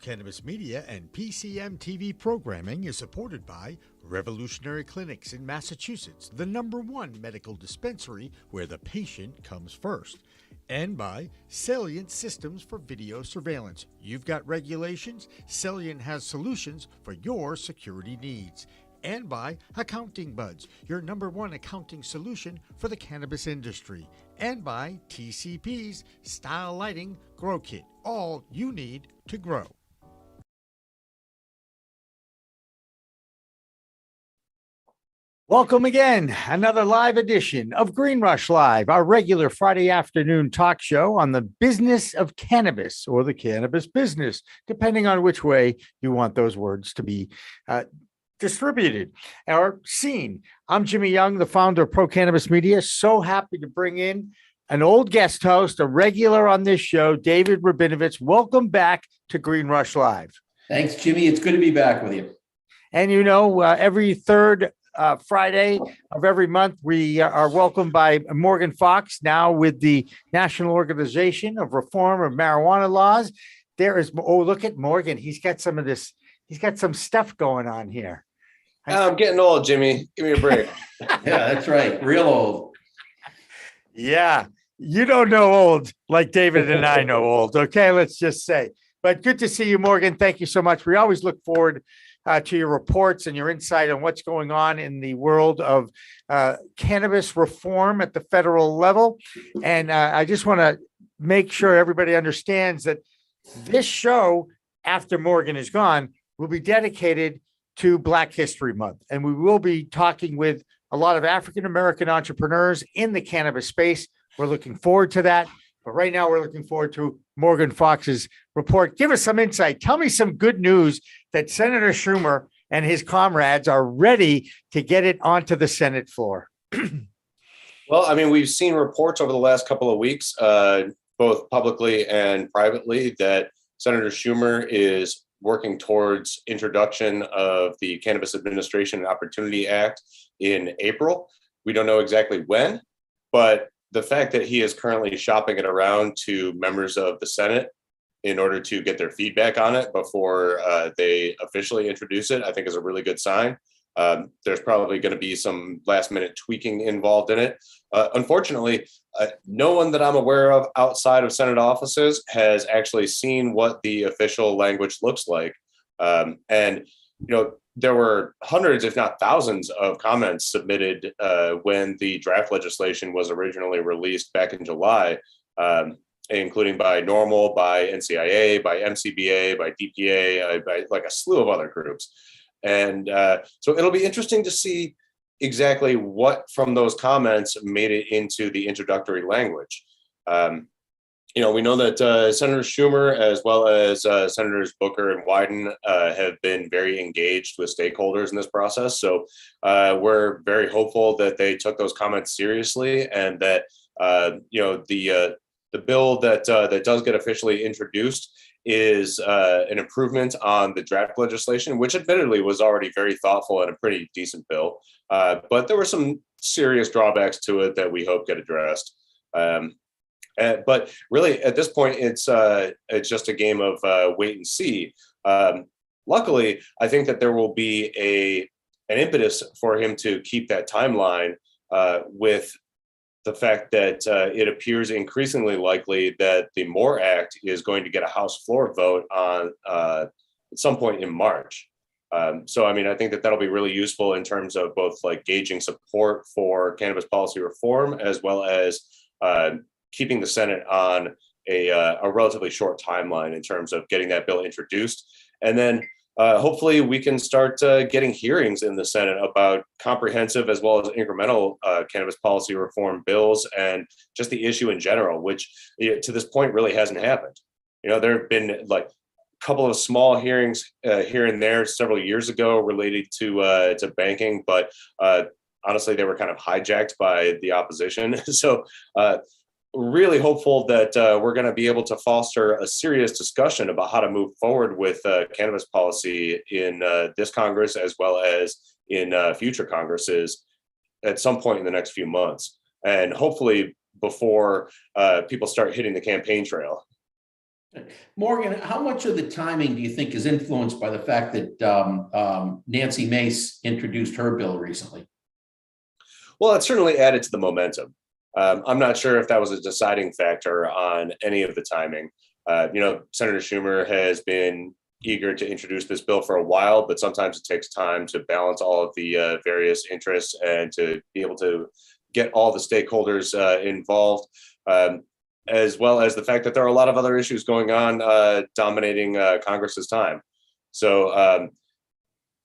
Cannabis Media and PCM TV programming is supported by Revolutionary Clinics in Massachusetts, the #1 medical dispensary where the patient comes first, and by Salient Systems for Video Surveillance. You've got regulations, Salient has solutions for your security needs. And by Accounting Buds, your #1 accounting solution for the cannabis industry. And by TCP's Style Lighting Grow Kit, all you need to grow. Welcome again. Another live edition of Green Rush Live, our regular Friday afternoon talk show on the business of cannabis or the cannabis business, depending on which way you want those words to be distributed or seen. I'm Jimmy Young, the founder of Pro Cannabis Media. So happy to bring in an old guest host, a regular on this show, David Rabinovich. Welcome back to Green Rush Live. Thanks, Jimmy. It's good to be back with you. And you know, every third Friday of every month, we are welcomed by Morgan Fox, now with the National Organization of Reform of Marijuana Laws. There is, oh, look at Morgan. He's got some of this. He's got some stuff going on here. I'm getting old, Jimmy. Give me a break. Yeah, that's right. Real old. Yeah. You don't know old like David and I know old. Okay, let's just say. But good to see you, Morgan. Thank you so much. We always look forward to your reports and your insight on what's going on in the world of cannabis reform at the federal level. And I just want to make sure everybody understands that this show, after Morgan is gone, will be dedicated to Black History Month. And we will be talking with a lot of African-American entrepreneurs in the cannabis space. We're looking forward to that. But right now we're looking forward to Morgan Fox's report. Give us some insight. Tell me some good news that Senator Schumer and his comrades are ready to get it onto the Senate floor. Well, I mean, we've seen reports over the last couple of weeks, both publicly and privately, that Senator Schumer is working towards introduction of the Cannabis Administration and Opportunity Act in April. We don't know exactly when, but the fact that he is currently shopping it around to members of the Senate in order to get their feedback on it before they officially introduce it, I think is a really good sign. There's probably going to be some last minute tweaking involved in it. Unfortunately, no one that I'm aware of outside of Senate offices has actually seen what the official language looks like. And, you know, there were hundreds, if not thousands, of comments submitted when the draft legislation was originally released back in July, including by NORML, by NCIA, by MCBA, by DPA, by like a slew of other groups. And so it'll be interesting to see exactly what from those comments made it into the introductory language. You know, we know that Senator Schumer, as well as Senators Booker and Wyden, have been very engaged with stakeholders in this process. So we're very hopeful that they took those comments seriously, and that you know, the bill that does get officially introduced is an improvement on the draft legislation, which admittedly was already very thoughtful and a pretty decent bill. But there were some serious drawbacks to it that we hope get addressed. But really, at this point, it's just a game of wait and see. Luckily, I think that there will be an impetus for him to keep that timeline with the fact that it appears increasingly likely that the MORE Act is going to get a House floor vote on at some point in March. So, I mean, I think that that'll be really useful in terms of both like gauging support for cannabis policy reform, as well as keeping the Senate on a relatively short timeline in terms of getting that bill introduced. And then hopefully we can start getting hearings in the Senate about comprehensive as well as incremental cannabis policy reform bills, and just the issue in general, which to this point really hasn't happened. You know, there have been like a couple of small hearings here and there several years ago related to banking, but honestly, they were kind of hijacked by the opposition. So really hopeful that we're going to be able to foster a serious discussion about how to move forward with cannabis policy in this Congress, as well as in future Congresses at some point in the next few months. And hopefully before people start hitting the campaign trail. Morgan, how much of the timing do you think is influenced by the fact that Nancy Mace introduced her bill recently? Well, it certainly added to the momentum. I'm not sure if that was a deciding factor on any of the timing. Senator Schumer has been eager to introduce this bill for a while, but sometimes it takes time to balance all of the various interests and to be able to get all the stakeholders involved, as well as the fact that there are a lot of other issues going on dominating Congress's time. So,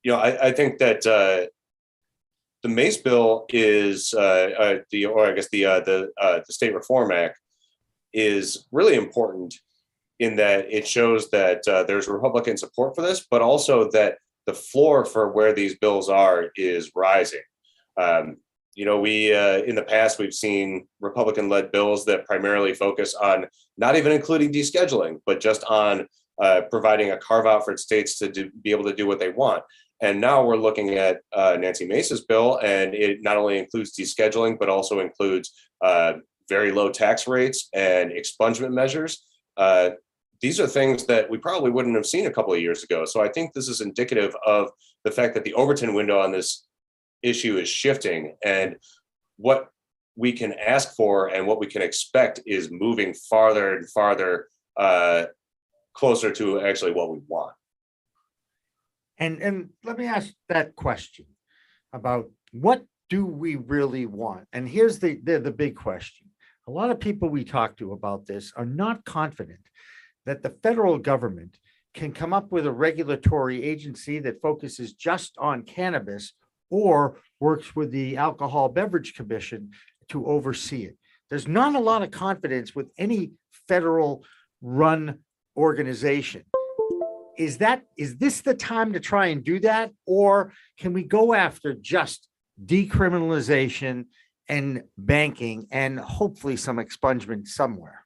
I think that the Mace bill is, the State Reform Act is really important in that it shows that there's Republican support for this, but also that the floor for where these bills are is rising. We in the past, we've seen Republican-led bills that primarily focus on not even including descheduling, but just on providing a carve-out for states to be able to do what they want. And now we're looking at Nancy Mace's bill, and it not only includes descheduling, but also includes very low tax rates and expungement measures. These are things that we probably wouldn't have seen a couple of years ago. So I think this is indicative of the fact that the Overton window on this issue is shifting, and what we can ask for and what we can expect is moving farther and farther closer to actually what we want. And let me ask that question about what do we really want? And here's the big question. A lot of people we talk to about this are not confident that the federal government can come up with a regulatory agency that focuses just on cannabis or works with the Alcohol Beverage Commission to oversee it. There's not a lot of confidence with any federal run organization. Is this the time to try and do that? Or can we go after just decriminalization and banking and hopefully some expungement somewhere?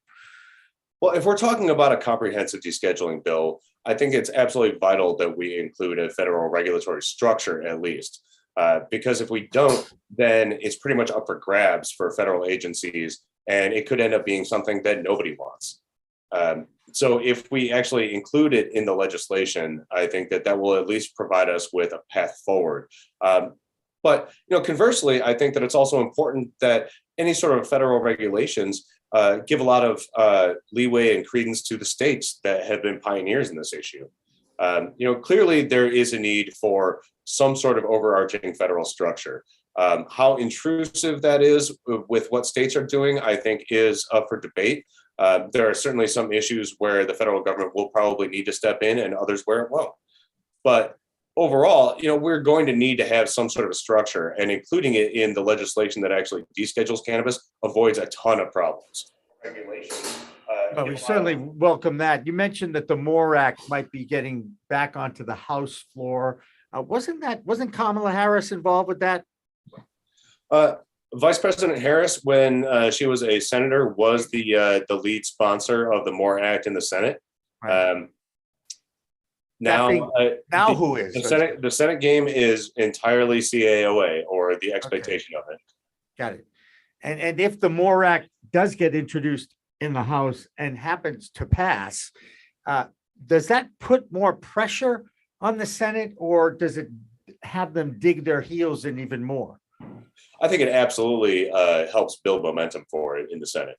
Well, if we're talking about a comprehensive descheduling bill, I think it's absolutely vital that we include a federal regulatory structure at least. Because if we don't, then it's pretty much up for grabs for federal agencies, and it could end up being something that nobody wants. So if we actually include it in the legislation, I think that will at least provide us with a path forward. But conversely, I think that it's also important that any sort of federal regulations give a lot of leeway and credence to the states that have been pioneers in this issue. Clearly there is a need for some sort of overarching federal structure. How intrusive that is with what states are doing, I think is up for debate. There are certainly some issues where the federal government will probably need to step in and others where it won't. But overall, we're going to need to have some sort of a structure, and including it in the legislation that actually deschedules cannabis avoids a ton of problems. Regulations. Well, we certainly welcome that. You mentioned that the MORE Act might be getting back onto the House floor. Wasn't Kamala Harris involved with that? Vice President Harris, when she was a senator, was the lead sponsor of the MORE Act in the Senate. Right. Now Who is? The Senate game is entirely CAOA, or the expectation of it. Got it. And if the MORE Act does get introduced in the House and happens to pass, does that put more pressure on the Senate, or does it have them dig their heels in even more? I think it absolutely helps build momentum for it in the Senate.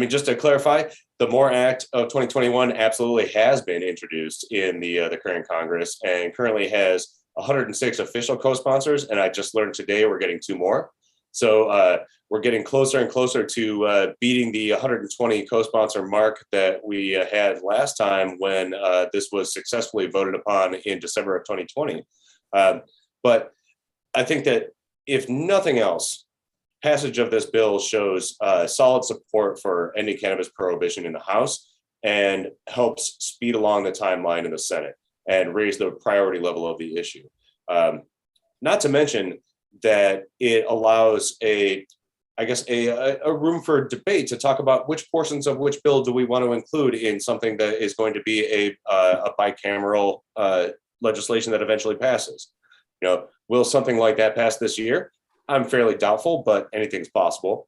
Just to clarify, the MORE Act of 2021 absolutely has been introduced in the current Congress and currently has 106 official co-sponsors. And I just learned today we're getting 2 more. So we're getting closer and closer to beating the 120 co-sponsor mark that we had last time when this was successfully voted upon in December of 2020. But I think that if nothing else, passage of this bill shows solid support for ending cannabis prohibition in the House and helps speed along the timeline in the Senate and raise the priority level of the issue. Not to mention that it allows a room for debate to talk about which portions of which bill do we want to include in something that is going to be a bicameral legislation that eventually passes. Will something like that pass this year? I'm fairly doubtful, but anything's possible.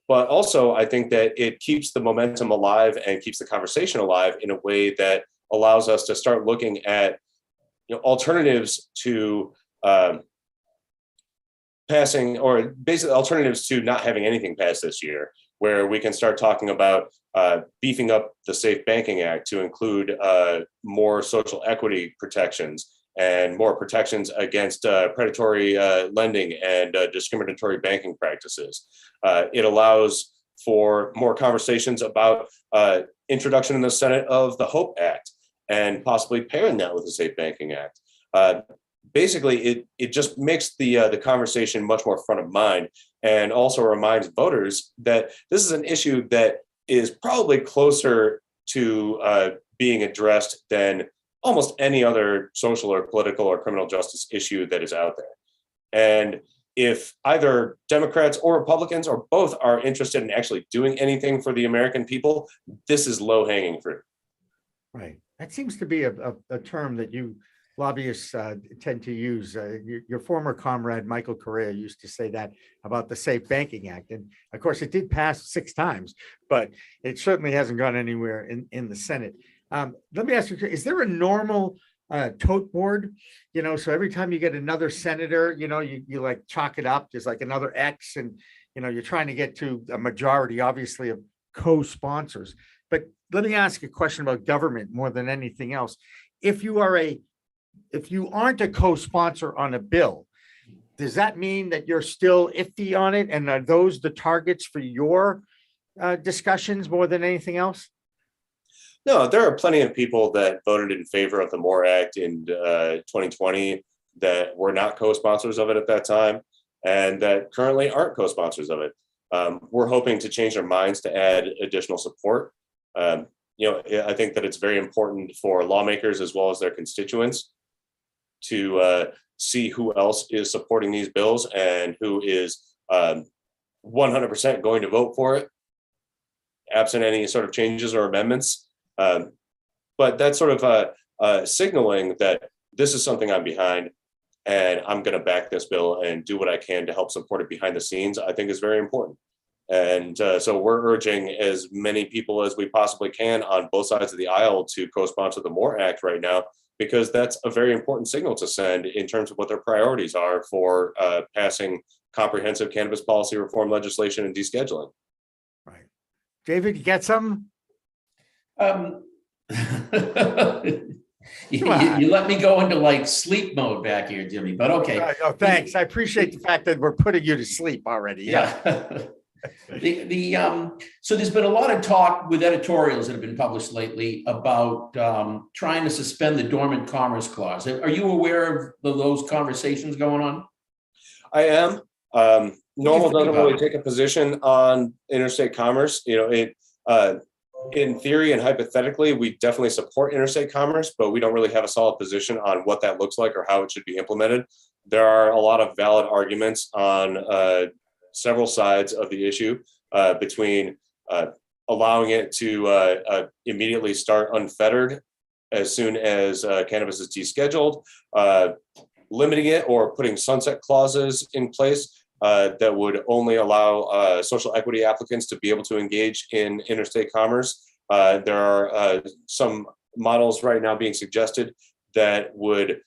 But also, I think that it keeps the momentum alive and keeps the conversation alive in a way that allows us to start looking at alternatives to passing, or basically alternatives to not having anything passed this year, where we can start talking about beefing up the Safe Banking Act to include more social equity protections and more protections against predatory lending and discriminatory banking practices. It allows for more conversations about introduction in the Senate of the HOPE Act and possibly pairing that with the Safe Banking Act. Basically, it just makes the conversation much more front of mind, and also reminds voters that this is an issue that is probably closer to being addressed than almost any other social or political or criminal justice issue that is out there. And if either Democrats or Republicans or both are interested in actually doing anything for the American people, this is low-hanging fruit. Right. That seems to be a term that you lobbyists tend to use. Your former comrade, Michael Correa, used to say that about the Safe Banking Act. And of course, it did pass 6 times, but it certainly hasn't gone anywhere in the Senate. Let me ask you, is there a normal tote board? So every time you get another senator, you like chalk it up, there's like another X, and, you're trying to get to a majority, obviously, of co-sponsors. But let me ask a question about government more than anything else. If you aren't a co-sponsor on a bill, does that mean that you're still iffy on it? And are those the targets for your discussions more than anything else? No, there are plenty of people that voted in favor of the MORE Act in 2020 that were not co-sponsors of it at that time, and that currently aren't co-sponsors of it. We're hoping to change their minds to add additional support. I think that it's very important for lawmakers as well as their constituents to see who else is supporting these bills and who is 100% going to vote for it, absent any sort of changes or amendments. But that's sort of signaling that this is something I'm behind, and I'm going to back this bill and do what I can to help support it behind the scenes, I think is very important. And so we're urging as many people as we possibly can on both sides of the aisle to co-sponsor the MORE Act right now, because that's a very important signal to send in terms of what their priorities are for passing comprehensive cannabis policy reform legislation and descheduling. Right. David, you got some? You let me go into like sleep mode back here, Jimmy, but okay. Oh, thanks. I appreciate the fact that we're putting you to sleep already. Yeah. So there's been a lot of talk with editorials that have been published lately about trying to suspend the dormant commerce clause. Are you aware of those conversations going on? I am. NORML doesn't really take a position on interstate commerce. In theory and hypothetically, we definitely support interstate commerce, but we don't really have a solid position on what that looks like or how it should be implemented. There are a lot of valid arguments on several sides of the issue between allowing it to immediately start unfettered as soon as cannabis is descheduled, limiting it or putting sunset clauses in place that would only allow social equity applicants to be able to engage in interstate commerce. There are some models right now being suggested that would,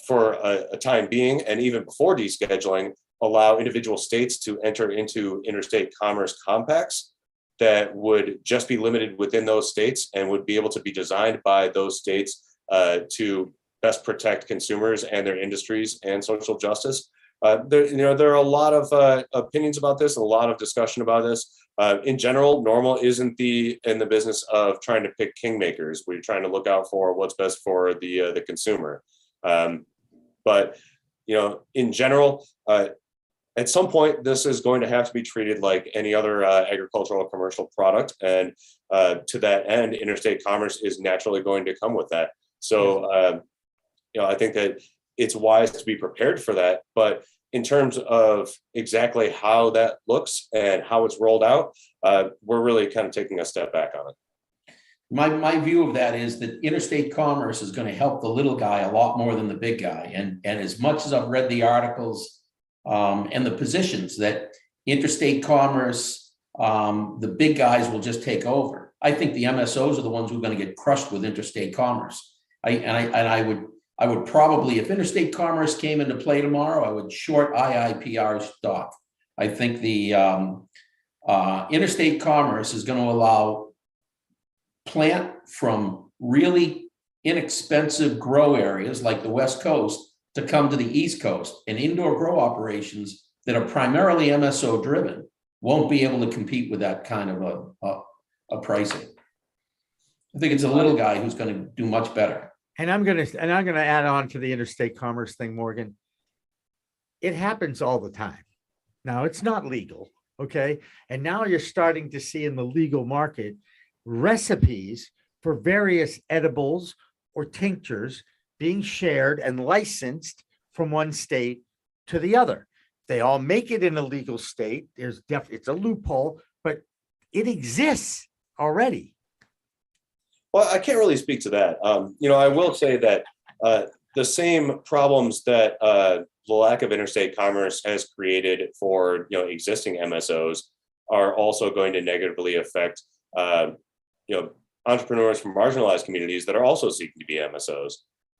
for a time being, and even before descheduling, allow individual states to enter into interstate commerce compacts that would just be limited within those states and would be able to be designed by those states to best protect consumers and their industries and social justice. There are a lot of opinions about this, and a lot of discussion about this. In general, NORML isn't in the business of trying to pick kingmakers. We're trying to look out for what's best for the consumer. But in general, at some point, this is going to have to be treated like any other agricultural or commercial product, and to that end, interstate commerce is naturally going to come with that. So, I think that it's wise to be prepared for that. But in terms of exactly how that looks and how it's rolled out, we're really kind of taking a step back on it. My view of that is that interstate commerce is going to help the little guy a lot more than the big guy. And as much as I've read the articles and the positions that interstate commerce, the big guys will just take over. I think the MSOs are the ones who are going to get crushed with interstate commerce. I would probably, if interstate commerce came into play tomorrow, I would short IIPR stock. I think the interstate commerce is going to allow plant from really inexpensive grow areas like the West Coast to come to the East Coast, and indoor grow operations that are primarily MSO driven won't be able to compete with that kind of a pricing. I think it's a little guy who's going to do much better. And I'm gonna add on to the interstate commerce thing, Morgan. It happens all the time. Now it's not legal, okay? And now you're starting to see in the legal market recipes for various edibles or tinctures being shared and licensed from one state to the other. They all make it in a legal state. It's a loophole, but it exists already. Well, I can't really speak to that. I will say that the same problems that the lack of interstate commerce has created for existing MSOs are also going to negatively affect entrepreneurs from marginalized communities that are also seeking to be MSOs.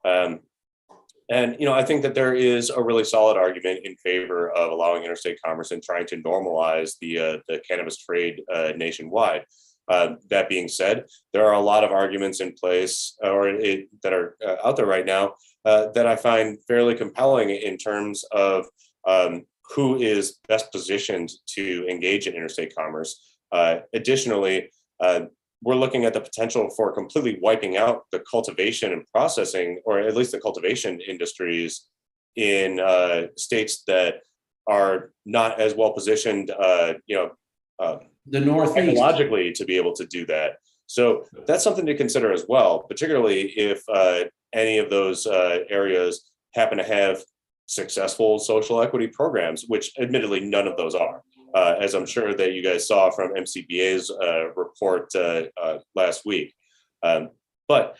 I think that there is a really solid argument in favor of allowing interstate commerce and trying to normalize the cannabis trade nationwide. That being said, there are a lot of arguments in place that are out there right now that I find fairly compelling in terms of who is best positioned to engage in interstate commerce. Additionally, we're looking at the potential for completely wiping out the cultivation and processing, or at least the cultivation industries in states that are not as well positioned, the Northeast, technologically to be able to do that. So that's something to consider as well, particularly if any of those areas happen to have successful social equity programs, which admittedly none of those are. As I'm sure that you guys saw from MCBA's report last week. But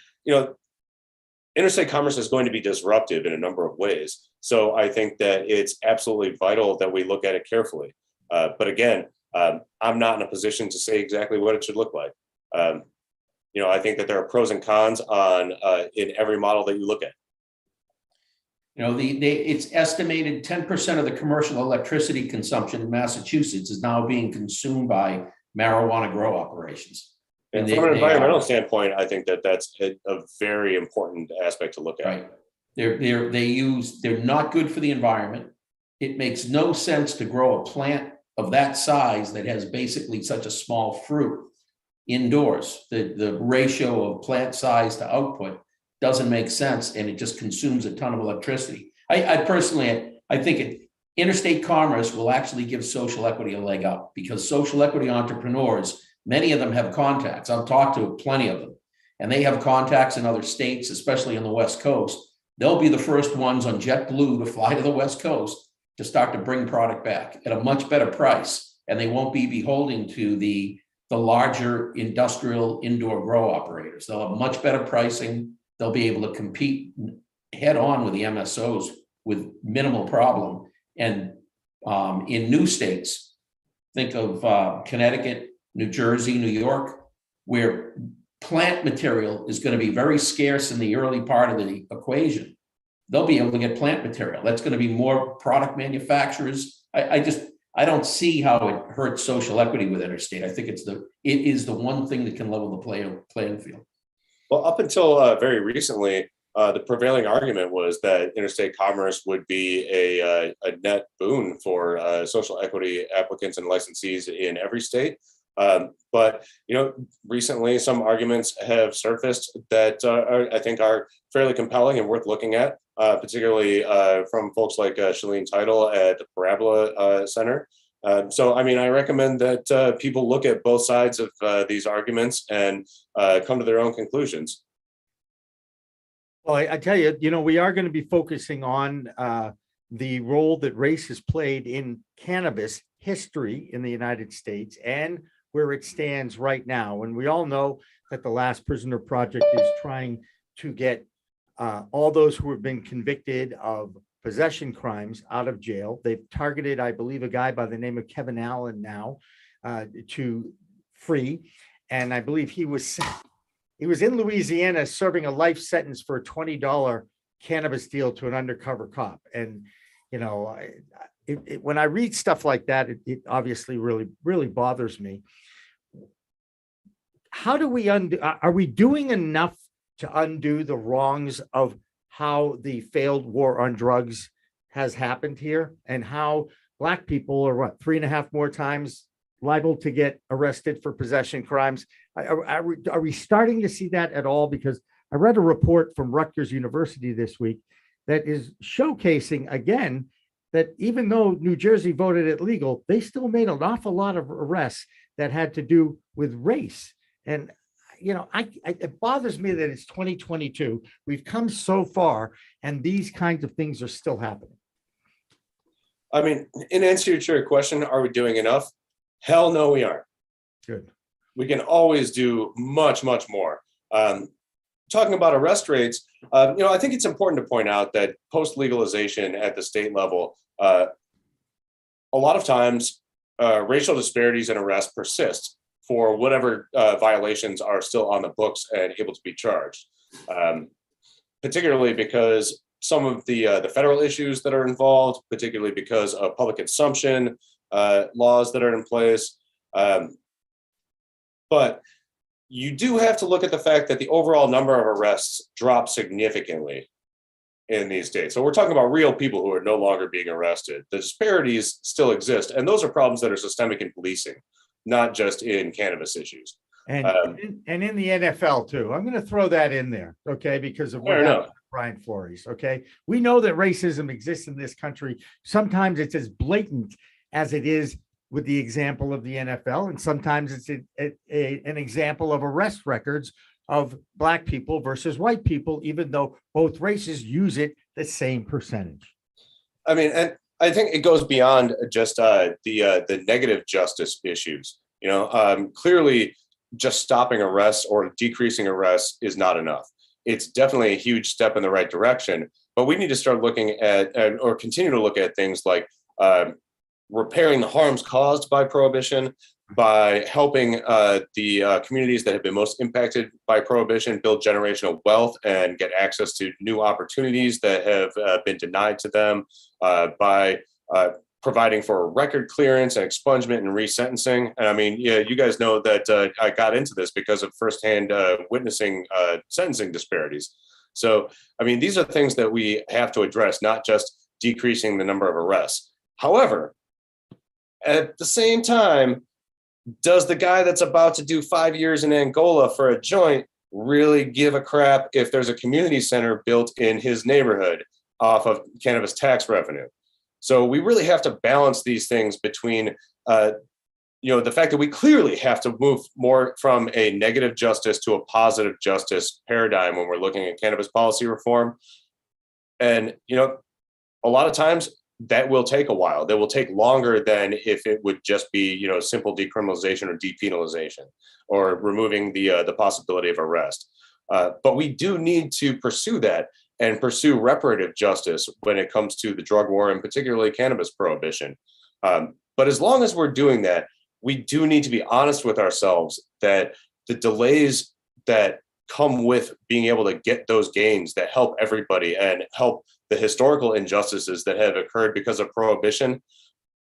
interstate commerce is going to be disruptive in a number of ways. So I think that it's absolutely vital that we look at it carefully. But again, I'm not in a position to say exactly what it should look like. I think that there are pros and cons on in every model that you look at. It's estimated 10% of the commercial electricity consumption in Massachusetts is now being consumed by marijuana grow operations. And from an environmental standpoint, I think that that's a very important aspect to look at. Right. They're not good for the environment. It makes no sense to grow a plant of that size that has basically such a small fruit indoors. The ratio of plant size to output doesn't make sense, and it just consumes a ton of electricity. I personally think interstate commerce will actually give social equity a leg up, because social equity entrepreneurs, many of them have contacts. I've talked to plenty of them, and they have contacts in other states, especially on the West Coast. They'll be the first ones on JetBlue to fly to the West Coast to start to bring product back at a much better price, and they won't be beholden to the larger industrial indoor grow operators. They'll have much better pricing. They'll be able to compete head on with the MSOs with minimal problem. And in new states, think of Connecticut, New Jersey, New York, where plant material is going to be very scarce in the early part of the equation. They'll be able to get plant material. That's going to be more product manufacturers. I don't see how it hurts social equity with interstate. I think it is the one thing that can level the playing field. Well, up until very recently, the prevailing argument was that interstate commerce would be a net boon for social equity applicants and licensees in every state. But recently some arguments have surfaced that I think are fairly compelling and worth looking at, particularly from folks like Shalene Title at the Parabola Center. So, I recommend that people look at both sides of these arguments and come to their own conclusions. Well, I tell you, we are going to be focusing on the role that race has played in cannabis history in the United States and where it stands right now. And we all know that the Last Prisoner Project is trying to get all those who have been convicted of possession crimes out of jail. They've targeted, I believe, a guy by the name of Kevin Allen now to free. And I believe he was in Louisiana serving a life sentence for a $20 cannabis deal to an undercover cop. And, you know, when I read stuff like that, it obviously really bothers me. How do we undo? Are we doing enough to undo the wrongs of how the failed war on drugs has happened here, and how Black people are 3.5 more times liable to get arrested for possession crimes? Are we starting to see that at all? Because I read a report from Rutgers University this week that is showcasing again that even though New Jersey voted it legal, they still made an awful lot of arrests that had to do with race. And, you know, it bothers me that it's 2022. We've come so far and these kinds of things are still happening. I mean, in answer to your question, are we doing enough? Hell no, we aren't. Good. We can always do much, much more. Talking about arrest rates, you know, I think it's important to point out that post legalization at the state level, a lot of times racial disparities in arrest persist for whatever violations are still on the books and able to be charged, particularly because some of the federal issues that are involved, particularly because of public consumption laws that are in place. But you do have to look at the fact that the overall number of arrests dropped significantly in these states. So we're talking about real people who are no longer being arrested. The disparities still exist, and those are problems that are systemic in policing, not just in cannabis issues. And in the NFL too. I'm going to throw that in there, okay, because of what happened with Brian Flores. Okay, we know that racism exists in this country. Sometimes it's as blatant as it is with the example of the NFL, and sometimes it's an example of arrest records of Black people versus white people, even though both races use it the same percentage. I mean, and I think it goes beyond just the negative justice issues. You know, clearly, just stopping arrests or decreasing arrests is not enough. It's definitely a huge step in the right direction, but we need to start looking at or continue to look at things like repairing the harms caused by prohibition, by helping the communities that have been most impacted by prohibition build generational wealth and get access to new opportunities that have been denied to them, by providing for record clearance and expungement and resentencing. And I mean, yeah, you guys know that I got into this because of firsthand witnessing sentencing disparities. So, I mean, these are things that we have to address, not just decreasing the number of arrests. However, at the same time, does the guy that's about to do 5 years in Angola for a joint really give a crap if there's a community center built in his neighborhood off of cannabis tax revenue? So we really have to balance these things between, you know, the fact that we clearly have to move more from a negative justice to a positive justice paradigm when we're looking at cannabis policy reform. And, you know, a lot of times that will take a while. That will take longer than if it would just be, you know, simple decriminalization or depenalization or removing the possibility of arrest. But we do need to pursue that and pursue reparative justice when it comes to the drug war and particularly cannabis prohibition. But as long as we're doing that, we do need to be honest with ourselves that the delays that come with being able to get those gains that help everybody and help the historical injustices that have occurred because of prohibition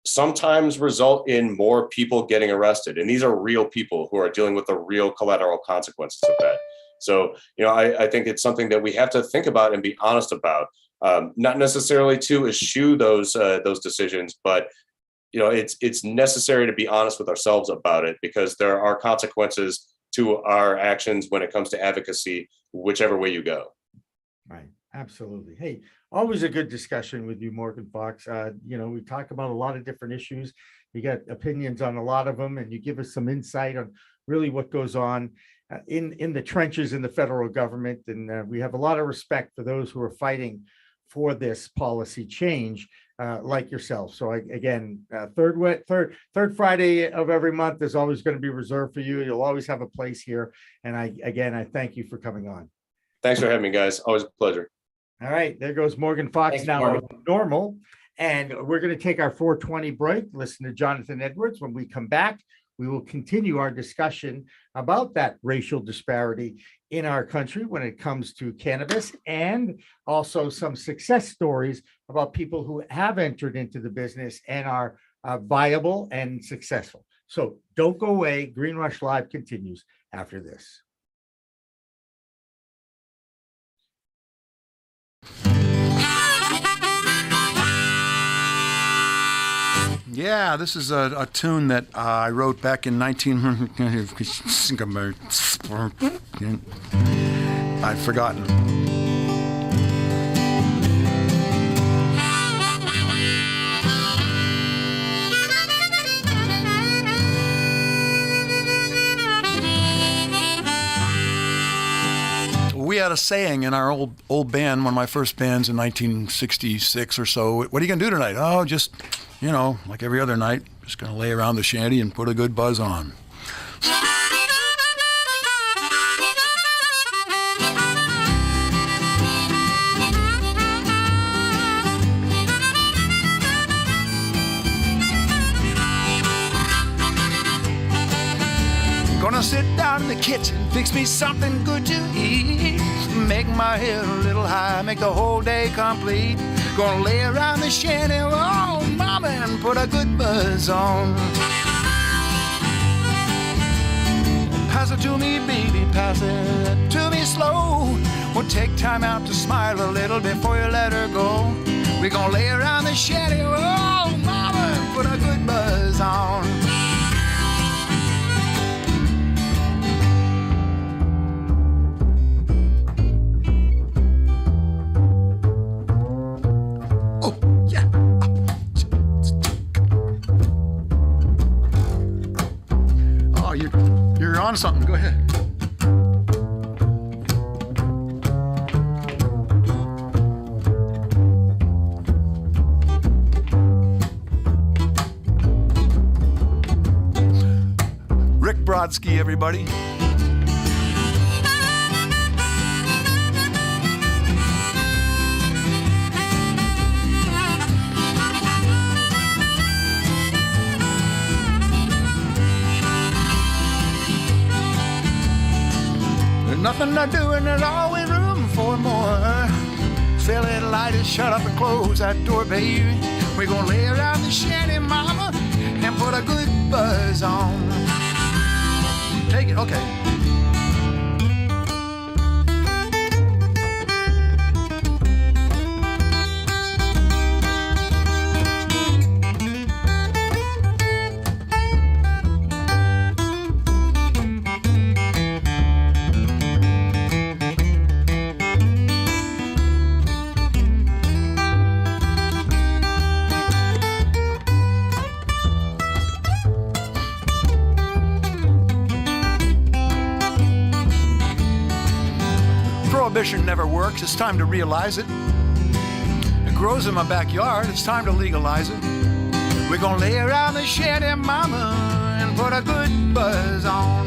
sometimes result in more people getting arrested. And these are real people who are dealing with the real collateral consequences of that. So, you know, I think it's something that we have to think about and be honest about, not necessarily to eschew those decisions, but, you know, it's necessary to be honest with ourselves about it because there are consequences to our actions when it comes to advocacy, whichever way you go. Right. Absolutely. Hey, always a good discussion with you, Morgan Fox. You know, we talk about a lot of different issues. You got opinions on a lot of them, and you give us some insight on really what goes on in the trenches in the federal government. And we have a lot of respect for those who are fighting for this policy change, like yourself. So again, third Friday of every month is always going to be reserved for you. You'll always have a place here. And I thank you for coming on. Thanks for having me, guys. Always a pleasure. All right, there goes Morgan Fox Thanks, now Morgan. of NORML. And we're going to take our 420 break, listen to Jonathan Edwards. When we come back, we will continue our discussion about that racial disparity in our country when it comes to cannabis, and also some success stories about people who have entered into the business and are viable and successful. So don't go away. Green Rush Live continues after this. Yeah, this is a tune that I wrote back in 19... I've forgotten. We had a saying in our old band, one of my first bands in 1966 or so. What are you going to do tonight? Oh, just, you know, like every other night, just going to lay around the shanty and put a good buzz on. Gonna sit down in the kitchen, fix me something good to eat. Make my head a little high, make the whole day complete. Gonna lay around the shanty, oh mama, and put a good buzz on. Pass it to me, baby, pass it to me slow. We'll take time out to smile a little before you let her go. We're gonna lay around the shanty, oh mama, and put a good buzz on. You're on something. Go ahead. Rick Brodsky, everybody. Nothing to do and there's always room for more. Fill it, light it, shut up and close that door, baby. We're gonna lay around the shanty, mama, and put a good buzz on. Take it, okay. Prohibition never works, it's time to realize it. It grows in my backyard, it's time to legalize it. We're gonna lay around the shanty, mama, and put a good buzz on.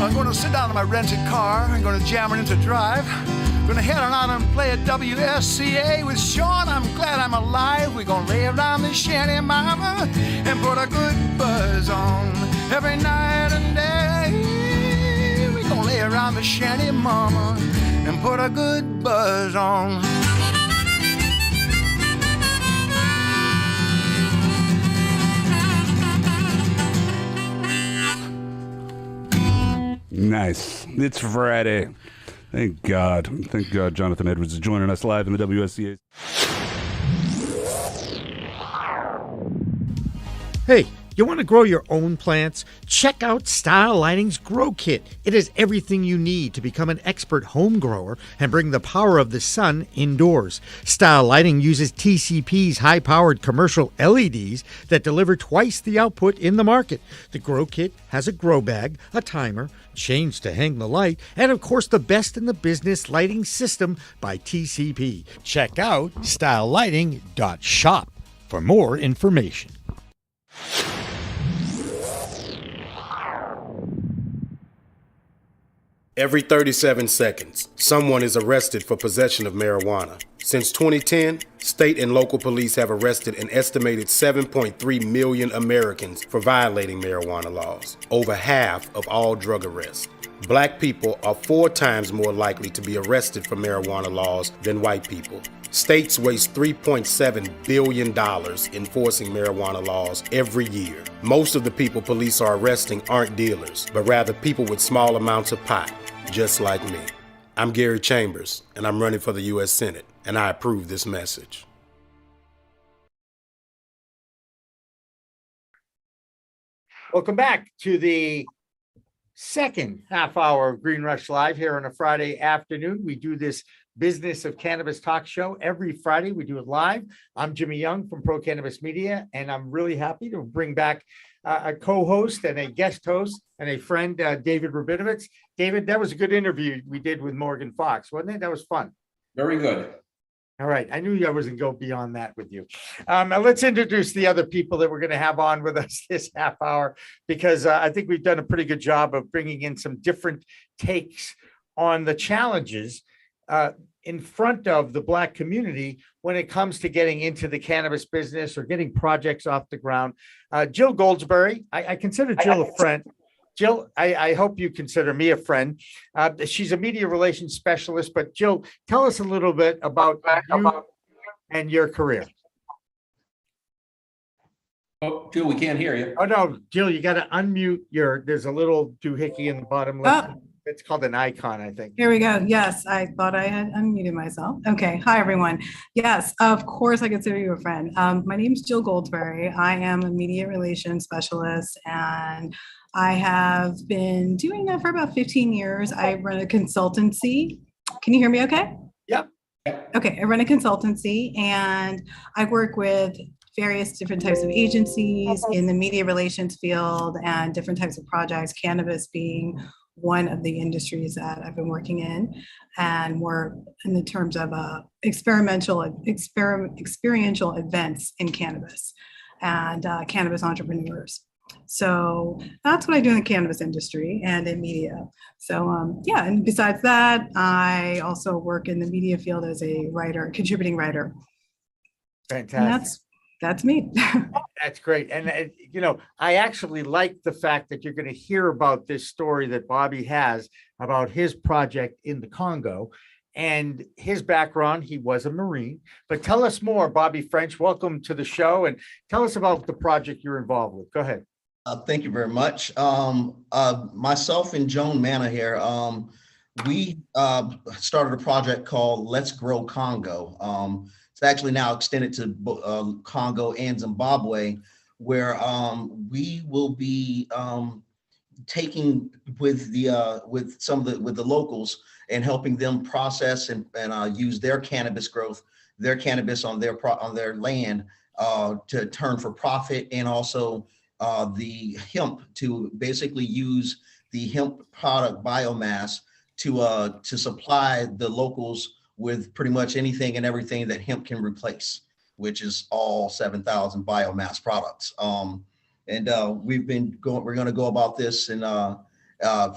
I'm gonna sit down in my rented car. I'm gonna jam it into drive. Gonna head on out and play at WSCA with Sean. I'm glad I'm alive. We're gonna lay around the shanty, mama, and put a good buzz on. Every night and day, we're gonna lay around the shanty, mama, and put a good buzz on. Nice. It's Friday. Thank God. Thank God Jonathan Edwards is joining us live in the WSCA. Hey, You want to grow your own plants? Check out Style Lighting's Grow Kit. It has everything you need to become an expert home grower and bring the power of the sun indoors. Style Lighting uses TCP's high-powered commercial LEDs that deliver twice the output in the market. The Grow Kit has a grow bag, a timer, chains to hang the light, and of course the best in the business lighting system by TCP. Check out stylelighting.shop for more information. Every 37 seconds, someone is arrested for possession of marijuana. Since 2010, state and local police have arrested an estimated 7.3 million Americans for violating marijuana laws, over half of all drug arrests. Black people are 4 times more likely to be arrested for marijuana laws than white people. States waste $3.7 billion enforcing marijuana laws every year. Most of the people police are arresting aren't dealers, but rather people with small amounts of pot, just like me. I'm Gary Chambers, and I'm running for the U.S. Senate, and I approve this message. Welcome back to the second half hour of Green Rush Live here on a Friday afternoon. We do this Business of Cannabis talk show every Friday. We do it live. I'm Jimmy Young from Pro Cannabis Media, and I'm really happy to bring back a co-host and a guest host and a friend, David Rabinovitz. David, that was a good interview we did with Morgan Fox, wasn't it? That was fun. Very good. All right. I knew I wasn't going beyond that with you. Now let's introduce the other people that we're going to have on with us this half hour, because I think we've done a pretty good job of bringing in some different takes on the challenges in front of the Black community when it comes to getting into the cannabis business or getting projects off the ground. Jill Goldsberry, I consider Jill a friend. Jill, I hope you consider me a friend. She's a media relations specialist, but Jill, tell us a little bit about you and your career. Oh, Jill, we can't hear you. Oh, no, Jill, you got to unmute there's a little doohickey in the bottom left. Oh. It's called an icon, I think. Here we go. Yes, I thought I had unmuted myself. Okay. Hi, everyone. Yes, of course, I consider you a friend. My name is Jill Goldsberry. I am a media relations specialist, and I have been doing that for about 15 years. I run a consultancy. Can you hear me okay? Yep. Okay. I run a consultancy, and I work with various different types of agencies in the media relations field and different types of projects, cannabis being one of the industries that I've been working in, and more in the terms of experiential events in cannabis and cannabis entrepreneurs. So that's what I do in the cannabis industry and in media. So yeah, and besides that, I also work in the media field as a writer, contributing writer. Fantastic. And that's me. That's great. And, I actually like the fact that you're going to hear about this story that Bobby has about his project in the Congo and his background. He was a Marine, but tell us more, Bobby French. Welcome to the show, and tell us about the project you're involved with. Go ahead. Thank you very much. Myself and Joan Manna here, we started a project called Let's Grow Congo. It's actually now extended to Congo and Zimbabwe, where we will be taking with the locals and helping them process and use their cannabis growth, their cannabis on their land to turn for profit, and also the hemp to basically use the hemp product biomass to supply the locals with pretty much anything and everything that hemp can replace, which is all 7,000 biomass products. We're going to go about this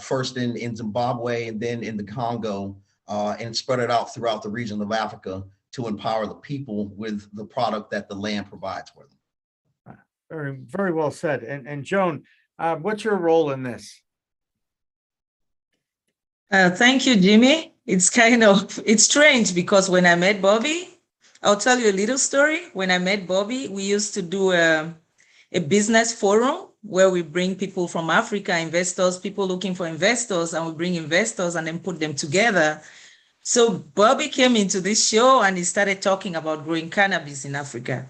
first in Zimbabwe and then in the Congo, and spread it out throughout the region of Africa to empower the people with the product that the land provides for them. Very, very well said. And Joan, what's your role in this? Thank you, Jimmy. It's strange because when I met Bobby, I'll tell you a little story. When I met Bobby, we used to do a business forum where we bring people from Africa, investors, people looking for investors, and we bring investors and then put them together. So Bobby came into this show and he started talking about growing cannabis in Africa.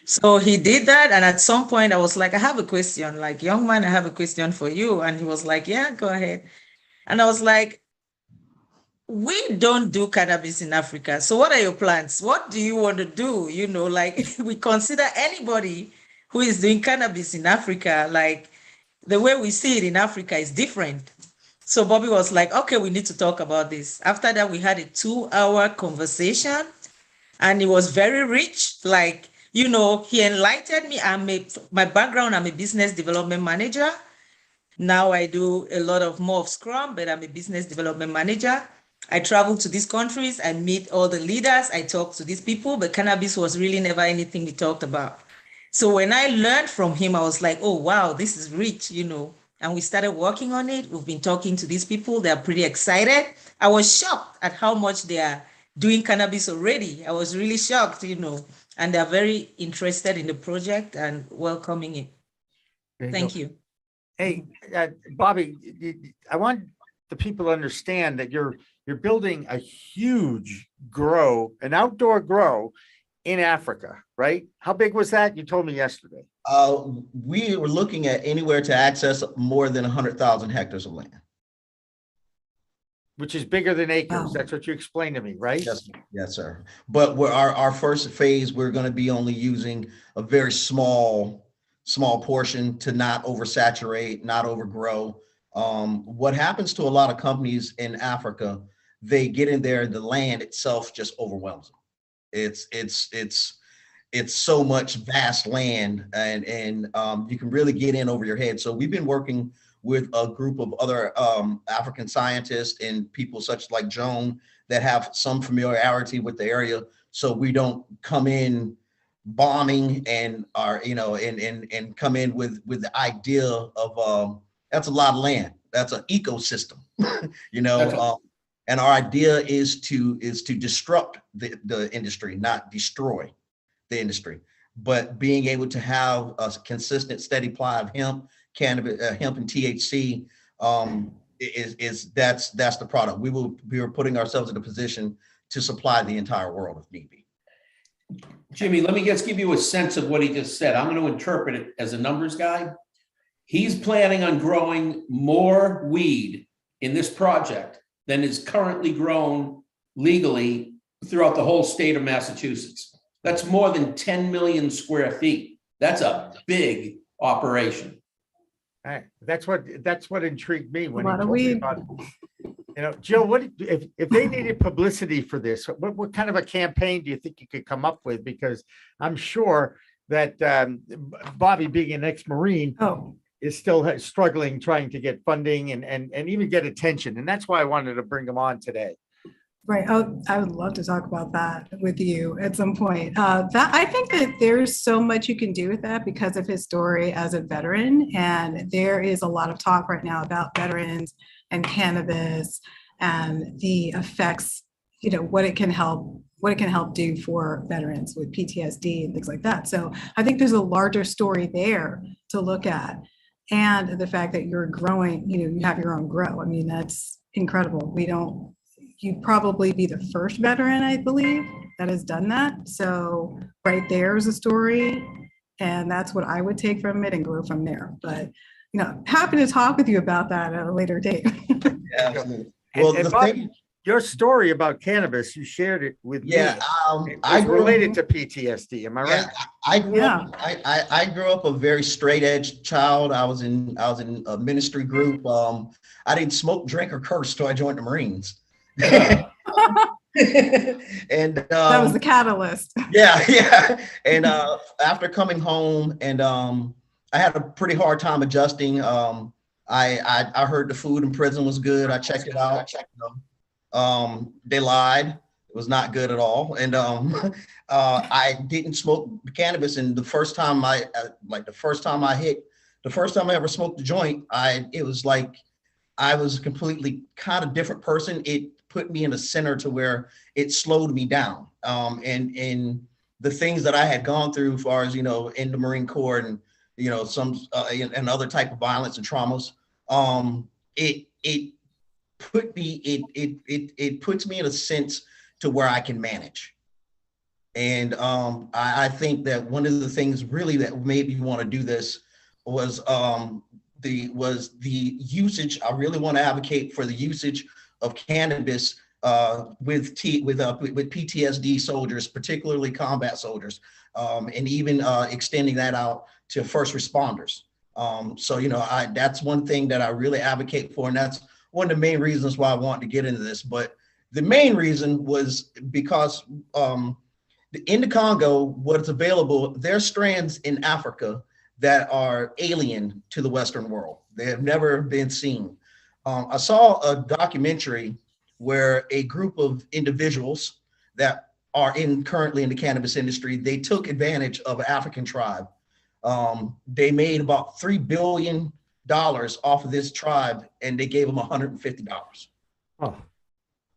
So he did that. And at some point I was like, I have a question, like, young man, I have a question for you. And he was like, yeah, go ahead. And I was like, we don't do cannabis in Africa. So what are your plans? What do you want to do? You know, like we consider anybody who is doing cannabis in Africa, like the way we see it in Africa is different. So Bobby was like, okay, we need to talk about this. After that, we had a 2-hour conversation and it was very rich. Like, you know, he enlightened me. My background, I'm a business development manager. Now I do a lot of more of Scrum, but I'm a business development manager. I travel to these countries, I meet all the leaders, I talk to these people, but cannabis was really never anything we talked about. So when I learned from him, I was like, oh, wow, this is rich, you know, and we started working on it. We've been talking to these people. They're pretty excited. I was shocked at how much they are doing cannabis already. I was really shocked, you know, and they're very interested in the project and welcoming it. Thank you. Hey, Bobby, I want the people to understand that you're building a huge grow, an outdoor grow in Africa, right? How big was that? You told me yesterday. We were looking at anywhere to access more than 100,000 hectares of land. Which is bigger than acres. Wow. That's what you explained to me, right? Yes, sir. But our first phase, we're going to be only using a very small portion to not oversaturate, not overgrow. What happens to a lot of companies in Africa, they get in there, the land itself just overwhelms them. It's so much vast land, and you can really get in over your head. So we've been working with a group of other African scientists and people such like Joan that have some familiarity with the area, so we don't come in bombing and are, you know, and come in with the idea of that's a lot of land, that's an ecosystem, you know. And our idea is to disrupt the industry, not destroy the industry, but being able to have a consistent, steady supply of hemp, cannabis, hemp and THC that's the product. We are putting ourselves in a position to supply the entire world if need be. Jimmy, let me just give you a sense of what he just said. I'm going to interpret it as a numbers guy. He's planning on growing more weed in this project than is currently grown legally throughout the whole state of Massachusetts. That's more than 10 million square feet. That's a big operation. All right. That's what intrigued me when A he lot of told me weed. about it. You know, Jill, what if they needed publicity for this? What kind of a campaign do you think you could come up with? Because I'm sure that Bobby, being an ex-Marine, is still struggling trying to get funding and even get attention, and that's why I wanted to bring him on today. Right. I would love to talk about that with you at some point. That I think that there's so much you can do with that because of his story as a veteran. And there is a lot of talk right now about veterans and cannabis and the effects, you know, what it can help do for veterans with PTSD and things like that. So I think there's a larger story there to look at. And the fact that you're growing, you know, you have your own grow. I mean, that's incredible. You'd probably be the first veteran, I believe, that has done that. So right there is a story, and that's what I would take from it and grow from there. But, you know, happy to talk with you about that at a later date. Yeah, absolutely. Well, and the Bobby, thing, your story about cannabis, you shared it with me. I grew related to PTSD. Am I right? I grew up a very straight edge child. I was in a ministry group. I didn't smoke, drink, or curse till I joined the Marines. And that was the catalyst. Yeah. And after coming home, and I had a pretty hard time adjusting. I heard the food in prison was good. I checked it out. They lied. It was not good at all. And I didn't smoke cannabis. And the first time I ever smoked a joint, it was like I was a completely kind of different person. It put me in a center to where it slowed me down. And the things that I had gone through as far as, you know, in the Marine Corps and, you know, some and other type of violence and traumas, it puts me in a sense to where I can manage. And I think that one of the things really that made me want to do this was the usage. I really want to advocate for the usage of cannabis with PTSD soldiers, particularly combat soldiers, and even extending that out to first responders. So, you know, that's one thing that I really advocate for, and that's one of the main reasons why I want to get into this. But the main reason was because in the Congo, what's available, there's strands in Africa that are alien to the Western world. They have never been seen. I saw a documentary where a group of individuals that are currently in the cannabis industry, they took advantage of an African tribe. They made about $3 billion off of this tribe, and they gave them $150. Oh.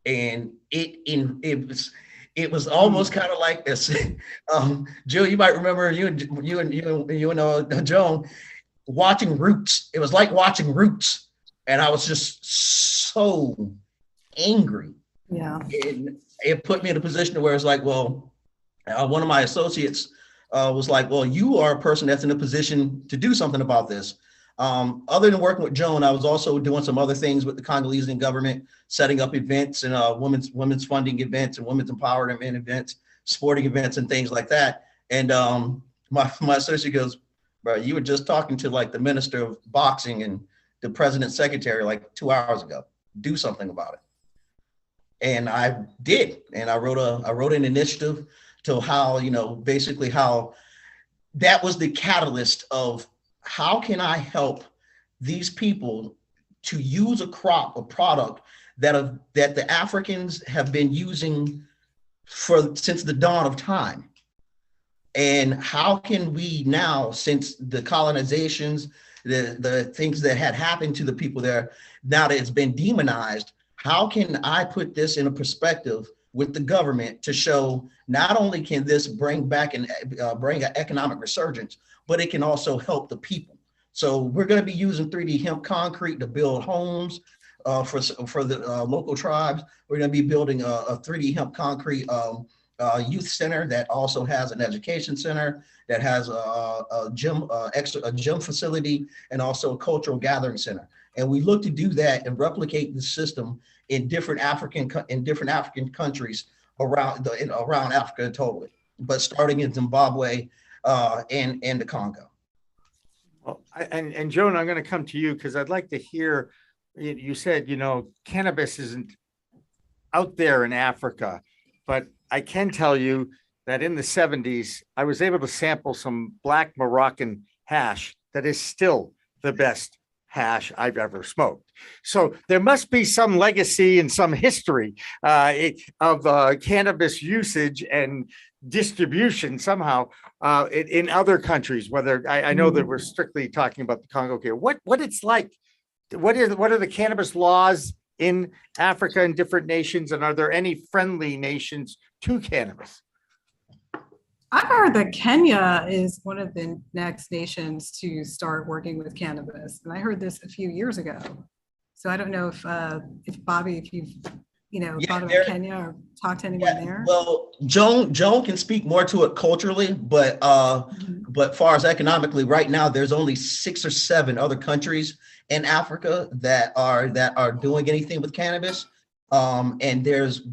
And it was almost kind of like this. Jill, you might remember you and Joan watching Roots. It was like watching Roots, and I was just so angry. Yeah. And it put me in a position where it's like, well, one of my associates was like, well, you are a person that's in a position to do something about this. Other than working with Joan, I was also doing some other things with the Congolese government, setting up events and women's funding events and women's empowerment events, sporting events and things like that. And my associate goes, bro, you were just talking to like the minister of boxing and the president's secretary like 2 hours ago. Do something about it. And I did. And I wrote an initiative to how, you know, basically how that was the catalyst of how can I help these people to use a product that the Africans have been using since the dawn of time. And how can we now, since the colonizations, the things that had happened to the people there, now that it's been demonized, how can I put this in a perspective with the government to show not only can this bring back bring an economic resurgence, but it can also help the people. So we're going to be using 3D hemp concrete to build homes for the local tribes. We're going to be building a 3D hemp concrete youth center that also has an education center, that has a gym facility, and also a cultural gathering center. And we look to do that and replicate the system in different African countries around Africa totally, but starting in Zimbabwe and the Congo. Well, and Joan, I'm going to come to you because I'd like to hear, you said, you know, cannabis isn't out there in Africa, but I can tell you that in the 70s, I was able to sample some black Moroccan hash that is still the best hash I've ever smoked. So there must be some legacy and some history of cannabis usage and distribution somehow in other countries, whether I know that we're strictly talking about the Congo here. What it's like, what are the cannabis laws in Africa and different nations, and are there any friendly nations to cannabis? I've heard that Kenya is one of the next nations to start working with cannabis, and I heard this a few years ago. So I don't know if Bobby, if you've thought about Kenya or talked to anyone there. Well, Joan can speak more to it culturally, but far as economically, right now there's only 6 or 7 other countries in Africa that are doing anything with cannabis. And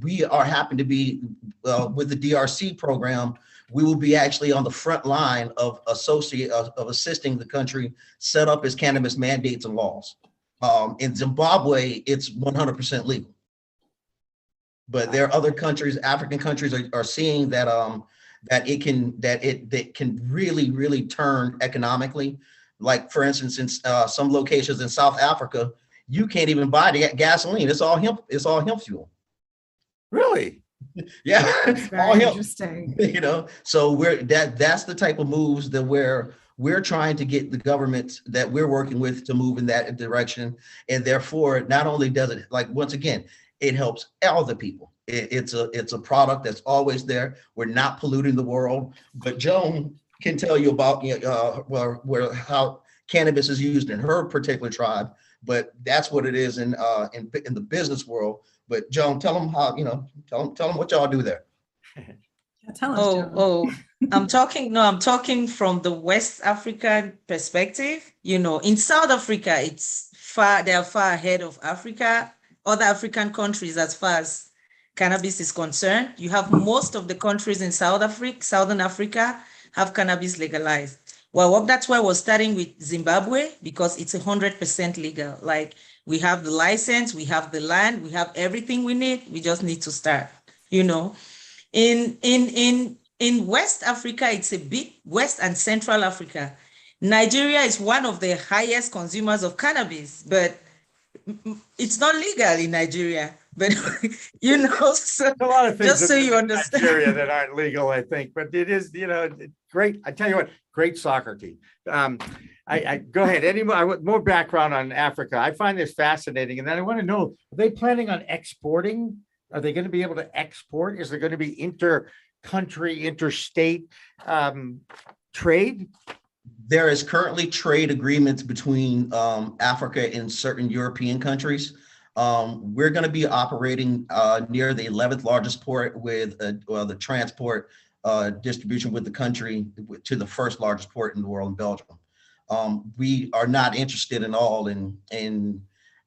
we happen to be with the DRC program. We will be actually on the front line of assisting the country set up its cannabis mandates and laws. In Zimbabwe, it's 100% legal. But there are other countries, African countries are seeing that it can really, really turn economically. Like for instance, in some locations in South Africa, you can't even buy the gasoline. It's all hemp fuel. Really? Yeah, That's very interesting. You know, so that's the type of moves that we're trying to get the governments that we're working with to move in that direction. And therefore, not only does it, like, once again, it helps all the people. It's a product that's always there. We're not polluting the world. But Joan can tell you about how cannabis is used in her particular tribe. But that's what it is in the business world. But Joan, tell them how, tell them what y'all do there. Tell us, Joan. I'm talking from the West African perspective. You know, in South Africa, they are far ahead of Africa, other African countries as far as cannabis is concerned. You have most of the countries in Southern Africa have cannabis legalized. Well, that's why we're starting with Zimbabwe, because it's 100% legal. Like, we have the license, we have the land, we have everything we need. We just need to start, you know. In West Africa, it's a bit West and Central Africa. Nigeria is one of the highest consumers of cannabis, but it's not legal in Nigeria. But you know, so A lot of things just so in you understand. Nigeria that aren't legal, I think, but it is, you know, great. I tell you what, great soccer team. I go ahead. Any more background on Africa? I find this fascinating, and then I want to know: are they planning on exporting? Are they going to be able to export? Is there going to be inter-country, interstate trade? There is currently trade agreements between Africa and certain European countries. We're going to be operating near the 11th largest port with the transport distribution with the country to the first largest port in the world in Belgium. We are not interested at all in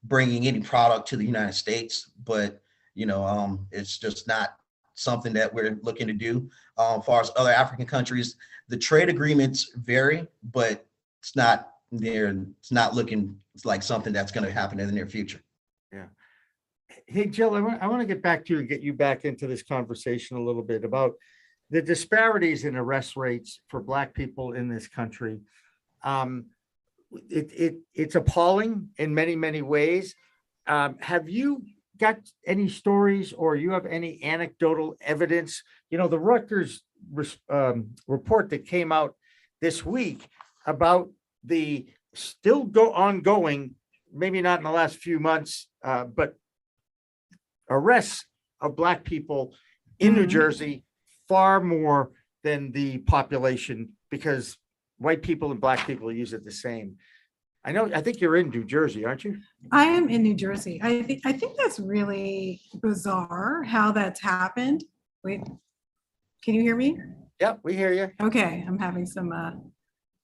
bringing any product to the United States, but you know, it's just not something that we're looking to do. As far as other African countries, the trade agreements vary, but it's not looking like something that's going to happen in the near future. Yeah. Hey, Jill, I want to get back to you and get you back into this conversation a little bit about the disparities in arrest rates for Black people in this country. It's appalling in many, many ways. Have you got any stories, or you have any anecdotal evidence? You know, the Rutgers report that came out this week about the still ongoing, maybe not in the last few months, but arrests of Black people in New Jersey, far more than the population, because white people and Black people use it the same. I think you're in New Jersey, aren't you? I am in New Jersey. I think that's really bizarre how that's happened. Wait, can you hear me? Yep, we hear you. Okay, I'm having some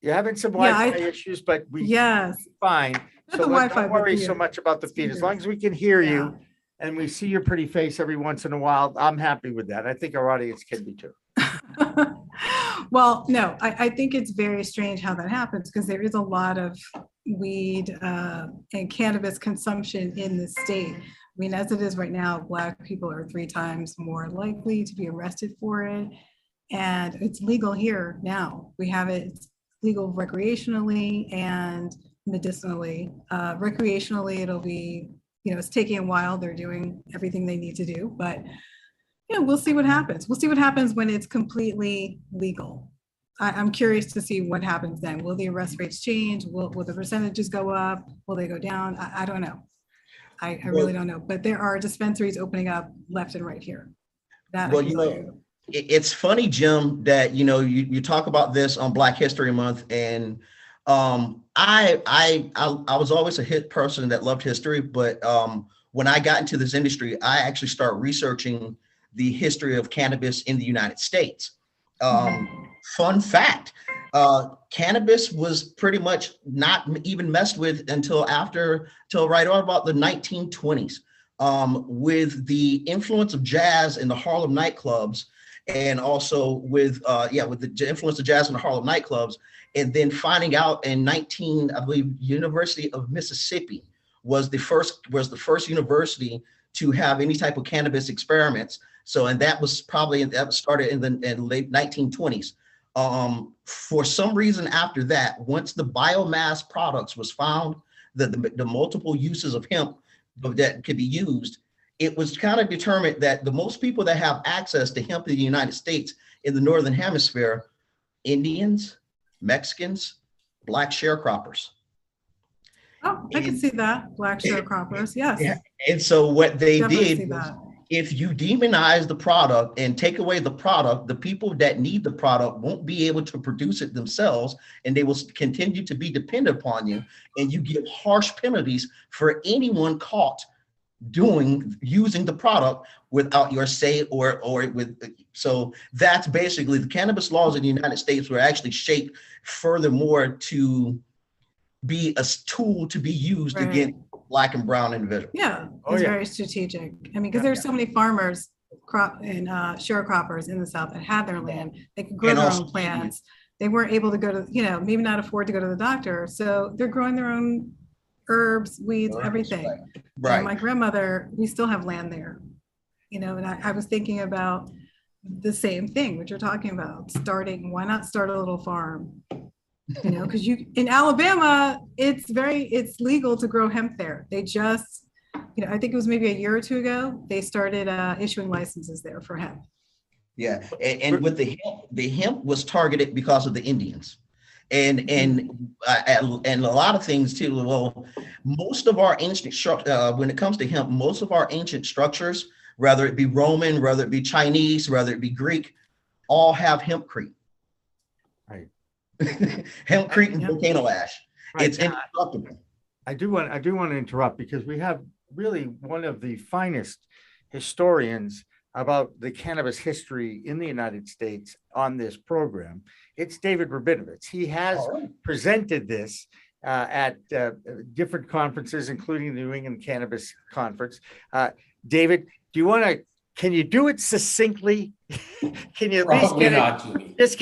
You're having some Yeah, Wi-Fi issues, but yes. fine. Not So the Wi-Fi, don't but worry the, so much about the feed. As long as we can hear Yeah. you and we see your pretty face every once in a while, I'm happy with that. I think our audience can be too. Well, no, I think it's very strange how that happens, because there is a lot of weed and cannabis consumption in the state. I mean, as it is right now, Black people are 3 times more likely to be arrested for it. And it's legal here now. We have it, it's legal recreationally and medicinally. Recreationally, it'll be, you know, it's taking a while. They're doing everything they need to do, but yeah, we'll see what happens. We'll see what happens when it's completely legal. I'm curious to see what happens then. Will the arrest rates change? Will the percentages go up? Will they go down? I don't know. I really don't know. But there are dispensaries opening up left and right here. That Well, you know, it's funny, Jim, that you know you talk about this on Black History Month, and I was always a hit person that loved history, but when I got into this industry, I actually started researching the history of cannabis in the United States. Fun fact, cannabis was pretty much not even messed with until right about the 1920s, with the influence of jazz in the Harlem nightclubs, and also with the influence of jazz in the Harlem nightclubs, and then finding out in I believe University of Mississippi was the first university to have any type of cannabis experiments. So, and that started in the late 1920s. For some reason after that, once the biomass products was found, the multiple uses of hemp that could be used, it was kind of determined that the most people that have access to hemp in the United States in the Northern Hemisphere, Indians, Mexicans, Black sharecroppers. Oh, I can see that. Black sharecroppers, yes. Yeah. And so what they Definitely see did was, that. if you demonize the product and take away the product, the people that need the product won't be able to produce it themselves, and they will continue to be dependent upon you. And you give harsh penalties for anyone caught using the product without your say or with. So that's basically the cannabis laws in the United States were actually shaped furthermore to be a tool to be used against Black and brown individuals. Yeah, it's very strategic. I mean, because there's so many farmers sharecroppers in the South that had their land. They could grow their own plants. They weren't able to go to, maybe not afford to go to the doctor. So they're growing their own herbs, weeds, everything. Right. And my grandmother, we still have land there, and I was thinking about the same thing, what you're talking about, why not start a little farm? Because in Alabama, it's legal to grow hemp there. They just, I think it was maybe a year or two ago, they started issuing licenses there for hemp. Yeah, and with the hemp was targeted because of the Indians, and a lot of things too. Well, most of our ancient when it comes to hemp, most of our ancient structures, whether it be Roman, whether it be Chinese, whether it be Greek, all have hempcrete. Right. Hempcrete and volcano ash. Right. It's indestructible. I do want to interrupt because we have really one of the finest historians about the cannabis history in the United States on this program. It's David Rabinovitz. He has presented this at different conferences, including the New England Cannabis Conference. David, can you do it succinctly? Can you at least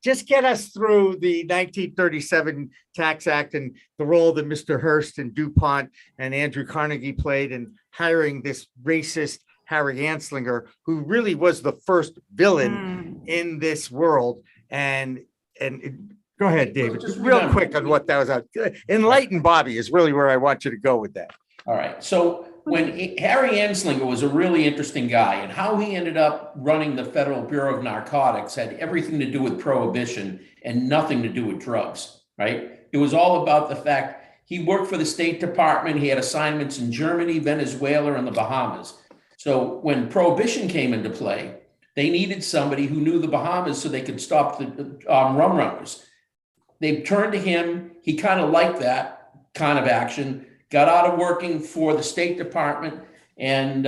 just get us through the 1937 Tax Act and the role that Mr. Hearst and DuPont and Andrew Carnegie played in hiring this racist Harry Anslinger, who really was the first villain in this world. And go ahead, David, just real quick on what that was. Enlighten Bobby is really where I want you to go with that. All right. So when Harry Anslinger was a really interesting guy, and how he ended up running the Federal Bureau of Narcotics had everything to do with prohibition and nothing to do with drugs, right? It was all about the fact he worked for the State Department. He had assignments in Germany, Venezuela, and the Bahamas. So when prohibition came into play, they needed somebody who knew the Bahamas so they could stop the rum runners. They turned to him. He kind of liked that kind of action, got out of working for the State Department and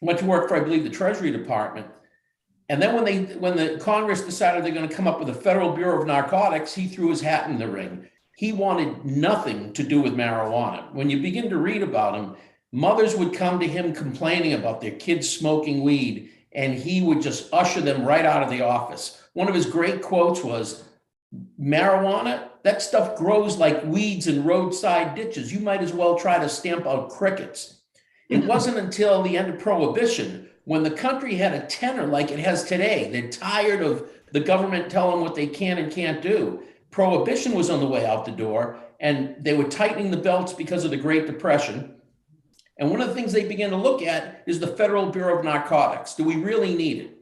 went to work for, I believe, the Treasury Department. And then when the Congress decided they're going to come up with a Federal Bureau of Narcotics, he threw his hat in the ring. He wanted nothing to do with marijuana. When you begin to read about him, mothers would come to him complaining about their kids smoking weed, and he would just usher them right out of the office. One of his great quotes was, marijuana, that stuff grows like weeds in roadside ditches. You might as well try to stamp out crickets. It wasn't until the end of Prohibition, when the country had a tenor like it has today, they're tired of the government telling them what they can and can't do. Prohibition was on the way out the door, and they were tightening the belts because of the Great Depression. And one of the things they began to look at is the Federal Bureau of Narcotics. Do we really need it?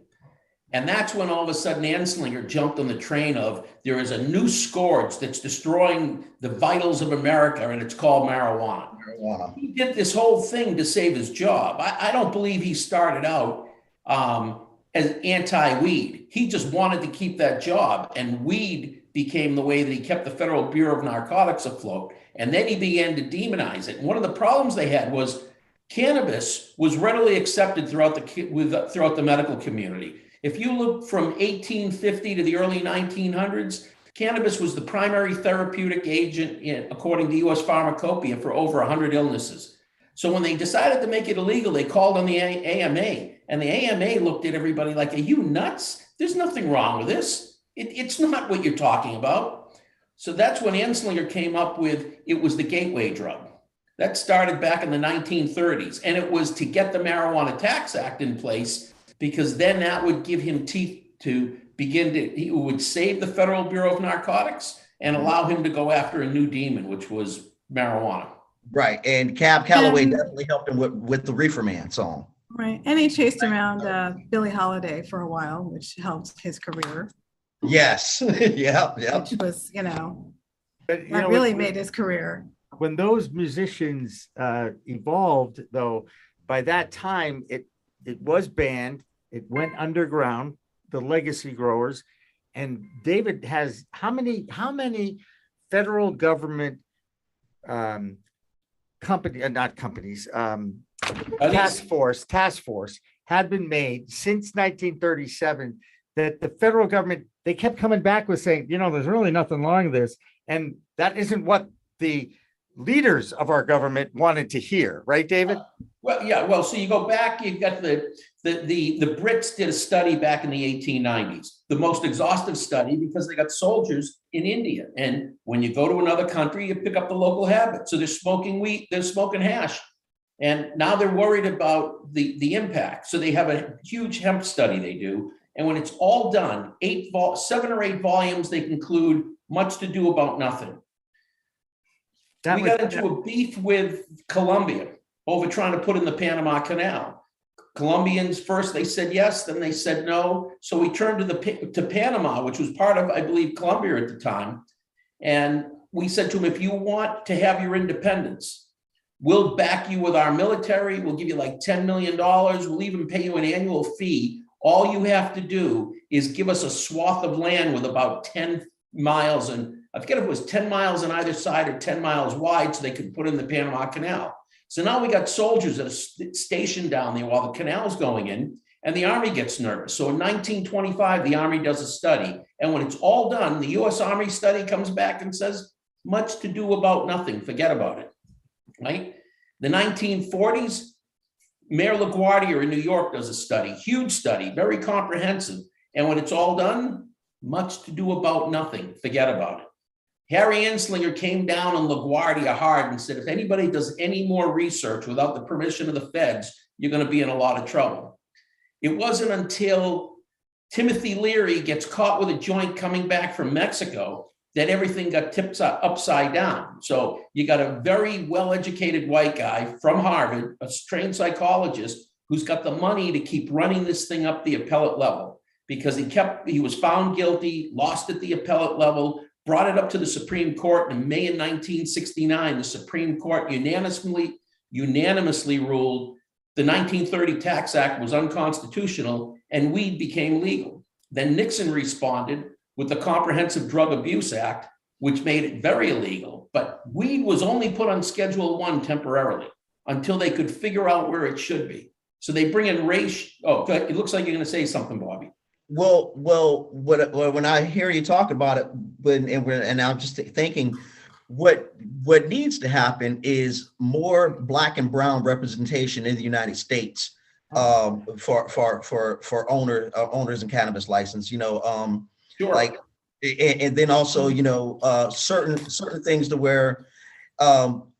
And that's when all of a sudden Anslinger jumped on the train of, there is a new scourge that's destroying the vitals of America, and it's called marijuana. He did this whole thing to save his job. I don't believe he started out as anti-weed. He just wanted to keep that job, and weed became the way that he kept the Federal Bureau of Narcotics afloat. And then he began to demonize it. And one of the problems they had was cannabis was readily accepted throughout the medical community. If you look from 1850 to the early 1900s, cannabis was the primary therapeutic agent, according to U.S. Pharmacopoeia, for over 100 illnesses. So when they decided to make it illegal, they called on the AMA, and the AMA looked at everybody like, are you nuts? There's nothing wrong with this. It's not what you're talking about. So that's when Anslinger came up with, it was the gateway drug. That started back in the 1930s, and it was to get the Marijuana Tax Act in place, because then that would give him teeth to he would save the Federal Bureau of Narcotics and allow him to go after a new demon, which was marijuana. Right, and Cab Calloway definitely helped him with the Reefer Man song. Right, and he chased around Billie Holiday for a while, which helped his career. Yes, yeah. Which was, that really made his career. When those musicians evolved, though, by that time, it was banned. It went underground, the legacy growers. And David has how many federal government task force had been made since 1937 that the federal government, they kept coming back with saying, there's really nothing wrong with this. And that isn't what the leaders of our government wanted to hear, right, David? Well, yeah. Well, so you go back, you've got the Brits did a study back in the 1890s, the most exhaustive study because they got soldiers in India. And when you go to another country, you pick up the local habit. So they're smoking weed, they're smoking hash. And now they're worried about the impact. So they have a huge hemp study they do. And when it's all done, 7 or 8 volumes, they conclude much to do about nothing. We got into a beef with Colombia over trying to put in the Panama Canal. Colombians first, they said yes, then they said no. So we turned to Panama, which was part of, I believe, Colombia at the time. And we said to them, if you want to have your independence, we'll back you with our military. We'll give you like $10 million. We'll even pay you an annual fee. All you have to do is give us a swath of land with about 10 miles. And I forget if it was 10 miles on either side or 10 miles wide so they could put in the Panama Canal. So now we got soldiers that are stationed down there while the canal's going in, and the Army gets nervous. So in 1925, the Army does a study. And when it's all done, the US Army study comes back and says, much to do about nothing, forget about it, right? The 1940s, Mayor LaGuardia in New York does a study, huge study, very comprehensive. And when it's all done, much to do about nothing, forget about it. Harry Anslinger came down on LaGuardia hard and said, if anybody does any more research without the permission of the feds, you're going to be in a lot of trouble. It wasn't until Timothy Leary gets caught with a joint coming back from Mexico that everything got tipped upside down. So you got a very well-educated white guy from Harvard, a trained psychologist, who's got the money to keep running this thing up the appellate level because he was found guilty, lost at the appellate level, brought it up to the Supreme Court in May of 1969. The Supreme Court unanimously ruled the 1930 Tax Act was unconstitutional and weed became legal. Then Nixon responded with the Comprehensive Drug Abuse Act, which made it very illegal. But weed was only put on Schedule I temporarily until they could figure out where it should be. So they bring in race. Oh, good. It looks like you're going to say something, Bobby. Well, when I hear you talk about it, and I'm just thinking, what needs to happen is more Black and brown representation in the United States for owners and cannabis license. Sure. Like, and then also certain things to where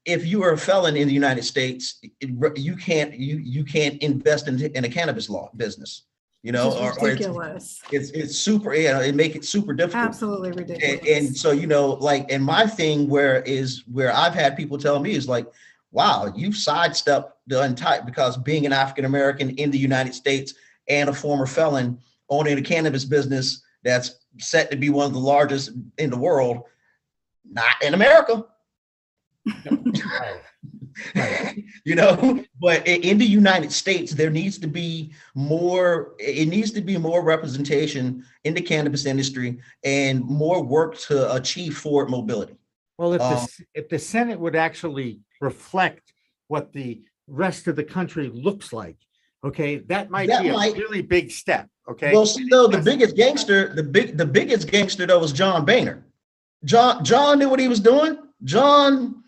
if you are a felon in the United States, you can't invest in a cannabis law business. Or ridiculous. It's super, it make it super difficult. Absolutely ridiculous. And so, and my thing where I've had people tell me is like, wow, you've sidestepped the entire, because being an African-American in the United States and a former felon owning a cannabis business that's set to be one of the largest in the world, not in America. Right. But in the United States, there needs to be more, representation in the cannabis industry and more work to achieve forward mobility. Well, if the Senate would actually reflect what the rest of the country looks like, okay, that might be a really big step. Okay. Well, see, though, the biggest gangster though was John Boehner. John knew what he was doing. John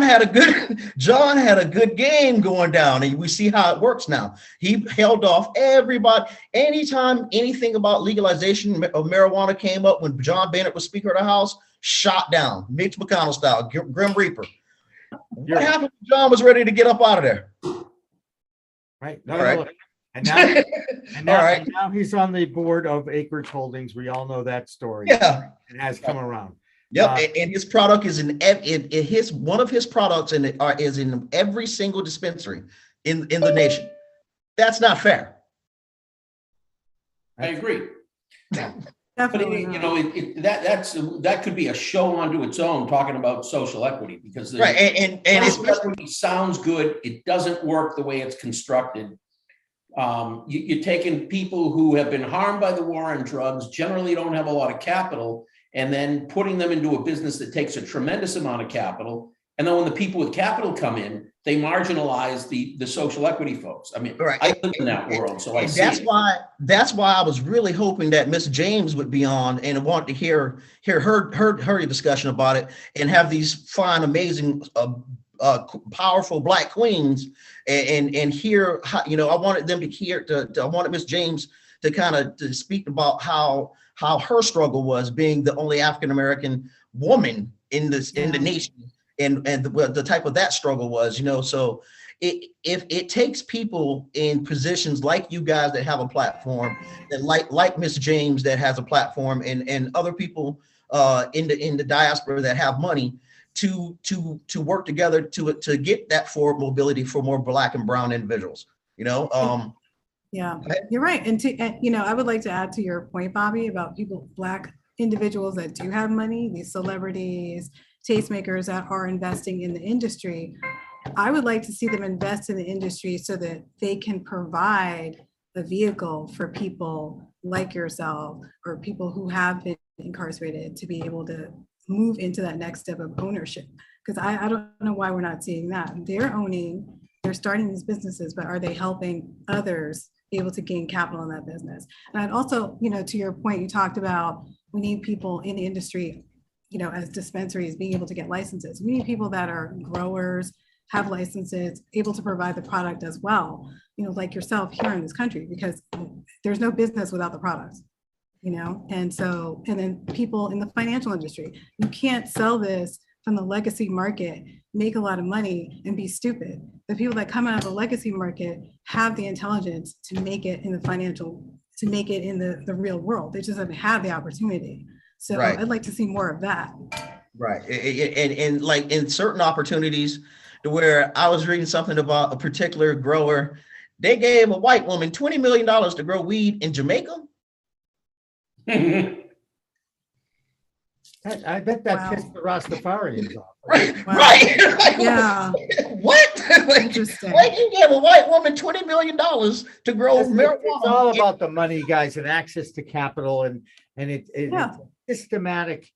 had a good game going down, and we see how it works now. He held off everybody. Anytime anything about legalization of marijuana came up, when John Boehner was Speaker of the House, shot down, Mitch McConnell style, Grim Reaper. What happened when John was ready to get up out of there? Right. No. And now he's on the board of Acreage Holdings. We all know that story. Yeah. It has come around. Yep, and his product is one of his products is in every single dispensary in the nation. That's not fair. I agree. Yeah. Definitely. But that could be a show unto its own, talking about social equity, because right, and social equity sounds good. It doesn't work the way it's constructed. You're taking people who have been harmed by the war on drugs, generally don't have a lot of capital, and then putting them into a business that takes a tremendous amount of capital And then when the people with capital come in, they marginalize the social equity folks. I mean, Right. I live in that world, so I And see it. that's why I was really hoping that Miss James would be on and want to hear her discussion about it and have these fine, amazing, powerful Black queens and hear how, you know, I wanted them to hear. I wanted Miss James to kind of to speak about how her struggle was being the only African American woman in the nation. And the type of that struggle was, you know, so if it takes people in positions like you guys that have a platform, that like Miss James that has a platform, and other people in the diaspora that have money to work together to get that forward mobility for more Black and brown individuals, you know. Yeah, you're right. And you know, I would like to add to your point, Bobby, about Black individuals that do have money, these celebrities, tastemakers that are investing in the industry. I would like to see them invest in the industry so that they can provide a vehicle for people like yourself or people who have been incarcerated to be able to move into that next step of ownership. Because I don't know why we're not seeing that. They're starting these businesses, but are they helping others be able to gain capital in that business? And I'd also, you know, to your point, you talked about we need people in the industry, you know, as dispensaries being able to get licenses. We need people that are growers, have licenses, able to provide the product as well, you know, like yourself here in this country, because there's no business without the products, you know? And then people in the financial industry, you can't sell this from the legacy market, make a lot of money and be stupid. The people that come out of the legacy market have the intelligence to make it in the real world. They just haven't had the opportunity. So right. I'd like to see more of that. Right. And like in certain opportunities to where I was reading something about a particular grower, they gave a white woman $20 million to grow weed in Jamaica. I bet that pissed the Rastafarians off. Right. Wow. Right. Like, Yeah. What? Interesting. Like you gave a white woman $20 million to grow marijuana. It's all about the money, guys, and access to capital, and it's systematic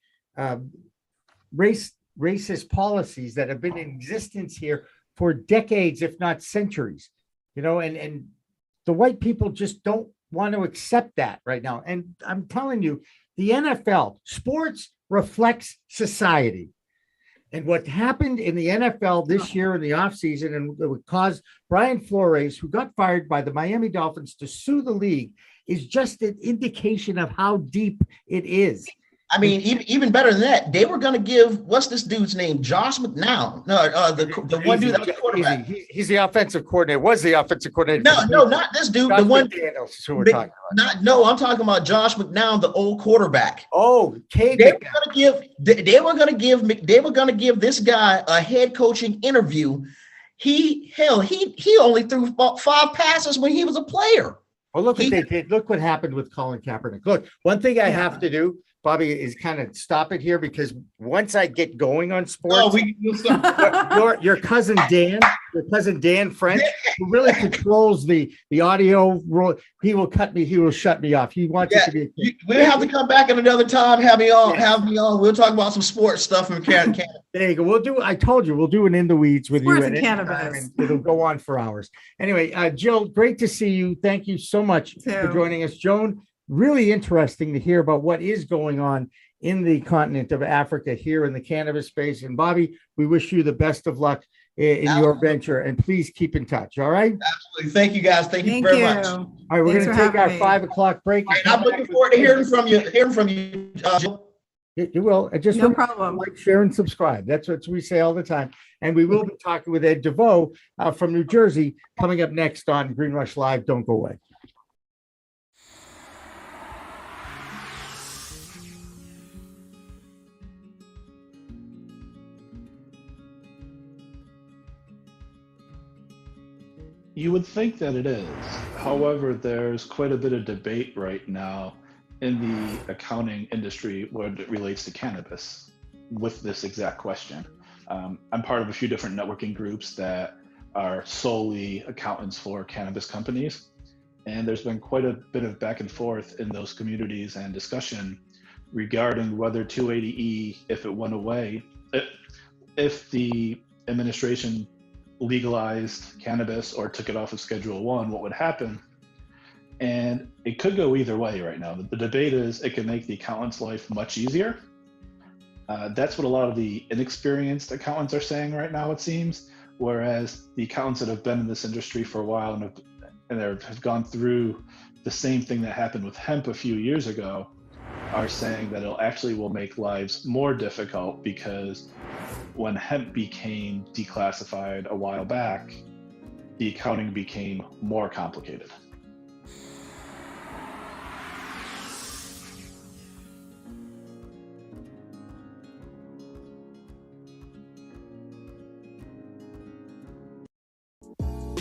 racist policies that have been in existence here for decades, if not centuries. You know, and the white people just don't want to accept that right now. And I'm telling you, the NFL, sports reflects society. And what happened in the NFL this year in the offseason, and it would cause Brian Flores, who got fired by the Miami Dolphins, to sue the league, is just an indication of how deep it is. I mean, even better than that, they were going to give, what's this dude's name? Josh McNown. No, the one dude that was the quarterback. He's the offensive coordinator, was the offensive coordinator. No, not this dude. Josh the one. McDaniels is who we're talking about. I'm talking about Josh McNown, the old quarterback. Oh, they were going to give this guy a head coaching interview. He only threw about 5 passes when he was a player. Well, look what they did. Look what happened with Colin Kaepernick. Look, one thing I have to do, Bobby, is kind of stop it here, because once I get going on sports, your cousin Dan French, who really controls the audio, he will shut me off. He wants it to be. We'll have to come back at another time. Have me on. We'll talk about some sports stuff from Canada. There you go. I told you, we'll do an In the Weeds with sports you. And Cannabis. It'll go on for hours. Anyway, Jill, great to see you. Thank you so much for joining us. Joan, really interesting to hear about what is going on in the continent of Africa here in the cannabis space. And Bobby, we wish you the best of luck in your venture, and please keep in touch. All right. Absolutely. Thank you, guys. Thank you very much. All right. We're going to take our 5 o'clock break. Right, I'm looking forward to hearing from you. You will. Just no problem. Like, share, and subscribe. That's what we say all the time. And we will be talking with Ed DeVeaux from New Jersey coming up next on Green Rush Live. Don't go away. You would think that it is. However, there's quite a bit of debate right now in the accounting industry when it relates to cannabis with this exact question. I'm part of a few different networking groups that are solely accountants for cannabis companies. And there's been quite a bit of back and forth in those communities and discussion regarding whether 280E, if it went away, if the administration legalized cannabis or took it off of Schedule 1, what would happen? And it could go either way right now. The debate is it could make the accountant's life much easier. That's what a lot of the inexperienced accountants are saying right now, it seems. Whereas the accountants that have been in this industry for a while and have gone through the same thing that happened with hemp a few years ago are saying that it actually will make lives more difficult, because when hemp became declassified a while back, the accounting became more complicated.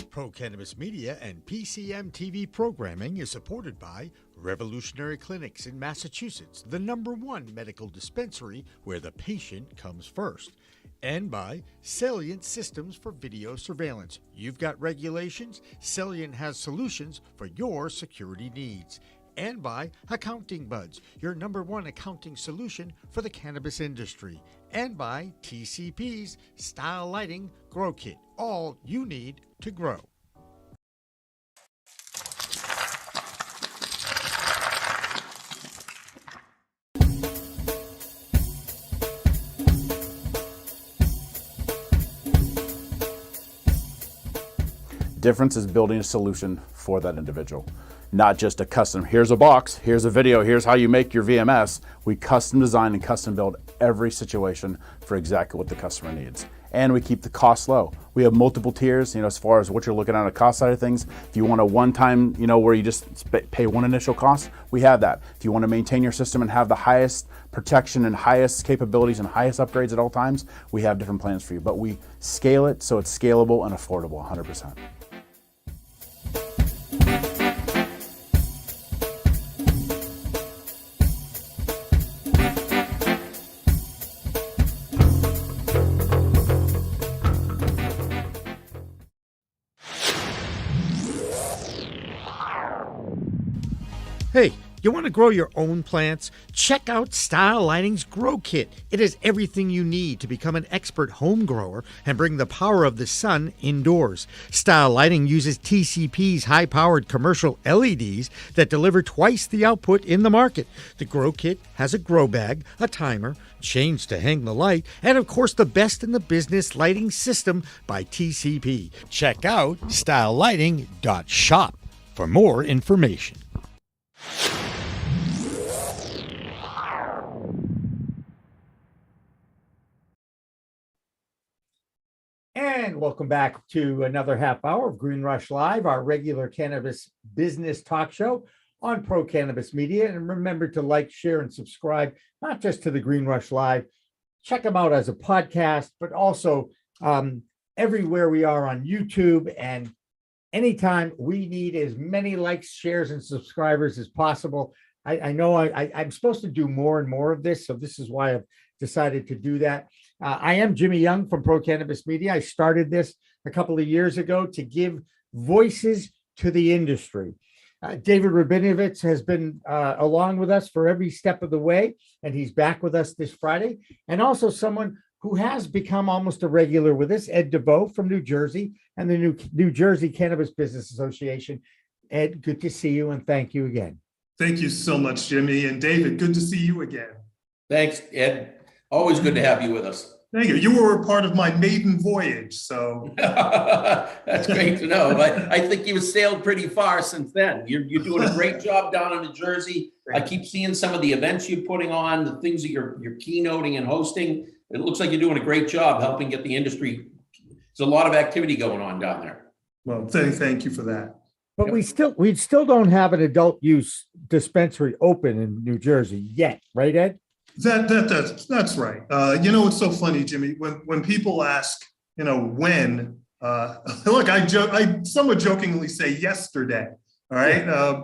Pro Cannabis Media and PCM TV programming is supported by Revolutionary Clinics in Massachusetts, the #1 medical dispensary where the patient comes first, and by Salient Systems for Video Surveillance. You've got regulations, Salient has solutions for your security needs. And by Accounting Buds, your #1 accounting solution for the cannabis industry. And by TCP's Style Lighting Grow Kit, all you need to grow. Difference is building a solution for that individual. Not just a custom, here's a box, here's a video, here's how you make your VMS. We custom design and custom build every situation for exactly what the customer needs. And we keep the costs low. We have multiple tiers, as far as what you're looking at on the cost side of things. If you want a one-time, where you just pay one initial cost, we have that. If you want to maintain your system and have the highest protection and highest capabilities and highest upgrades at all times, we have different plans for you. But we scale it so it's scalable and affordable 100%. Hey, you want to grow your own plants? Check out Style Lighting's Grow Kit. It has everything you need to become an expert home grower and bring the power of the sun indoors. Style Lighting uses TCP's high-powered commercial LEDs that deliver twice the output in the market. The Grow Kit has a grow bag, a timer, chains to hang the light, and of course the best in the business lighting system by TCP. Check out stylelighting.shop for more information. And welcome back to another half hour of Green Rush Live, our regular cannabis business talk show on Pro Cannabis Media. And remember to like, share, and subscribe, not just to the Green Rush Live. Check them out as a podcast, but also everywhere we are on YouTube. And anytime we need as many likes, shares, and subscribers as possible. I know I'm supposed to do more and more of this, so this is why I've decided to do that. I am Jimmy Young from Pro Cannabis Media. I started this a couple of years ago to give voices to the industry. David Rabinovich has been along with us for every step of the way, and he's back with us this Friday. And also someone who has become almost a regular with us, Ed DeVeaux from New Jersey and the New Jersey Cannabis Business Association. Ed, good to see you, and thank you again. Thank you so much, Jimmy. And David, good to see you again. Thanks, Ed. Always good to have you with us. Thank you. You were a part of my maiden voyage, so. That's great to know. I think you've sailed pretty far since then. You're doing a great job down in New Jersey. I keep seeing some of the events you're putting on, the things that you're keynoting and hosting. It looks like you're doing a great job helping get the industry. There's a lot of activity going on down there. Well, thank you for that. But we still don't have an adult use dispensary open in New Jersey yet, right, Ed? That's right. It's so funny, Jimmy, when people ask, when, look, I somewhat jokingly say yesterday, all right?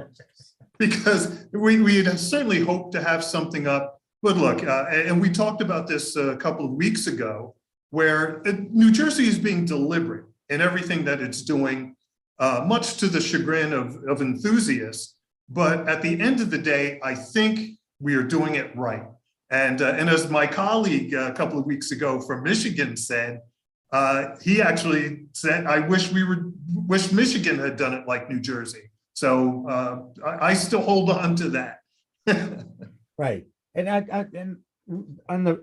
Because we had certainly hoped to have something up. But look, and we talked about this a couple of weeks ago, where New Jersey is being deliberate in everything that it's doing, much to the chagrin of enthusiasts. But at the end of the day, I think we are doing it right. And as my colleague a couple of weeks ago from Michigan said, he actually said, I wish Michigan had done it like New Jersey. So I still hold on to that. Right. And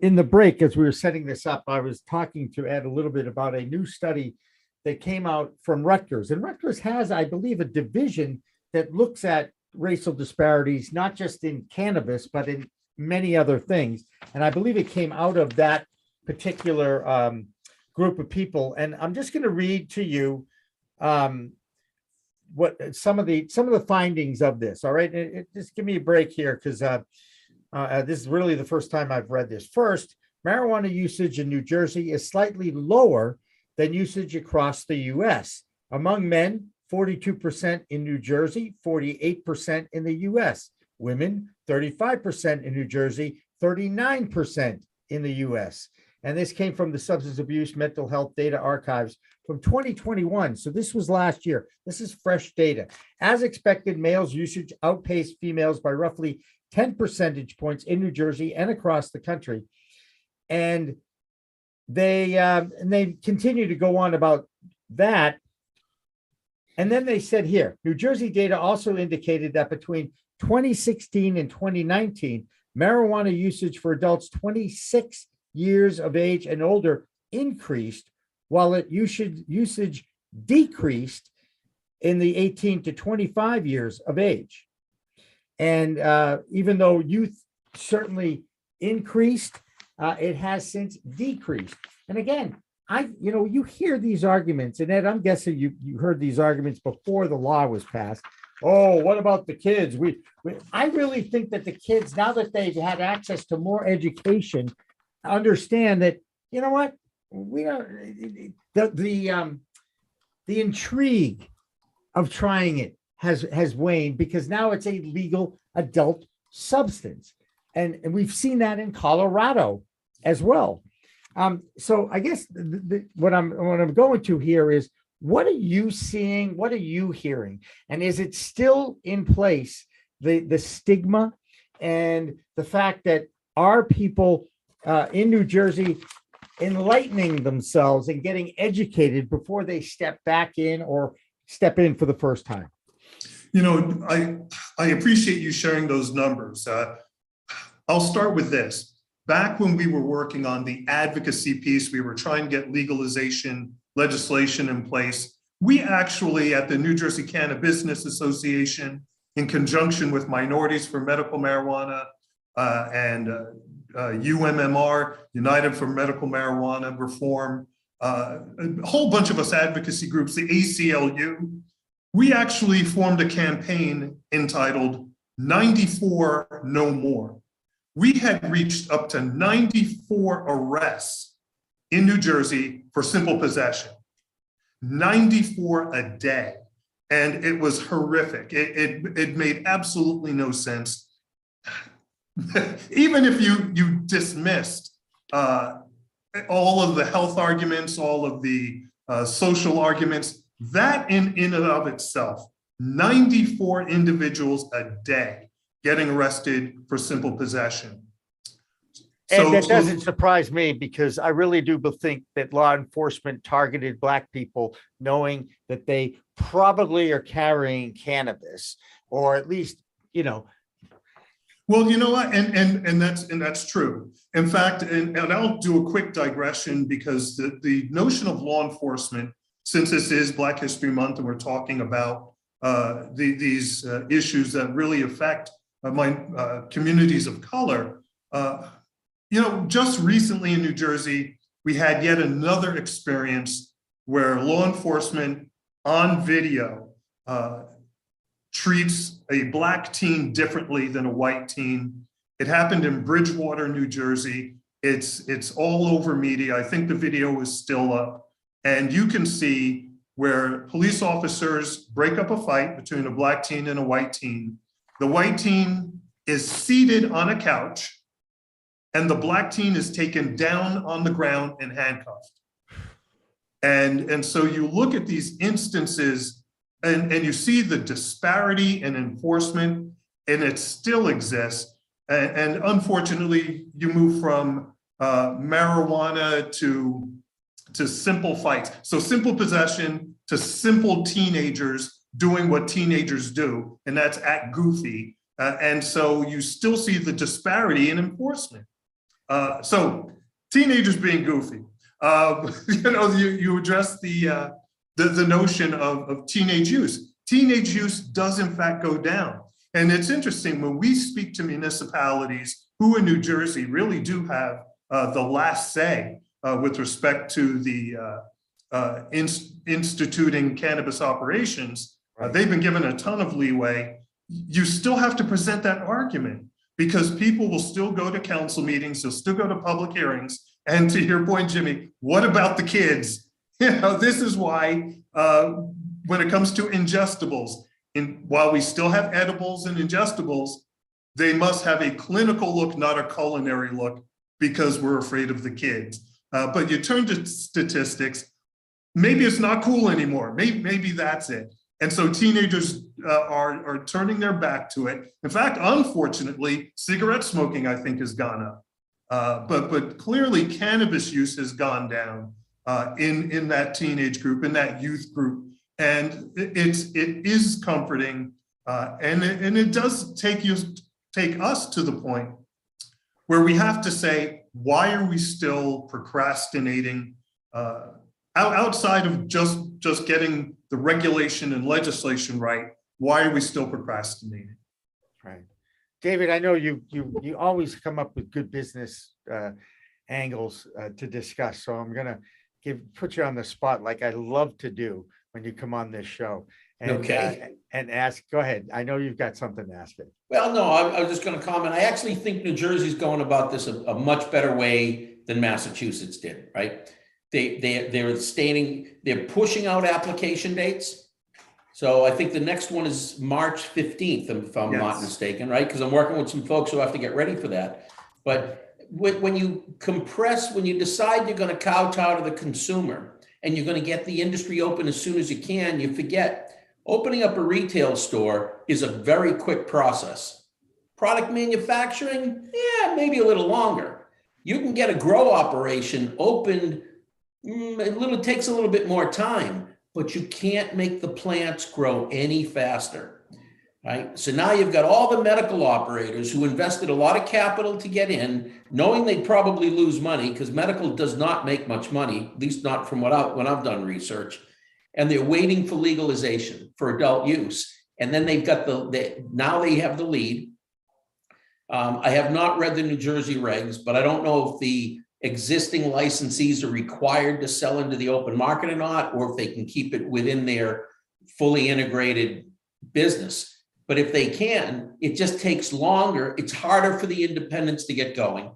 in the break, as we were setting this up, I was talking to Ed a little bit about a new study that came out from Rutgers. And Rutgers has, I believe, a division that looks at racial disparities, not just in cannabis, but in many other things. And I believe it came out of that particular group of people. And I'm just going to read to you what some of the findings of this. All right, just give me a break here, because this is really the first time I've read this. First, marijuana usage in New Jersey is slightly lower than usage across the U.S. Among men, 42% in New Jersey, 48% in the U.S. Women, 35% in New Jersey, 39% in the U.S. And this came from the Substance Abuse Mental Health Data Archives from 2021. So this was last year. This is fresh data. As expected, males' usage outpaced females by roughly 10 percentage points in New Jersey and across the country. And they continue to go on about that. And then they said here, New Jersey data also indicated that between 2016 and 2019, marijuana usage for adults 26 years of age and older increased, while usage decreased in the 18 to 25 years of age. And even though youth certainly increased, it has since decreased. And again, you hear these arguments, and Ed, I'm guessing you heard these arguments before the law was passed. Oh, what about the kids? I really think that the kids, now that they've had access to more education, understand that, you know what, we don't, the intrigue of trying it has waned, because now it's a legal adult substance. And we've seen that in Colorado as well. So I guess what I'm going to here is, what are you seeing? What are you hearing? And is it still in place, the stigma and the fact that our people in New Jersey enlightening themselves and getting educated before they step back in or step in for the first time? You know, I appreciate you sharing those numbers. I'll start with this. Back when we were working on the advocacy piece, we were trying to get legalization legislation in place. We actually, at the New Jersey CannaBusiness Association, in conjunction with Minorities for Medical Marijuana and UMMR, United for Medical Marijuana Reform, a whole bunch of us advocacy groups, the ACLU, we actually formed a campaign entitled 94 No More. We had reached up to 94 arrests in New Jersey for simple possession, 94 a day. And it was horrific. It made absolutely no sense. Even if you dismissed all of the health arguments, all of the social arguments, that in and of itself, 94 individuals a day getting arrested for simple possession. And that doesn't surprise me, because I really do think that law enforcement targeted Black people, knowing that they probably are carrying cannabis, or at least, you know. Well, you know what, and that's true. In fact, and I'll do a quick digression, because the notion of law enforcement, since this is Black History Month and we're talking about these issues that really affect communities of color, you know, just recently in New Jersey, we had yet another experience where law enforcement on video treats a Black teen differently than a white teen. It happened in Bridgewater, New Jersey. It's all over media. I think the video is still up. And you can see where police officers break up a fight between a Black teen and a white teen. The white teen is seated on a couch, and the Black teen is taken down on the ground and handcuffed. And so you look at these instances and you see the disparity in enforcement, and it still exists. And unfortunately, you move from marijuana to simple fights. So simple possession to simple teenagers doing what teenagers do, and that's act goofy. And so you still see the disparity in enforcement. So teenagers being goofy. You address the notion of teenage use. Teenage use does in fact go down. And it's interesting when we speak to municipalities who in New Jersey really do have the last say with respect to the instituting cannabis operations. They've been given a ton of leeway. You still have to present that argument because people will still go to council meetings, they'll still go to public hearings. And to your point, Jimmy, what about the kids? This is why when it comes to ingestibles, while we still have edibles and ingestibles, they must have a clinical look, not a culinary look, because we're afraid of the kids. But you turn to statistics, maybe it's not cool anymore. Maybe that's it. And so teenagers are turning their back to it. In fact, unfortunately, cigarette smoking, I think, has gone up. But clearly cannabis use has gone down in that teenage group, in that youth group. And it is comforting. And it does take us to the point where we have to say, why are we still procrastinating outside of just getting the regulation and legislation right? Why are we still procrastinating? Right. David, I know you always come up with good business angles to discuss. So I'm going to put you on the spot like I love to do when you come on this show. And, Okay. And ask, go ahead. I know you've got something to ask it. Well, no, I was just going to comment. I actually think New Jersey's going about this a much better way than Massachusetts did, right? They're pushing out application dates. So I think the next one is March 15th, if I'm not mistaken, right? Because I'm working with some folks who have to get ready for that. But when you decide you're going to kowtow to the consumer and you're going to get the industry open as soon as you can, you forget opening up a retail store is a very quick process. Product manufacturing, yeah, maybe a little longer. You can get a grow operation opened, it takes a little bit more time, but you can't make the plants grow any faster, right? So now you've got all the medical operators who invested a lot of capital to get in, knowing they'd probably lose money because medical does not make much money, at least not from when I've done research. And they're waiting for legalization for adult use. And then they've got now they have the lead. I have not read the New Jersey regs, but I don't know if the existing licensees are required to sell into the open market or not, or if they can keep it within their fully integrated business. But if they can, it just takes longer. It's harder for the independents to get going.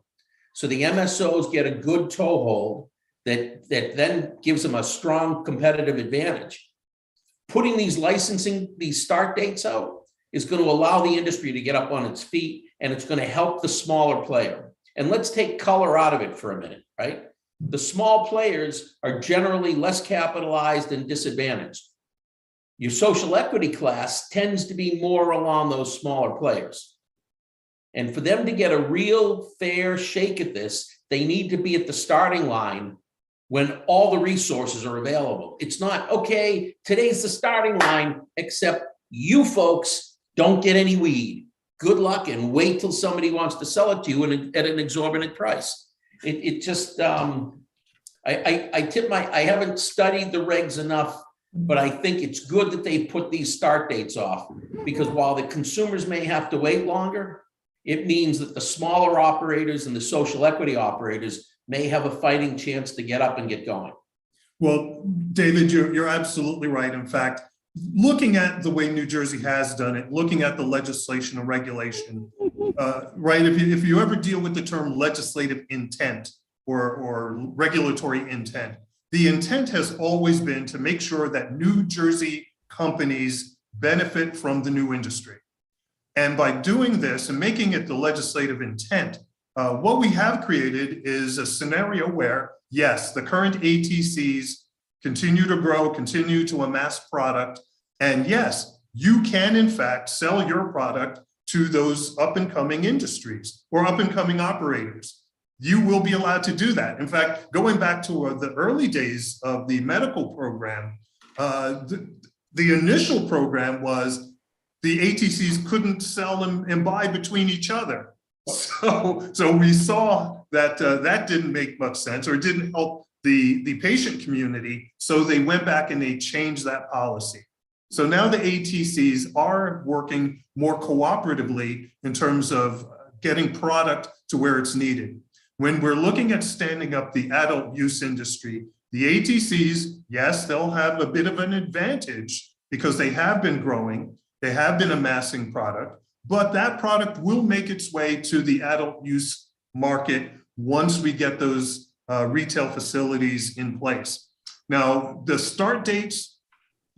So the MSOs get a good toehold that then gives them a strong competitive advantage. Putting these start dates out is going to allow the industry to get up on its feet, and it's going to help the smaller player. And let's take color out of it for a minute, right? The small players are generally less capitalized and disadvantaged. Your social equity class tends to be more along those smaller players. And for them to get a real fair shake at this, they need to be at the starting line when all the resources are available. It's not, okay, today's the starting line, except you folks don't get any weed. Good luck and wait till somebody wants to sell it to you at an exorbitant price. I haven't studied the regs enough, but I think it's good that they put these start dates off, because while the consumers may have to wait longer, it means that the smaller operators and the social equity operators may have a fighting chance to get up and get going. Well, David, you're absolutely right. In fact, looking at the way New Jersey has done it, looking at the legislation and regulation, right? If you ever deal with the term legislative intent or regulatory intent, the intent has always been to make sure that New Jersey companies benefit from the new industry. And by doing this and making it the legislative intent, what we have created is a scenario where, yes, the current ATCs continue to grow, continue to amass product. And yes, you can in fact sell your product to those up and coming industries or up and coming operators. You will be allowed to do that. In fact, going back to the early days of the medical program, the initial program was the ATCs couldn't sell and buy between each other. So we saw that that didn't make much sense, or it didn't help the patient community. So they went back and they changed that policy. So now the ATCs are working more cooperatively in terms of getting product to where it's needed. When we're looking at standing up the adult use industry, the ATCs, yes, they'll have a bit of an advantage because they have been growing, they have been amassing product, but that product will make its way to the adult use market once we get those retail facilities in place. Now, the start dates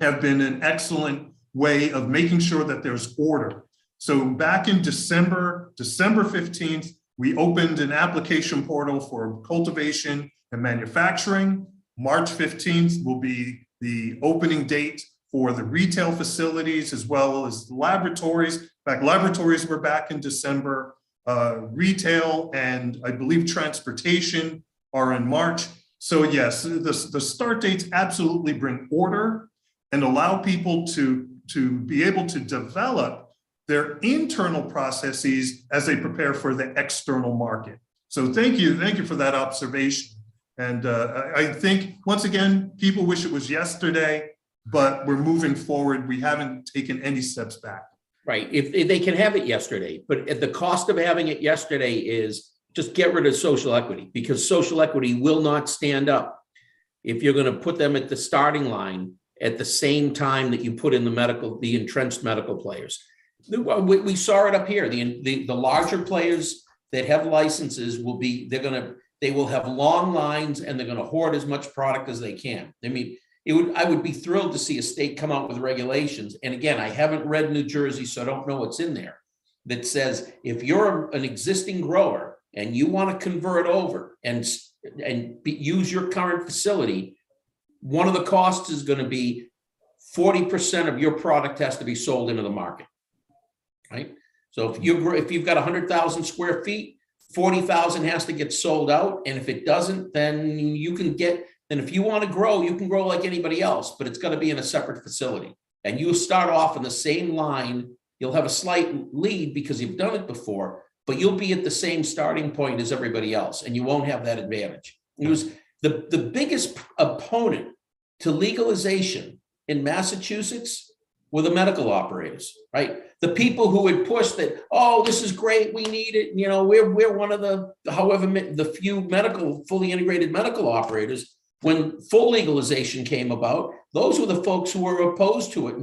have been an excellent way of making sure that there's order. So back in December 15th, we opened an application portal for cultivation and manufacturing. March 15th will be the opening date for the retail facilities as well as laboratories. In fact, laboratories were back in December. Retail and I believe transportation are in March. So yes, the start dates absolutely bring order and allow people to be able to develop their internal processes as they prepare for the external market. So thank you for that observation. And I think, once again, people wish it was yesterday, but we're moving forward. We haven't taken any steps back. Right, if they can have it yesterday, but at the cost of having it yesterday is just get rid of social equity, because social equity will not stand up if you're going to put them at the starting line at the same time that you put in the entrenched medical players. We saw it up here. The larger players that have licenses they will have long lines and they're going to hoard as much product as they can. I mean, I would be thrilled to see a state come out with regulations. And again, I haven't read New Jersey, so I don't know what's in there, that says if you're an existing grower and you want to convert over and use your current facility, one of the costs is going to be 40% of your product has to be sold into the market. Right. So if you've got 100,000 square feet, 40,000 has to get sold out. And if it doesn't, then if you want to grow, you can grow like anybody else, but it's going to be in a separate facility. And you start off in the same line. You'll have a slight lead because you've done it before, but you'll be at the same starting point as everybody else. And you won't have that advantage. It was the biggest opponent to legalization in Massachusetts were the medical operators, right? The people who would push that, oh, this is great, we need it. You know, we're one of the few fully integrated medical operators. When full legalization came about, those were the folks who were opposed to it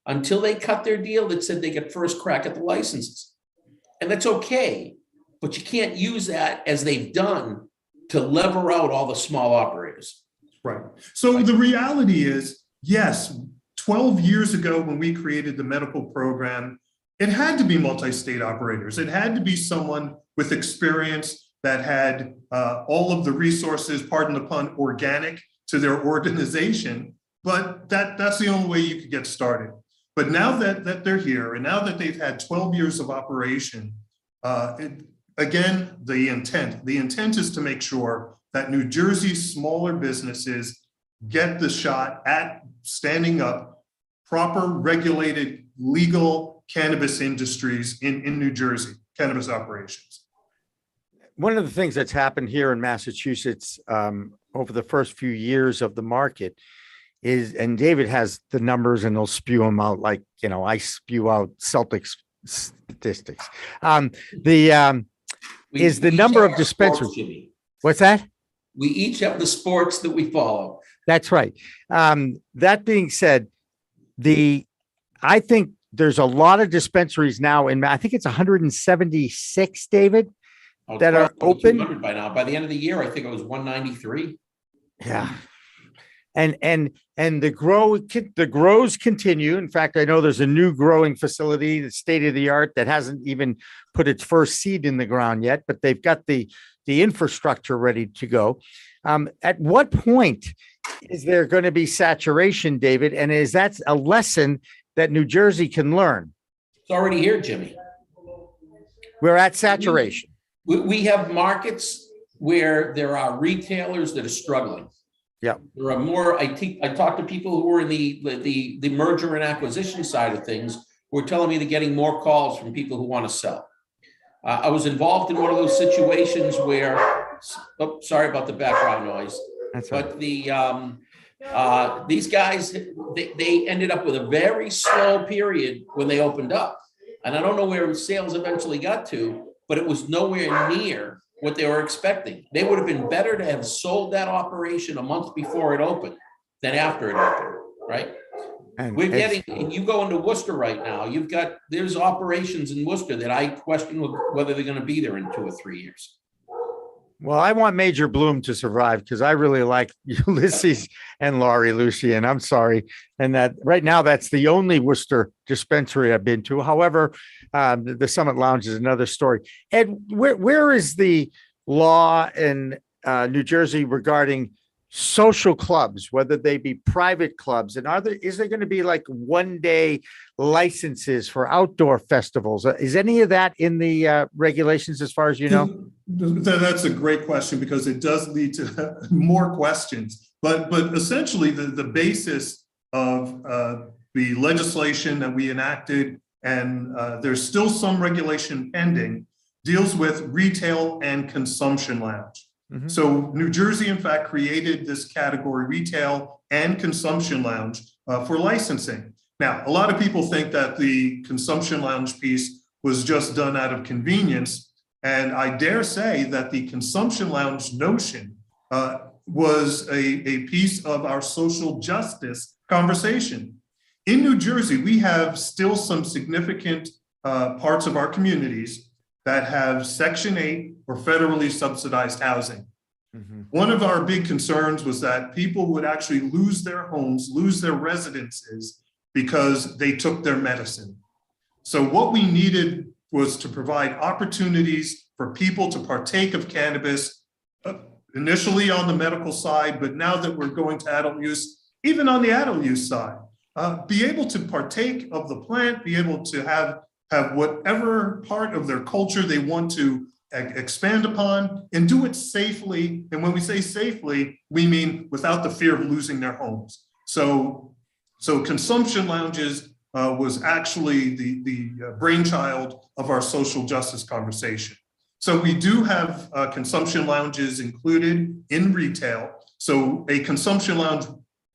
until they cut their deal that said they get first crack at the licenses. And that's okay, but you can't use that as they've done to lever out all the small operators. Right. So the reality is, yes, 12 years ago when we created the medical program, it had to be multi-state operators. It had to be someone with experience that had all of the resources, pardon the pun, organic to their organization. But that's the only way you could get started. But now that they're here, and now that they've had 12 years of operation, again, the intent is to make sure that New Jersey's smaller businesses get the shot at standing up proper regulated legal cannabis industries in New Jersey, cannabis operations. One of the things that's happened here in Massachusetts over the first few years of the market is, and David has the numbers and he'll spew them out like, I spew out Celtics statistics. Is the number of dispensaries. What's that? We each have the sports that we follow. That's right. That being said, I think there's a lot of dispensaries now I think it's 176, David, that are open by now. By the end of the year, I think it was 193. Yeah. And the grows continue. In fact, I know there's a new growing facility, the state of the art, that hasn't even put its first seed in the ground yet, but they've got the infrastructure ready to go. At what point is there going to be saturation, David? And is that a lesson that New Jersey can learn? It's already here, Jimmy. We're at saturation. We have markets where there are retailers that are struggling. Yeah. There are more, I talk to people who are in the merger and acquisition side of things, who are telling me they're getting more calls from people who want to sell. I was involved in one of those situations where, oh, sorry about the background noise. That's right. But these guys, they ended up with a very slow period when they opened up. And I don't know where sales eventually got to, but it was nowhere near what they were expecting. They would have been better to have sold that operation a month before it opened than after it opened, right? And We're getting, and you go into Worcester right now, there's operations in Worcester that I question whether they're going to be there in 2 or 3 years. Well, I want Major Bloom to survive because I really like Ulysses and Laurie Lucian. I'm sorry. And that right now, that's the only Worcester dispensary I've been to. However, the Summit Lounge is another story. Ed, where is the law in New Jersey regarding social clubs, whether they be private clubs? And is there going to be like 1-day licenses for outdoor festivals? Is any of that in the regulations as far as you know? That's a great question because it does lead to more questions. But essentially the basis of the legislation that we enacted, and there's still some regulation pending, deals with retail and consumption lounge. Mm-hmm. So New Jersey, in fact, created this category, retail and consumption lounge, for licensing. Now, a lot of people think that the consumption lounge piece was just done out of convenience. And I dare say that the consumption lounge notion was a piece of our social justice conversation. In New Jersey, we have still some significant parts of our communities that have Section 8 or federally subsidized housing. Mm-hmm. One of our big concerns was that people would actually lose their homes, lose their residences because they took their medicine. So what we needed was to provide opportunities for people to partake of cannabis, initially on the medical side, but now that we're going to adult use, even on the adult use side, be able to partake of the plant, be able to have whatever part of their culture they want to expand upon and do it safely. And when we say safely, we mean without the fear of losing their homes. So consumption lounges was actually the brainchild of our social justice conversation. So we do have consumption lounges included in retail. So a consumption lounge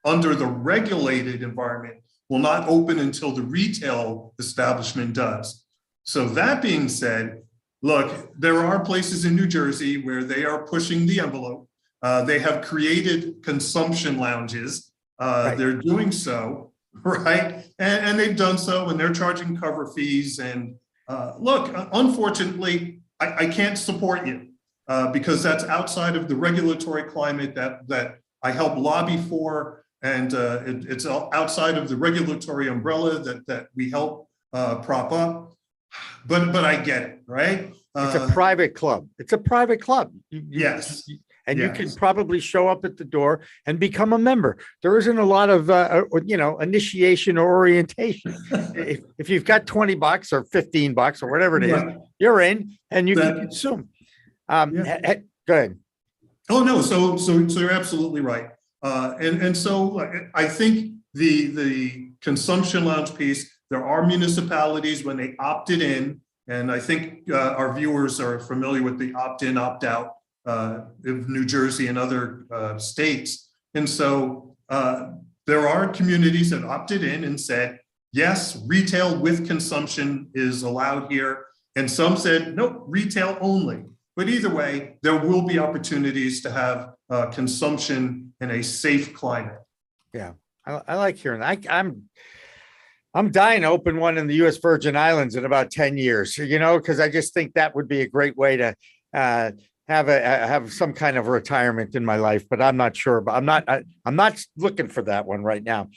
under the regulated environment will not open until the retail establishment does. So that being said, look, there are places in New Jersey where they are pushing the envelope. They have created consumption lounges. Right. They're doing so, right? And they've done so, and they're charging cover fees. And look, unfortunately, I can't support you because that's outside of the regulatory climate that I help lobby for. And it's outside of the regulatory umbrella that we help prop up. But I get it, right? It's a private club. It's a private club. Yes. And yes. You can probably show up at the door and become a member. There isn't a lot of, initiation or orientation. if you've got $20 or $15 or whatever it is, right. You're in and you can consume. Go ahead. Oh, no. So you're absolutely right. And so I think the consumption lounge piece, there are municipalities when they opted in, and I think our viewers are familiar with the opt-in, opt-out of New Jersey and other states. And so there are communities that opted in and said, yes, retail with consumption is allowed here. And some said, nope, retail only. But either way, there will be opportunities to have consumption in a safe climate. Yeah, I like hearing that. I'm dying to open one in the U.S. Virgin Islands in about 10 years, because I just think that would be a great way to have some kind of retirement in my life, but I'm not sure. But I'm not looking for that one right now.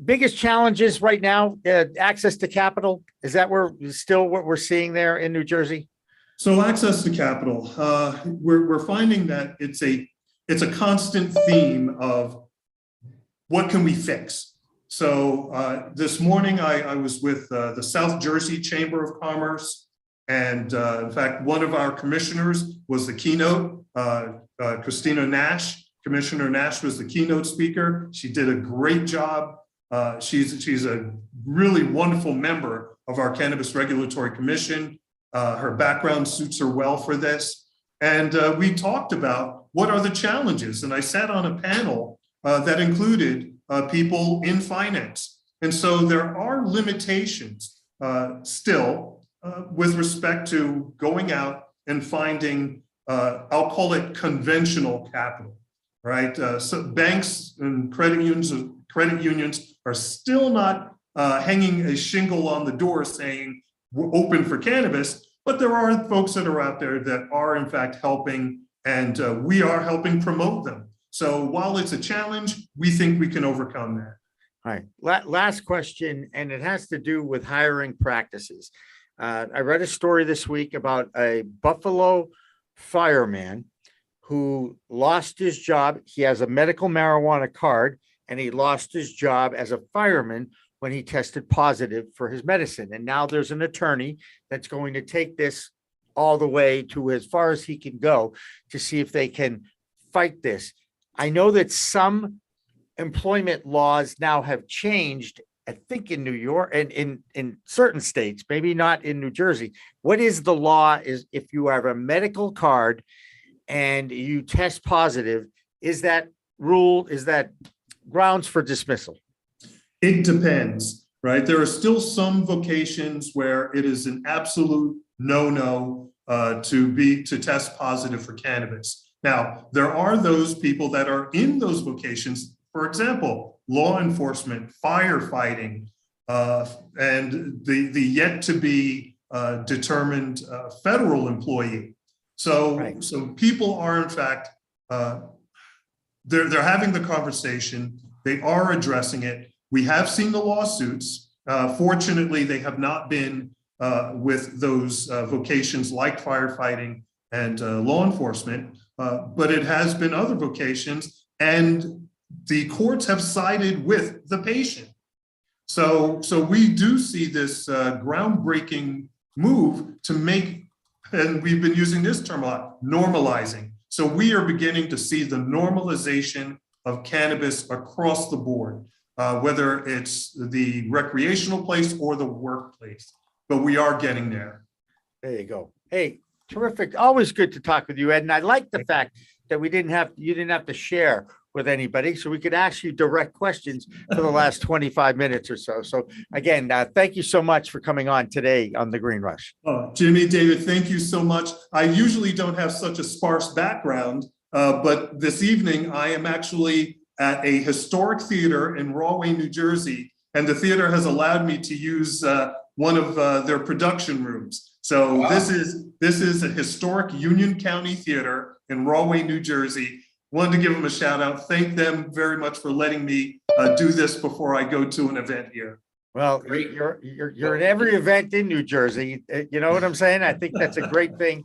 Biggest challenges right now, access to capital. Is that what we're seeing there in New Jersey? So access to capital, we're finding that it's a constant theme of what can we fix? So this morning I was with the South Jersey Chamber of Commerce, And in fact, one of our commissioners was the keynote, Christina Nash. Commissioner Nash was the keynote speaker. She did a great job. She's a really wonderful member of our Cannabis Regulatory Commission. Her background suits her well for this. And we talked about what are the challenges. And I sat on a panel that included people in finance. And so there are limitations still with respect to going out and finding, I'll call it conventional capital, right? So banks and credit unions are still not hanging a shingle on the door saying we're open for cannabis, but there are folks that are out there that are in fact helping, and we are helping promote them. So while it's a challenge, we think we can overcome that. All right, last question, and it has to do with hiring practices. I read a story this week about a Buffalo fireman who lost his job. He has a medical marijuana card, and he lost his job as a fireman when he tested positive for his medicine. And now there's an attorney that's going to take this all the way to as far as he can go to see if they can fight this. I know that some employment laws now have changed, I think in New York and in certain states, maybe not in New Jersey. What is the law is if you have a medical card and you test positive, is that grounds for dismissal? It depends, right? There are still some vocations where it is an absolute no-no to test positive for cannabis. Now, there are those people that are in those vocations, for example, law enforcement, firefighting, and the yet to be determined federal employee. So people are in fact, they're having the conversation. They are addressing it. We have seen the lawsuits. Fortunately, they have not been with those vocations like firefighting and law enforcement, but it has been other vocations, and the courts have sided with the patient. So we do see this groundbreaking move to make, and we've been using this term a lot, normalizing. So we are beginning to see the normalization of cannabis across the board, whether it's the recreational place or the workplace, but we are getting there. There you go. Hey, terrific. Always good to talk with you, Ed. And I like the fact that you didn't have to share with anybody, so we could ask you direct questions for the last 25 minutes or so. So again, thank you so much for coming on today on the Green Rush. Oh, Jimmy, David, thank you so much. I usually don't have such a sparse background, but this evening I am actually at a historic theater in Rahway, New Jersey, and the theater has allowed me to use one of their production rooms. So wow. This is a historic Union County theater in Rahway, New Jersey. Wanted to give them a shout out. Thank them very much for letting me do this before I go to an event here. Well, you're at every event in New Jersey. You know what I'm saying? I think that's a great thing.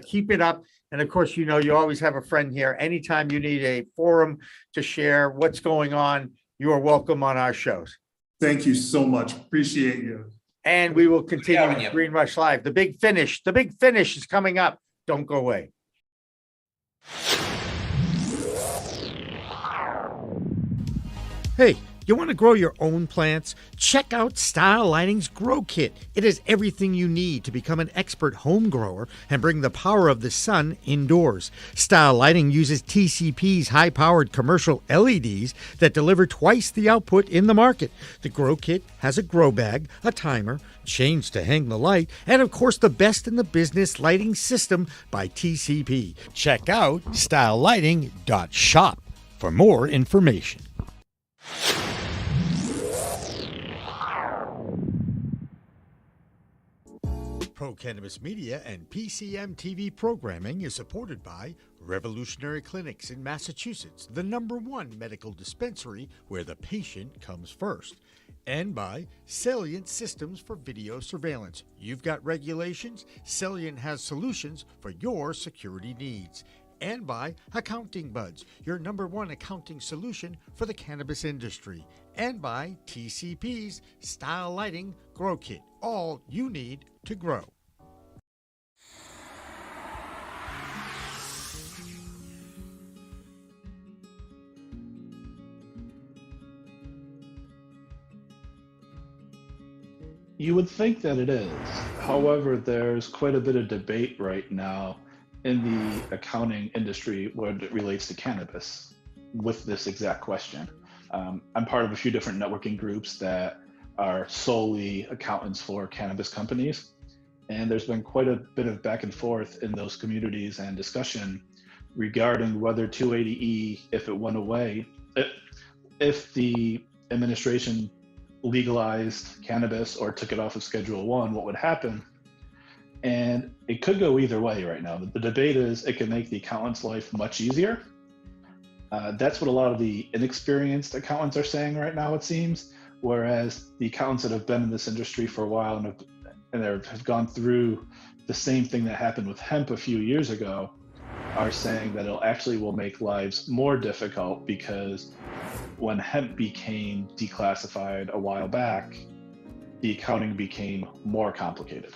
Keep it up. And of course, you always have a friend here. Anytime you need a forum to share what's going on, you are welcome on our shows. Thank you so much. Appreciate you. And we will continue with Green Rush Live. The big finish is coming up. Don't go away. Hey, you want to grow your own plants? Check out Style Lighting's Grow Kit. It has everything you need to become an expert home grower and bring the power of the sun indoors. Style Lighting uses TCP's high-powered commercial LEDs that deliver twice the output in the market. The Grow Kit has a grow bag, a timer, chains to hang the light, and of course the best in the business lighting system by TCP. Check out stylelighting.shop for more information. Pro Cannabis Media and PCM TV programming is supported by Revolutionary Clinics in Massachusetts, the #1 medical dispensary where the patient comes first, and by Salient Systems for Video Surveillance. You've got regulations, Salient has solutions for your security needs. And by Accounting Buds, your #1 accounting solution for the cannabis industry. And by TCP's Style Lighting Grow Kit, all you need to grow. You would think that it is. However, there's quite a bit of debate right now in the accounting industry when it relates to cannabis with this exact question. I'm part of a few different networking groups that are solely accountants for cannabis companies. And there's been quite a bit of back and forth in those communities and discussion regarding whether 280E, if it went away, if the administration legalized cannabis or took it off of Schedule 1, what would happen? And it could go either way right now. The debate is it can make the accountant's life much easier. That's what a lot of the inexperienced accountants are saying right now, it seems. Whereas the accountants that have been in this industry for a while and have gone through the same thing that happened with hemp a few years ago are saying that it actually will make lives more difficult, because when hemp became declassified a while back, the accounting became more complicated.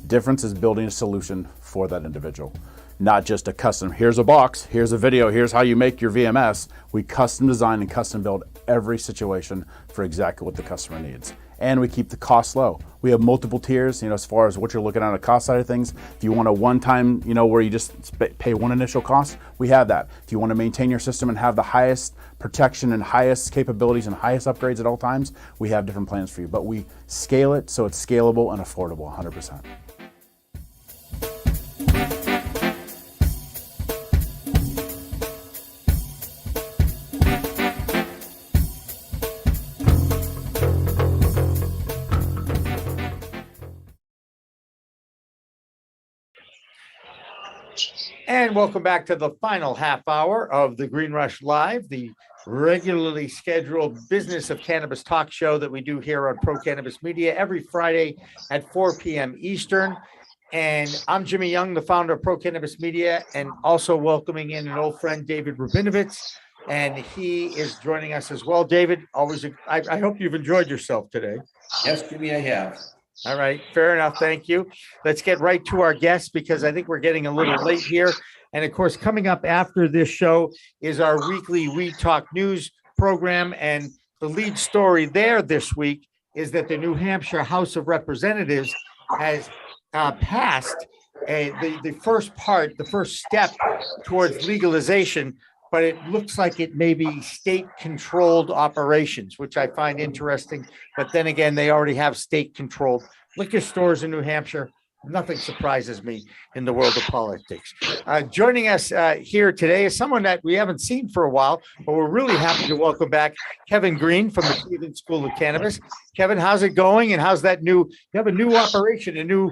Difference is building a solution for that individual, not just a custom, here's a box, here's a video, here's how you make your VMS. We custom design and custom build every situation for exactly what the customer needs. And we keep the cost low. We have multiple tiers, as far as what you're looking at on the cost side of things. If you want a one-time, where you just pay one initial cost, we have that. If you want to maintain your system and have the highest protection and highest capabilities and highest upgrades at all times, we have different plans for you. But we scale it so it's scalable and affordable 100%. And welcome back to the final half hour of the Green Rush Live, the regularly scheduled business of cannabis talk show that we do here on Pro Cannabis Media every Friday at 4 p.m. Eastern. And I'm Jimmy Young, the founder of Pro Cannabis Media, and also welcoming in an old friend, David Rubinovitz, and he is joining us as well. David, always, I hope you've enjoyed yourself today. Yes, Jimmy, I have. All right, fair enough. Thank you. Let's get right to our guests, because I think we're getting a little late here. And of course, coming up after this show is our weekly We Talk News program. And the lead story there this week is that the New Hampshire House of Representatives has passed the first step towards legalization, but it looks like it may be state-controlled operations, which I find interesting. But then again, they already have state-controlled liquor stores in New Hampshire. Nothing surprises me in the world of politics. Joining us here today is someone that we haven't seen for a while, but we're really happy to welcome back Kevin Greene from the Cleveland School of Cannabis. Kevin, how's it going? And how's that you have a new operation, a new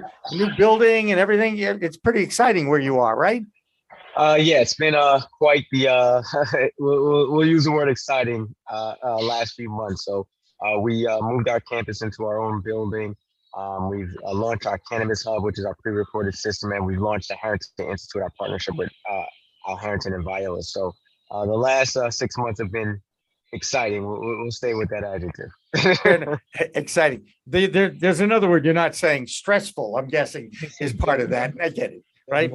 building and everything? It's pretty exciting where you are, right? Yeah, it's been quite the we'll use the word exciting last few months. So we moved our campus into our own building. We've launched our Cannabis Hub, which is our pre-recorded system, and we've launched the Harrington Institute, our partnership with Al Harrington and Viola. So the last 6 months have been exciting. We'll stay with that adjective. Exciting. There's another word you're not saying. Stressful, I'm guessing, is part of that. I get it, right?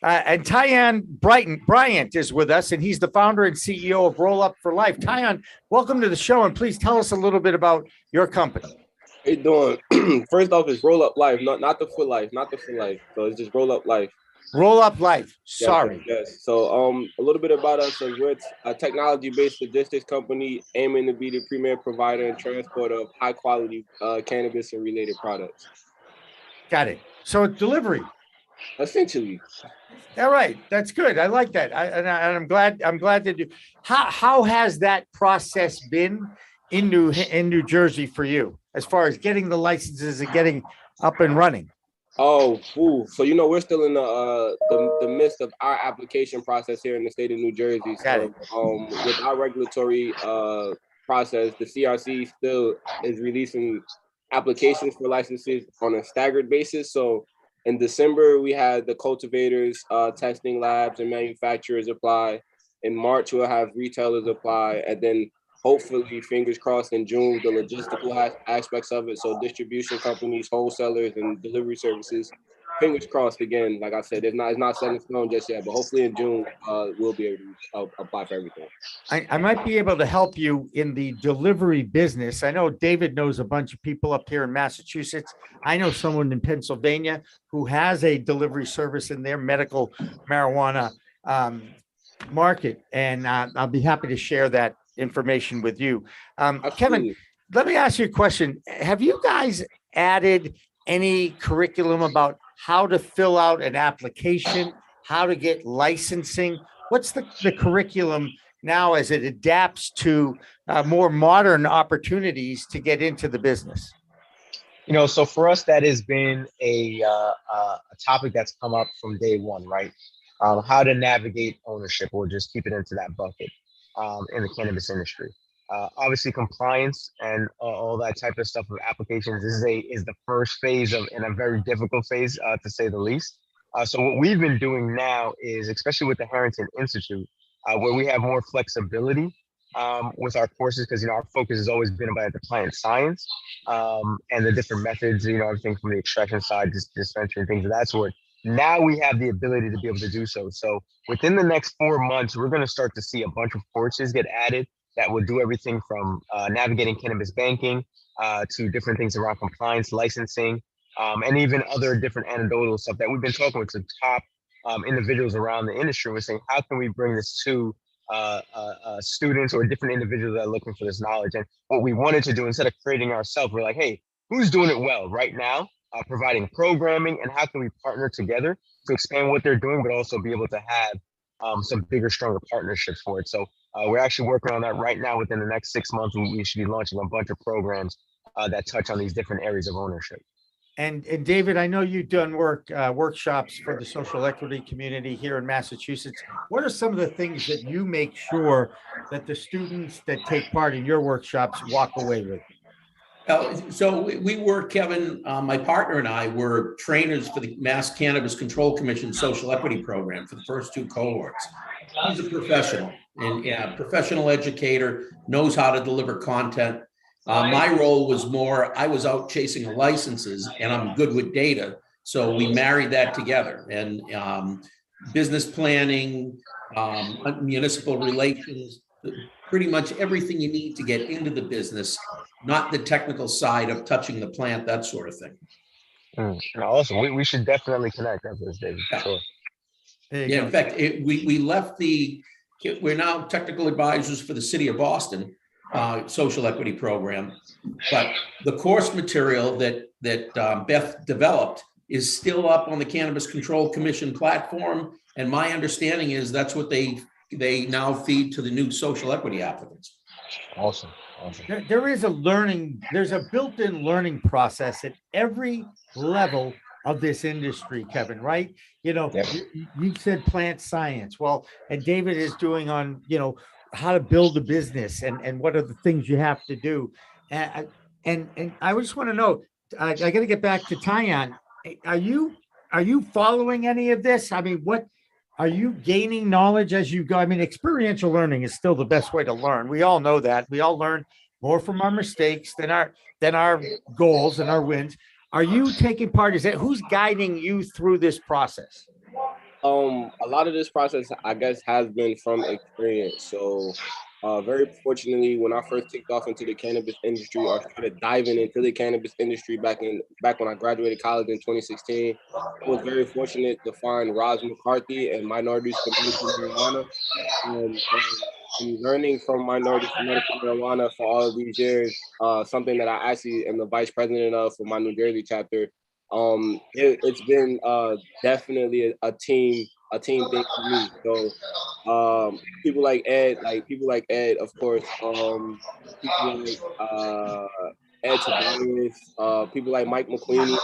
And Tiyahnn Bryant is with us, and he's the founder and CEO of Roll Up for Life. Tiyahnn, welcome to the show, and please tell us a little bit about your company. How you doing? First off, it's Roll Up Life, not the Foot Life, not the Foot Life. So it's just Roll Up Life. Roll Up Life. Sorry. Yes. So a little bit about us is we're a technology-based logistics company aiming to be the premier provider and transport of high-quality cannabis and related products. Got it. So it's delivery. Essentially. All right, that's good. I like that. I'm glad that you. How has that process been in New Jersey for you, as far as getting the licenses and getting up and running? Oh, ooh. So we're still in the midst of our application process here in the state of New Jersey. So with our regulatory process, the CRC still is releasing applications for licenses on a staggered basis. So In December, we had the cultivators, testing labs and manufacturers apply. In March, we'll have retailers apply. And then hopefully, fingers crossed, in June, the logistical aspects of it. So distribution companies, wholesalers, and delivery services. Fingers crossed again. Like I said, it's not set in stone just yet, but hopefully in June, we'll be able to apply for everything. I might be able to help you in the delivery business. I know David knows a bunch of people up here in Massachusetts. I know someone in Pennsylvania who has a delivery service in their medical marijuana market, and I'll be happy to share that information with you. Kevin, let me ask you a question. Have you guys added any curriculum about how to fill out an application, how to get licensing? What's the curriculum now as it adapts to more modern opportunities to get into the business? So for us, that has been a topic that's come up from day one, right? How to navigate ownership, or just keep it into that bucket in the cannabis industry. Obviously, compliance and all that type of stuff with applications is the first phase and a very difficult phase, to say the least. So what we've been doing now is, especially with the Harrington Institute, where we have more flexibility with our courses, because our focus has always been about the plant science and the different methods, everything from the extraction side, dispensary, and things of that sort. Now we have the ability to be able to do so. So within the next 4 months, we're going to start to see a bunch of courses get added that will do everything from navigating cannabis banking to different things around compliance, licensing, and even other different anecdotal stuff that we've been talking with some top individuals around the industry. We're saying, how can we bring this to students or different individuals that are looking for this knowledge? And what we wanted to do, instead of creating ourselves, we're like, hey, who's doing it well right now? Providing programming, and how can we partner together to expand what they're doing, but also be able to have some bigger, stronger partnerships for it. So we're actually working on that right now. Within the next 6 months, we should be launching a bunch of programs that touch on these different areas of ownership. And David, I know you've done workshops for the social equity community here in Massachusetts. What are some of the things that you make sure that the students that take part in your workshops walk away with? So we were, Kevin, my partner and I were trainers for the Mass Cannabis Control Commission Social Equity Program for the first 2 cohorts. He's a professional and professional educator, knows how to deliver content. My role was more, I was out chasing licenses, and I'm good with data. So we married that together, and business planning, municipal relations, pretty much everything you need to get into the business, not the technical side of touching the plant, that sort of thing. Awesome. We should definitely connect after this, David. Sure. Yeah, in fact, we left we're now technical advisors for the city of Boston social equity program, but the course material that Beth developed is still up on the Cannabis Control Commission platform. And my understanding is that's what they now feed to the new social equity applicants. Awesome. There's a built-in learning process at every level of this industry, Kevin, right? Yep. You said plant science. Well, and David is doing on, how to build a business and what are the things you have to do. And I just want to know, I got to get back to Tiyahnn. Are you following any of this? I mean, what are you gaining knowledge as you go? I mean, experiential learning is still the best way to learn. We all know that. We all learn more from our mistakes than our goals and our wins. Are you taking part? Who's guiding you through this process? A lot of this process, I guess, has been from experience. So very fortunately, when I first kicked off into the cannabis industry, or started diving into the cannabis industry back when I graduated college in 2016, I was very fortunate to find Roz McCarthy and Minorities for Medical Marijuana. And learning from Minorities for Medical Marijuana for all of these years, something that I actually am the vice president of for my New Jersey chapter. It's been definitely a team thing for me. So people like Ed, of course, people like Ed Tobias, people like Mike McQueen,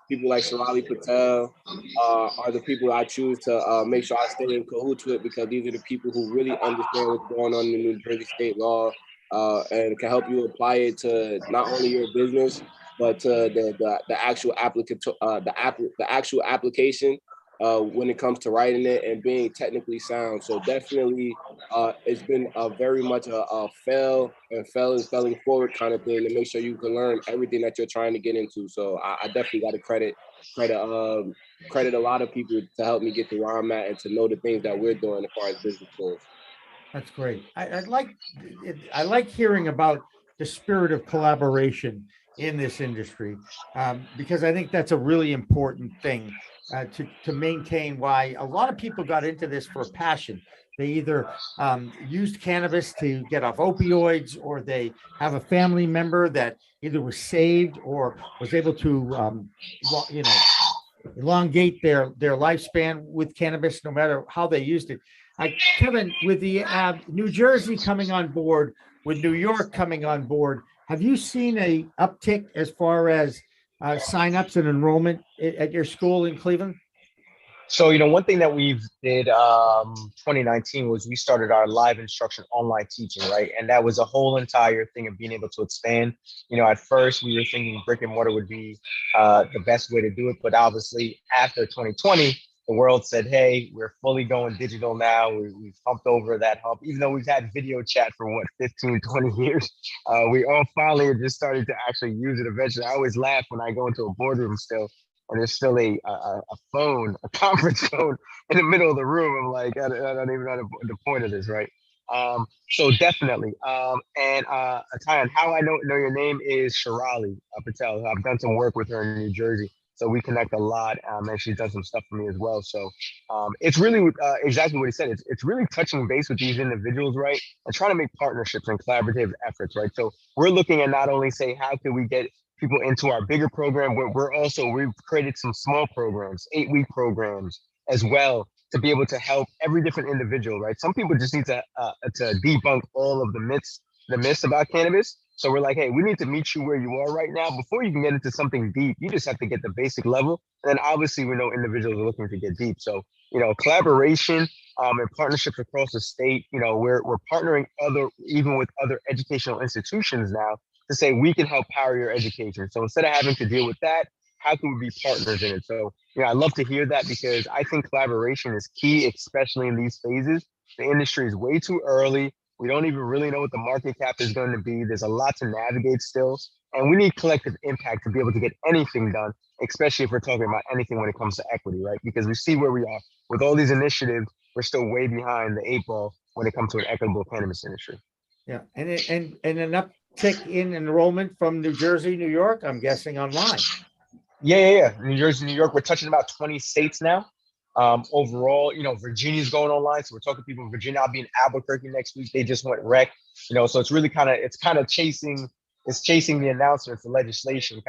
people like Sharali Patel are the people I choose to make sure I stay in cahoots with, because these are the people who really understand what's going on in the New Jersey state law and can help you apply it to not only your business, but the actual applicant, the actual application when it comes to writing it and being technically sound. So definitely, it's been very much a fail and failing forward kind of thing to make sure you can learn everything that you're trying to get into. So I definitely got to credit a lot of people to help me get to where I'm at and to know the things that we're doing as far as business goes. That's great. I like hearing about the spirit of collaboration in this industry, because I think that's a really important thing to maintain. Why a lot of people got into this for a passion. They either used cannabis to get off opioids, or they have a family member that either was saved or was able to, elongate their lifespan with cannabis, no matter how they used it. Kevin, with the New Jersey coming on board, with New York coming on board, have you seen a uptick as far as signups and enrollment at your school in Cleveland? So, one thing that we did 2019 was we started our live instruction online teaching, right? And that was a whole entire thing of being able to expand. At first we were thinking brick and mortar would be the best way to do it. But obviously after 2020, the world said, hey, we're fully going digital now. We've pumped over that hump. Even though we've had video chat for 15, 20 years, we all finally just started to actually use it eventually. I always laugh when I go into a boardroom still, and there's still a phone, a conference phone in the middle of the room. I'm like, I don't even know the point of this, right? So definitely. And Tiyahnn, how I know your name is Shirali Patel. I've done some work with her in New Jersey. So we connect a lot, and she's done some stuff for me as well. So it's really exactly what he said. It's really touching base with these individuals, right? And trying to make partnerships and collaborative efforts, right? So we're looking at not only say, how can we get people into our bigger program, but we've created some small programs, 8-week programs as well, to be able to help every different individual, right? Some people just need to debunk all of the myths about cannabis. So we're like, hey, we need to meet you where you are right now. Before you can get into something deep, you just have to get the basic level. And then obviously we know individuals are looking to get deep. So, collaboration and partnerships across the state, we're partnering even with other educational institutions now to say we can help power your education. So instead of having to deal with that, how can we be partners in it? So, I love to hear that, because I think collaboration is key, especially in these phases. The industry is way too early. We don't even really know what the market cap is going to be. There's a lot to navigate still. And we need collective impact to be able to get anything done, especially if we're talking about anything when it comes to equity, right? Because we see where we are. With all these initiatives, we're still way behind the 8 ball when it comes to an equitable cannabis industry. Yeah, and an uptick in enrollment from New Jersey, New York, I'm guessing online. Yeah. New Jersey, New York, we're touching about 20 states now. Overall, Virginia's going online. So we're talking to people in Virginia. I'll be in Albuquerque next week. They just went rec, so it's really chasing the announcements, the legislation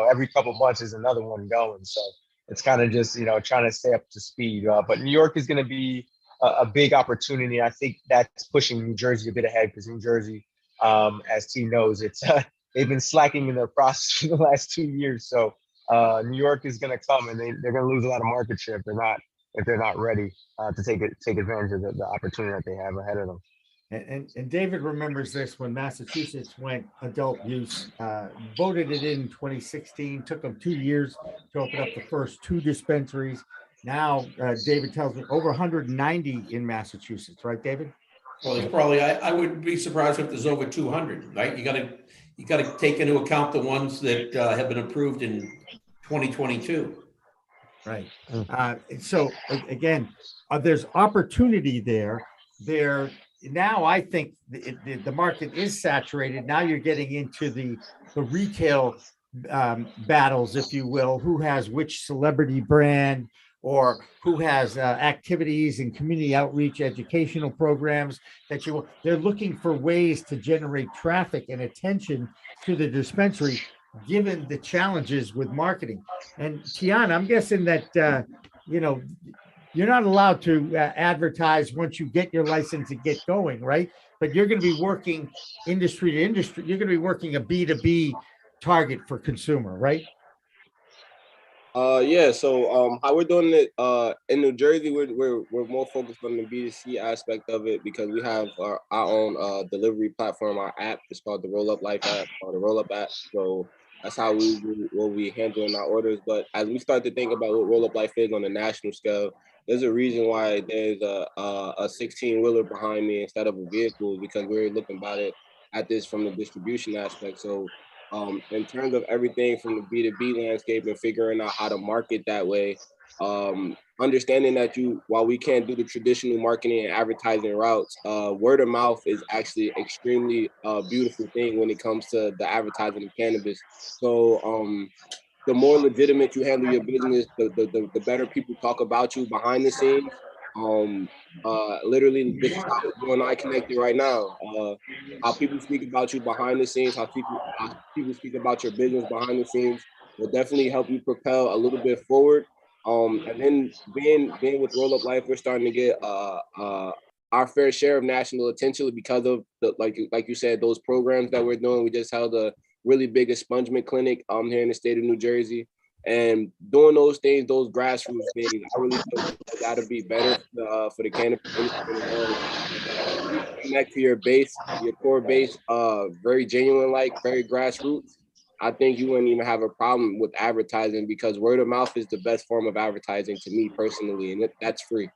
every couple of months is another one going. So it's kind of just, trying to stay up to speed. But New York is going to be a big opportunity. I think that's pushing New Jersey a bit ahead, because New Jersey, as T knows, it's they've been slacking in their process for the last 2 years. So New York is going to come, and they're going to lose a lot of market share if they're not ready to take advantage of the opportunity that they have ahead of them. And David remembers this when Massachusetts went adult use, voted it in 2016, took them 2 years to open up the first 2 dispensaries. Now, David tells me over 190 in Massachusetts, right, David? Well, there's probably, I wouldn't be surprised if there's over 200, right? You got to take into account the ones that have been approved in 2022. Right. So again, there's opportunity there. Now I think the market is saturated. Now you're getting into the retail battles, if you will. Who has which celebrity brand, or who has activities and community outreach educational programs that they're looking for ways to generate traffic and attention to the dispensary, given the challenges with marketing. And Tiyahnn, I'm guessing that, you're not allowed to advertise once you get your license and get going, right? But you're going to be working industry to industry. You're going to be working a B2B target for consumer, right? Yeah. So how we're doing it in New Jersey, we're more focused on the B2C aspect of it, because we have our own delivery platform. Our app is called the Roll Up Life app, or the Roll Up app. So That's how we handling our orders. But as we start to think about what Roll Up Life is on a national scale, there's a reason why there's a 16-wheeler behind me instead of a vehicle, because we're looking at this from the distribution aspect. So in terms of everything from the B2B landscape and figuring out how to market that way, understanding that while we can't do the traditional marketing and advertising routes, word of mouth is actually extremely beautiful thing when it comes to the advertising of cannabis. So the more legitimate you handle your business, the better people talk about you behind the scenes. Literally, this is how you and I connected right now. How people speak about you behind the scenes, how people speak about your business behind the scenes will definitely help you propel a little bit forward. And then being with Roll Up Life, we're starting to get our fair share of national attention because of the like you said, those programs that we're doing. We just held a really big expungement clinic here in the state of New Jersey, and doing those things, those grassroots things, I really think that'll be better for the cannabis industry. Connect to your base, your core base, very genuine, like very grassroots. I think you wouldn't even have a problem with advertising, because word of mouth is the best form of advertising to me personally, and that's free.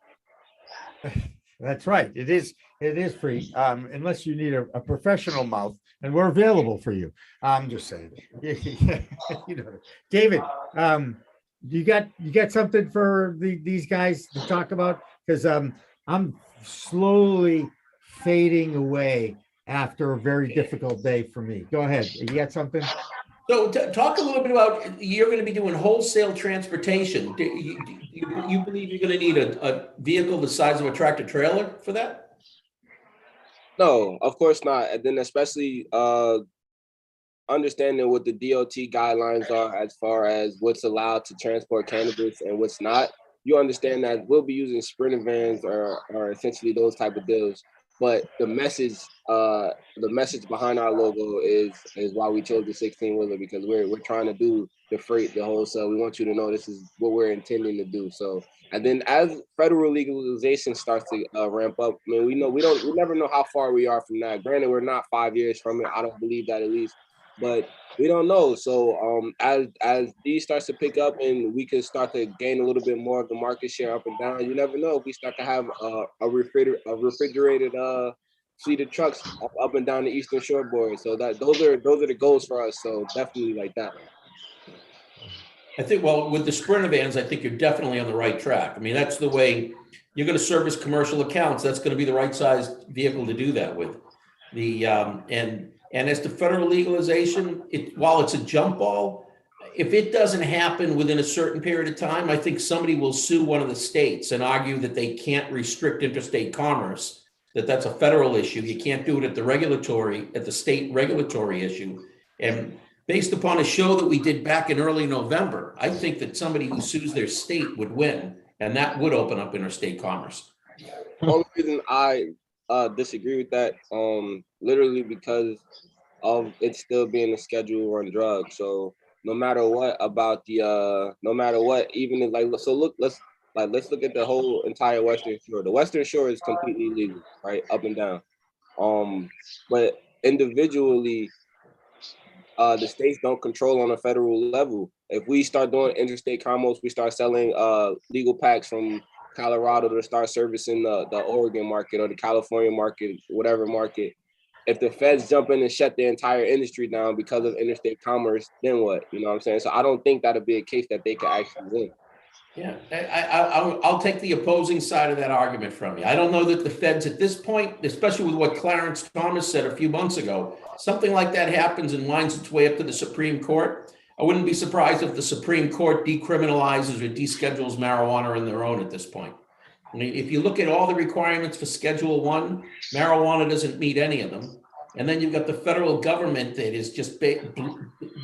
That's right. It is free, unless you need a professional mouth, and we're available for you. I'm just saying. You know, David, you got something for these guys to talk about? Because I'm slowly fading away after a very difficult day for me. Go ahead. You got something? So talk a little bit about, you're going to be doing wholesale transportation. Do you believe you're going to need a vehicle the size of a tractor trailer for that? No, of course not. And then especially understanding what the DOT guidelines are as far as what's allowed to transport cannabis and what's not. You understand that we'll be using Sprinter vans or essentially those type of deals. But the message behind our logo is why we chose the 16-wheeler, because we're trying to do the freight, the wholesale. We want you to know this is what we're intending to do. So, and then as federal legalization starts to ramp up, I mean, we never know how far we are from that. Granted, we're not 5 years from it. I don't believe that, at least, but we don't know. So as these starts to pick up and we can start to gain a little bit more of the market share up and down, you never know if we start to have a refrigerated fleet of trucks up and down the Eastern Shoreboard. So that those are the goals for us. So definitely like that. I think, well, with the Sprinter vans, I think you're definitely on the right track. I mean, that's the way you're going to service commercial accounts. That's going to be the right sized vehicle to do that with. And as to federal legalization, while it's a jump ball, if it doesn't happen within a certain period of time, I think somebody will sue one of the states and argue that they can't restrict interstate commerce, that's a federal issue. You can't do it at the state regulatory issue. And based upon a show that we did back in early November, I think that somebody who sues their state would win, and that would open up interstate commerce. The only reason I disagree with that, literally because of it still being a schedule run drug. So no matter what, even if let's look at the whole entire Western Shore. The Western Shore is completely legal, right, up and down. But individually, the states don't control on a federal level. If we start doing interstate commerce, we start selling legal packs from Colorado to start servicing the Oregon market or the California market, whatever market. If the feds jump in and shut the entire industry down because of interstate commerce, then what? You know what I'm saying? So I don't think that'll be a case that they could actually win. Yeah, I'll take the opposing side of that argument from you. I don't know that the feds at this point, especially with what Clarence Thomas said a few months ago, something like that happens and winds its way up to the Supreme Court. I wouldn't be surprised if the Supreme Court decriminalizes or deschedules marijuana on their own at this point. I mean, if you look at all the requirements for Schedule I, marijuana doesn't meet any of them. And then you've got the federal government that is just,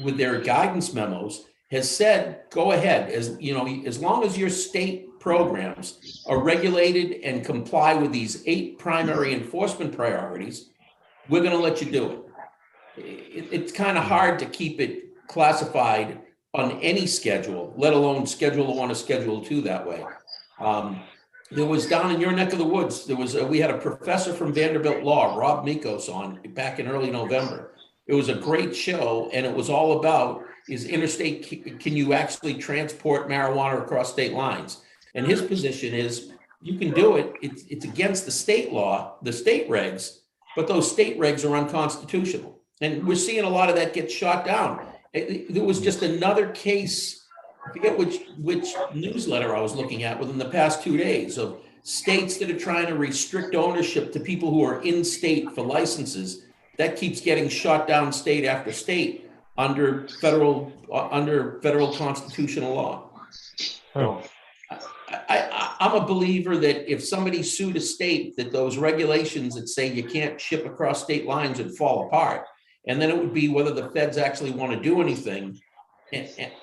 with their guidance memos, has said, go ahead, as long as your state programs are regulated and comply with these 8 primary enforcement priorities, we're going to let you do it. It's kind of hard to keep it classified on any schedule, let alone Schedule 1 or Schedule 2 that way. There was down in your neck of the woods, we had a professor from Vanderbilt Law, Rob Mikos, on back in early November. It was a great show, and it was all about is interstate, can you actually transport marijuana across state lines? And his position is you can do it. It's against the state law, the state regs, but those state regs are unconstitutional. And we're seeing a lot of that get shot down. There was just another case, I forget which newsletter I was looking at within the past 2 days, of states that are trying to restrict ownership to people who are in state for licenses. That keeps getting shot down state after state under federal constitutional law. So I'm a believer that if somebody sued a state, that those regulations that say you can't ship across state lines would fall apart. And then it would be whether the feds actually want to do anything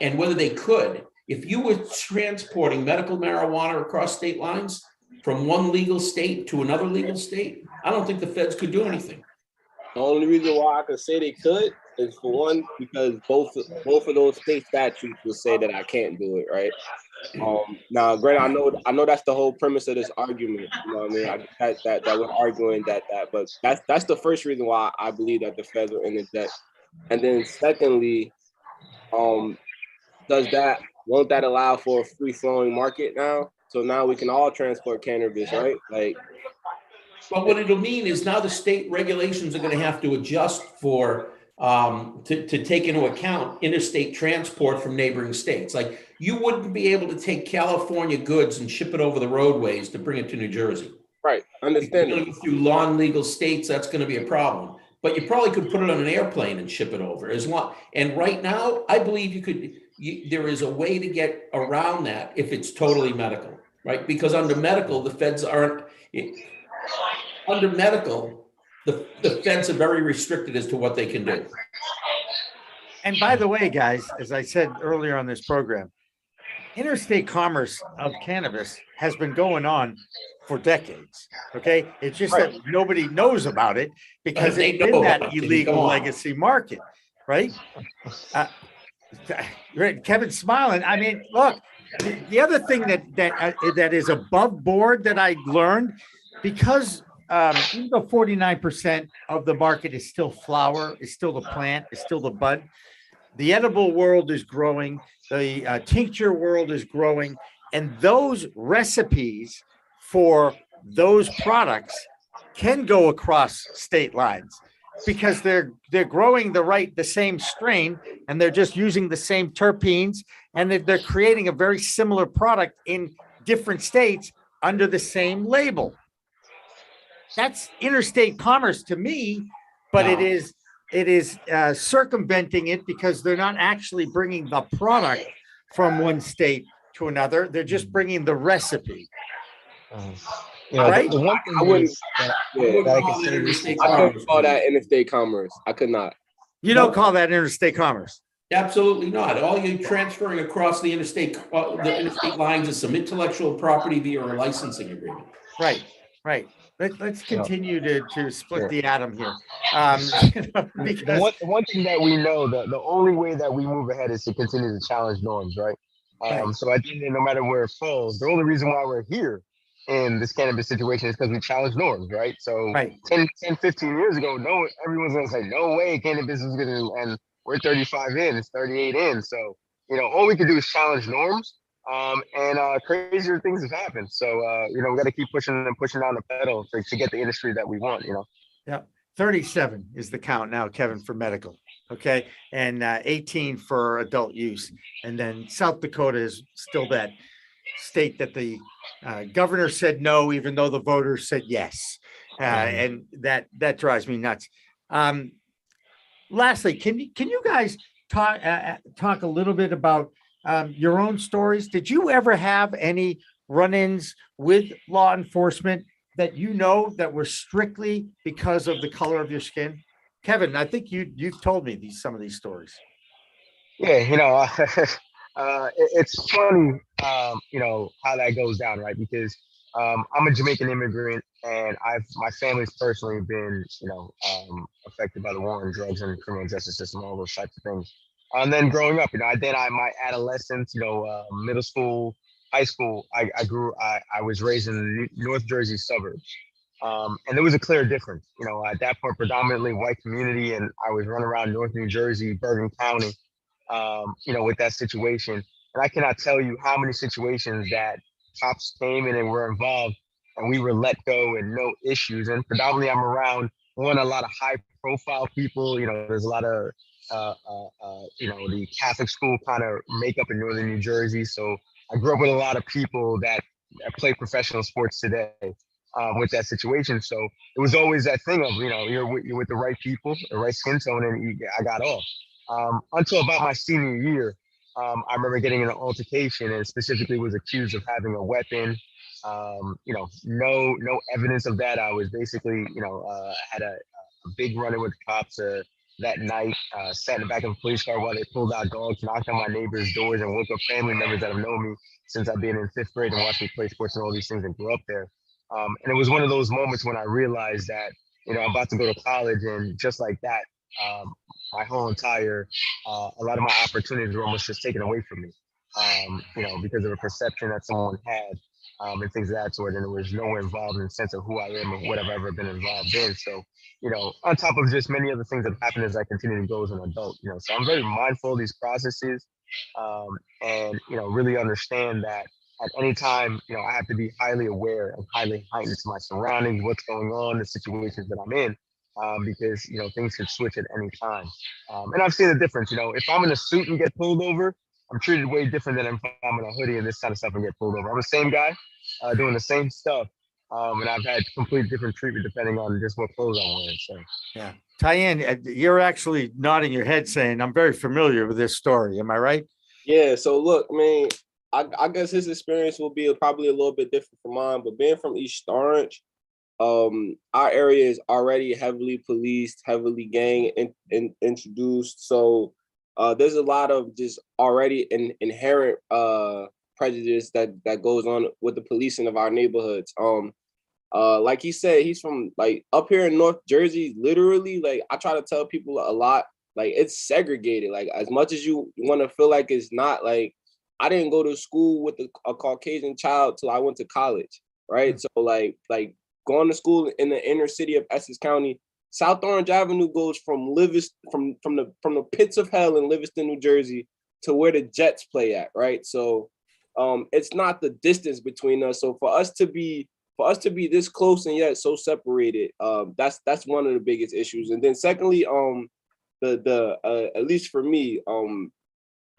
and whether they could. If you were transporting medical marijuana across state lines from one legal state to another legal state, I don't think the feds could do anything. The only reason why I could say they could is, for one, because both of those state statutes will say that I can't do it, right? Now, granted, I know that's the whole premise of this argument. You know what I mean? That we're arguing that, but that's the first reason why I believe that the feds are in the debt. And then secondly, won't that allow for a free flowing market now? So now we can all transport cannabis, right? Like. But what it'll mean is now the state regulations are going to have to adjust for to take into account interstate transport from neighboring states. Like, you wouldn't be able to take California goods and ship it over the roadways to bring it to New Jersey. Right, understand. Through non-legal states, that's going to be a problem. But you probably could put it on an airplane and ship it over as long. And right now, I believe you could. There is a way to get around that if it's totally medical, right? Because under medical, the feds aren't. Under medical, the feds are very restricted as to what they can do. And by the way, guys, as I said earlier on this program, interstate commerce of cannabis has been going on for decades. Okay, it's just that nobody knows about it because it's in that illegal legacy market, right? Kevin's smiling. I mean, look, the other thing that is above board that I learned, because even though 49% of the market is still flower, is still the plant, is still the bud, the edible world is growing, the tincture world is growing, and those recipes for those products can go across state lines because they're growing the same strain, and they're just using the same terpenes, and they're creating a very similar product in different states under the same label. That's interstate commerce to me, but it is circumventing it because they're not actually bringing the product from one state to another. They're just bringing the recipe. Right? The one thing I wouldn't call that interstate commerce. I could not. You don't call that interstate commerce? Absolutely not. All you're transferring across the interstate lines is some intellectual property via a licensing agreement. Right. Let's continue to split the atom here. The one thing that we know, the only way that we move ahead is to continue to challenge norms, right? So I think that no matter where it falls, the only reason why we're here in this cannabis situation is because we challenge norms, right? So 10, 15 years ago, everyone's going to say, no way cannabis is going to, and we're 35 in, it's 38 in. So, all we can do is challenge norms. And crazier things have happened. So, we got to keep pushing down the pedal to get the industry that we want, Yeah. 37 is the count now, Kevin, for medical. Okay. And 18 for adult use. And then South Dakota is still that state that the governor said no, even though the voters said yes. And that drives me nuts. Lastly, can you guys talk a little bit about your own stories? Did you ever have any run-ins with law enforcement that that were strictly because of the color of your skin? Kevin, I think you've told me some of these stories. Yeah, it's funny, how that goes down, right? Because I'm a Jamaican immigrant, and my family's personally been, affected by the war on drugs and criminal justice system, all those types of things. And then growing up, my adolescence, middle school, high school, I was raised in the North Jersey suburbs. And there was a clear difference. At that point, predominantly white community, and I was running around North New Jersey, Bergen County, with that situation. And I cannot tell you how many situations that cops came in and were involved, and we were let go and no issues. And predominantly, I'm around a lot of high-profile people. There's a lot of the Catholic school kind of makeup in Northern New Jersey. So I grew up with a lot of people that play professional sports today. With that situation, so it was always that thing of you're with the right people, the right skin tone, and I got off. Until about my senior year, I remember getting in an altercation, and specifically was accused of having a weapon. No evidence of that. I was basically had a big run-in with the cops that night. Sat in the back of a police car while they pulled out dogs, knocked on my neighbors' doors, and woke up family members that have known me since I've been in 5th grade and watched me play sports and all these things and grew up there. And it was one of those moments when I realized that, I'm about to go to college, and just like that, my whole entire, a lot of my opportunities were almost just taken away from me, because of a perception that someone had, and things of that sort. And it was nowhere involved in the sense of who I am and what I've ever been involved in. So, on top of just many other things that happen as I continue to grow as an adult, so I'm very mindful of these processes, and, really understand that at any time, I have to be highly aware and highly heightened to my surroundings, what's going on, the situations that I'm in, because, things could switch at any time. And I've seen the difference. If I'm in a suit and get pulled over, I'm treated way different than if I'm in a hoodie and this kind of stuff and get pulled over. I'm the same guy doing the same stuff. And I've had completely different treatment depending on just what clothes I'm wearing. So, yeah. Tiyahnn, you're actually nodding your head saying, I'm very familiar with this story. Am I right? Yeah. So look, I guess his experience will be probably a little bit different from mine, but being from East Orange, our area is already heavily policed, heavily gang introduced. So there's a lot of just already inherent prejudice that goes on with the policing of our neighborhoods. Like he said, he's from up here in North Jersey, literally, I try to tell people a lot, it's segregated. As much as you want to feel like it's not, I didn't go to school with a Caucasian child till I went to college, right? Mm-hmm. So going to school in the inner city of Essex County, South Orange Avenue goes from from the pits of hell in Livingston, New Jersey, to where the Jets play at, right? So it's not the distance between us. So for us to be this close and yet so separated, that's one of the biggest issues. And then secondly, at least for me,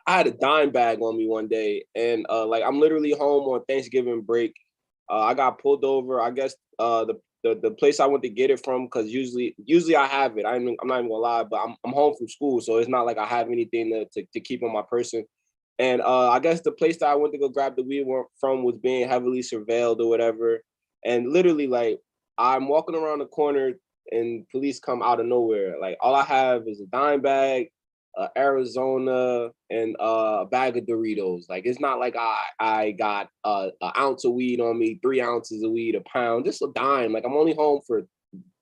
I had a dime bag on me one day, and I'm literally home on Thanksgiving break. I got pulled over. I guess the place I went to get it from, because usually I have it. I'm not even gonna lie, but I'm home from school, so it's not like I have anything to keep on my person. And I guess the place that I went to go grab the weed from was being heavily surveilled or whatever. And literally, I'm walking around the corner and police come out of nowhere. All I have is a dime bag, Arizona, and a bag of Doritos. It's not like I got an ounce of weed on me, 3 ounces of weed, a pound, just a dime. I'm only home for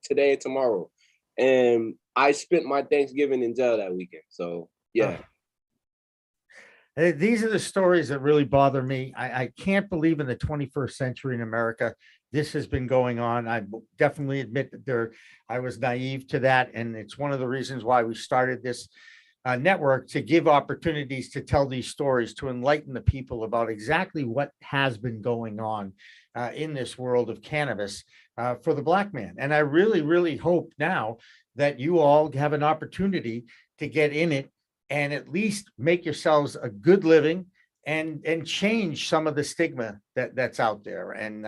today and tomorrow. And I spent my Thanksgiving in jail that weekend. So yeah. These are the stories that really bother me. I can't believe in the 21st century in America, this has been going on. I definitely admit that I was naive to that. And it's one of the reasons why we started this network, to give opportunities to tell these stories, to enlighten the people about exactly what has been going on in this world of cannabis for the Black man. And I really, really hope now that you all have an opportunity to get in it and at least make yourselves a good living and change some of the stigma that's out there. And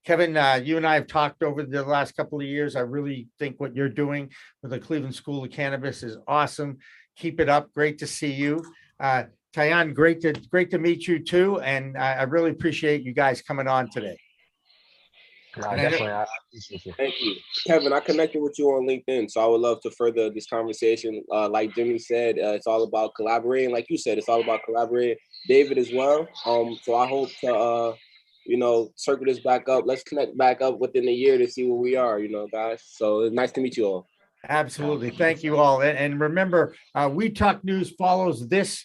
Kevin, you and I have talked over the last couple of years. I really think what you're doing with the Cleveland School of Cannabis is awesome. Keep it up. Great to see you. Tiyahnn, great to meet you too. And I really appreciate you guys coming on today. Definitely. I appreciate you. Thank you. Kevin, I connected with you on LinkedIn, so I would love to further this conversation. Like Jimmy said, it's all about collaborating. Like you said, it's all about collaborating. David as well. So I hope to, circle this back up. Let's connect back up within a year to see where we are, guys. So it's nice to meet you all. Absolutely. Thank you all. And remember, We Talk News follows this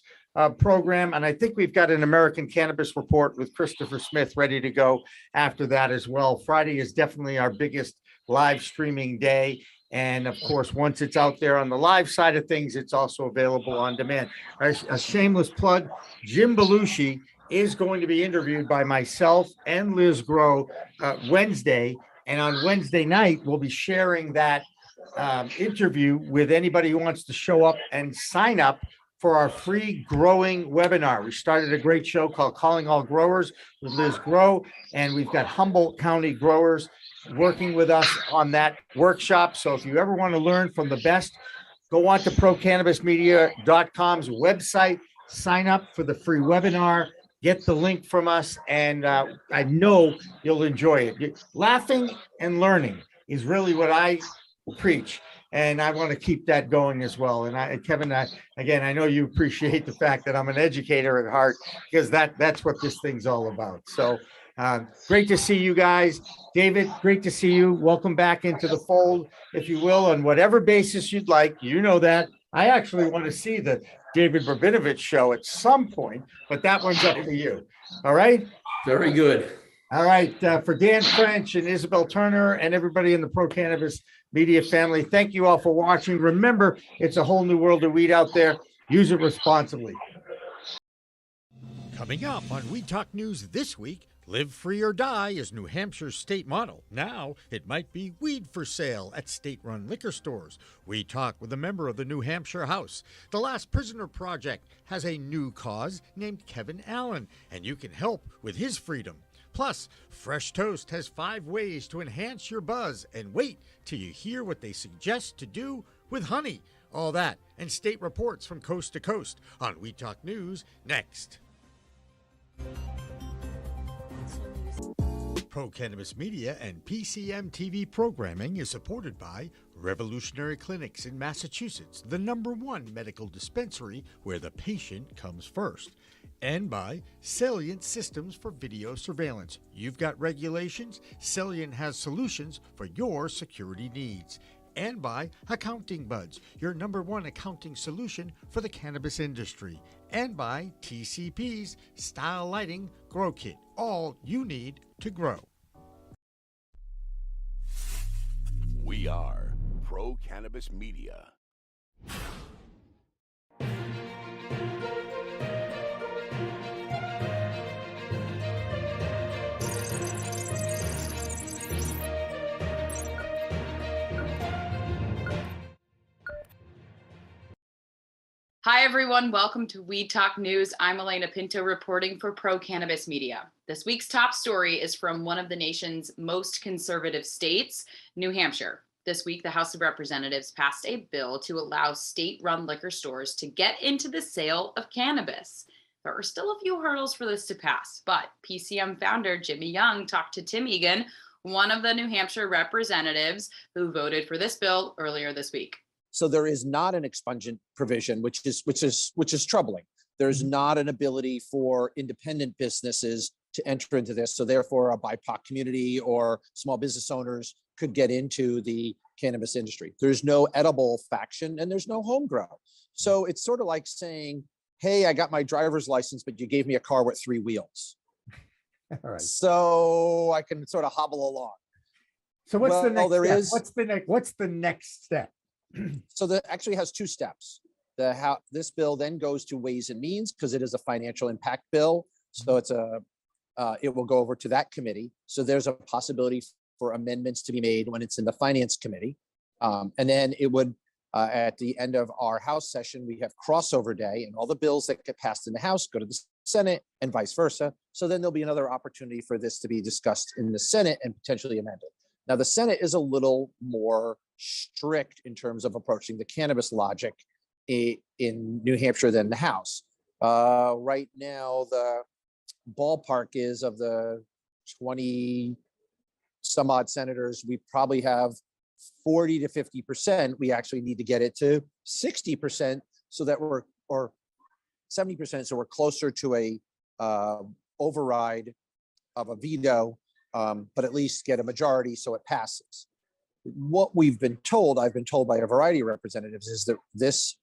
program. And I think we've got an American Cannabis Report with Christopher Smith ready to go after that as well. Friday is definitely our biggest live streaming day. And of course, once it's out there on the live side of things, it's also available on demand. A shameless plug, Jim Belushi is going to be interviewed by myself and Liz Grow Wednesday. And on Wednesday night, we'll be sharing that interview with anybody who wants to show up and sign up for our free growing webinar. We started a great show called Calling All Growers with Liz Grow, and we've got Humboldt County growers working with us on that workshop. So if you ever want to learn from the best, go on to procannabismedia.com's website, sign up for the free webinar, get the link from us, and I know you'll enjoy it. Laughing and learning is really what I preach, and I want to keep that going as well. And Kevin, again, I know you appreciate the fact that I'm an educator at heart, because that's what this thing's all about. So great to see you guys. David, great to see you. Welcome back into the fold, if you will, on whatever basis you'd like. You know that. I actually want to see the David Rabinovich show at some point, but that one's up to you. All right? Very good. All right. For Dan French and Isabel Turner and everybody in the Pro Cannabis Media family, thank you all for watching. Remember, it's a whole new world of weed out there. Use it responsibly. Coming up on Weed Talk News this week, Live Free or Die is New Hampshire's state motto. Now it might be weed for sale at state-run liquor stores. We talk with a member of the New Hampshire House. The Last Prisoner Project has a new cause named Kevin Allen, and you can help with his freedom. Plus, Fresh Toast has 5 ways to enhance your buzz, and wait till you hear what they suggest to do with honey. All that and state reports from coast to coast on We Talk News next. Pro Cannabis Media and PCM TV programming is supported by Revolutionary Clinics in Massachusetts, the #1 medical dispensary where the patient comes first, and by Salient Systems for Video Surveillance. You've got regulations, Salient has solutions for your security needs. And by Accounting Buds, your #1 accounting solution for the cannabis industry. And by TCP's Style Lighting Grow Kit, all you need to grow. We are Pro Cannabis Media. Hi, everyone. Welcome to Weed Talk News. I'm Elena Pinto reporting for Pro Cannabis Media. This week's top story is from one of the nation's most conservative states, New Hampshire. This week, the House of Representatives passed a bill to allow state-run liquor stores to get into the sale of cannabis. There are still a few hurdles for this to pass, but PCM founder Jimmy Young talked to Tim Egan, one of the New Hampshire representatives who voted for this bill earlier this week. So there is not an expungement provision, which is troubling. There's not an ability for independent businesses to enter into this. So therefore, a BIPOC community or small business owners could get into the cannabis industry. There's no edible faction and there's no home grow. So it's sort of like saying, hey, I got my driver's license, but you gave me a car with 3 wheels. All right. So I can sort of hobble along. So what's the next step? What's the next step? So that actually has 2 steps. This bill then goes to Ways and Means because it is a financial impact bill. So it will go over to that committee. So there's a possibility for amendments to be made when it's in the Finance Committee. And then it would, at the end of our House session, we have crossover day and all the bills that get passed in the House go to the Senate and vice versa. So then there'll be another opportunity for this to be discussed in the Senate and potentially amended. Now, the Senate is a little more strict in terms of approaching the cannabis logic in New Hampshire than the House. Right now, the ballpark is of the 20 some odd senators, we probably have 40 to 50%. We actually need to get it to 60% so that or 70%. So we're closer to a override of a veto, but at least get a majority so it passes. What I've been told by a variety of representatives, is that this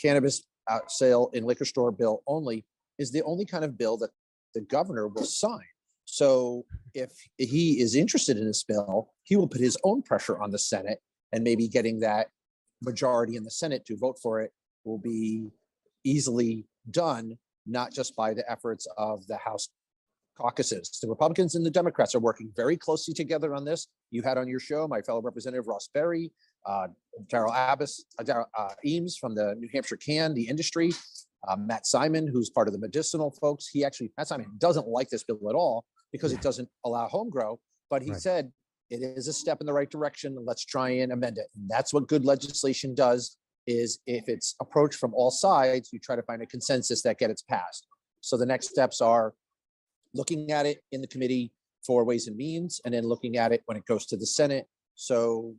cannabis sale in liquor store bill only is the only kind of bill that the governor will sign. So if he is interested in this bill, he will put his own pressure on the Senate, and maybe getting that majority in the Senate to vote for it will be easily done, not just by the efforts of the House caucuses. The Republicans and the Democrats are working very closely together on this. You had on your show my fellow Representative Ross Berry, Daryl Eames from the New Hampshire the industry, Matt Simon, who's part of the medicinal folks. Matt Simon doesn't like this bill at all because it doesn't allow home grow, but he said it is a step in the right direction. Let's try and amend it. And that's what good legislation does, is if it's approached from all sides, you try to find a consensus that gets passed. So the next steps are looking at it in the committee for Ways and Means, and then looking at it when it goes to the Senate. So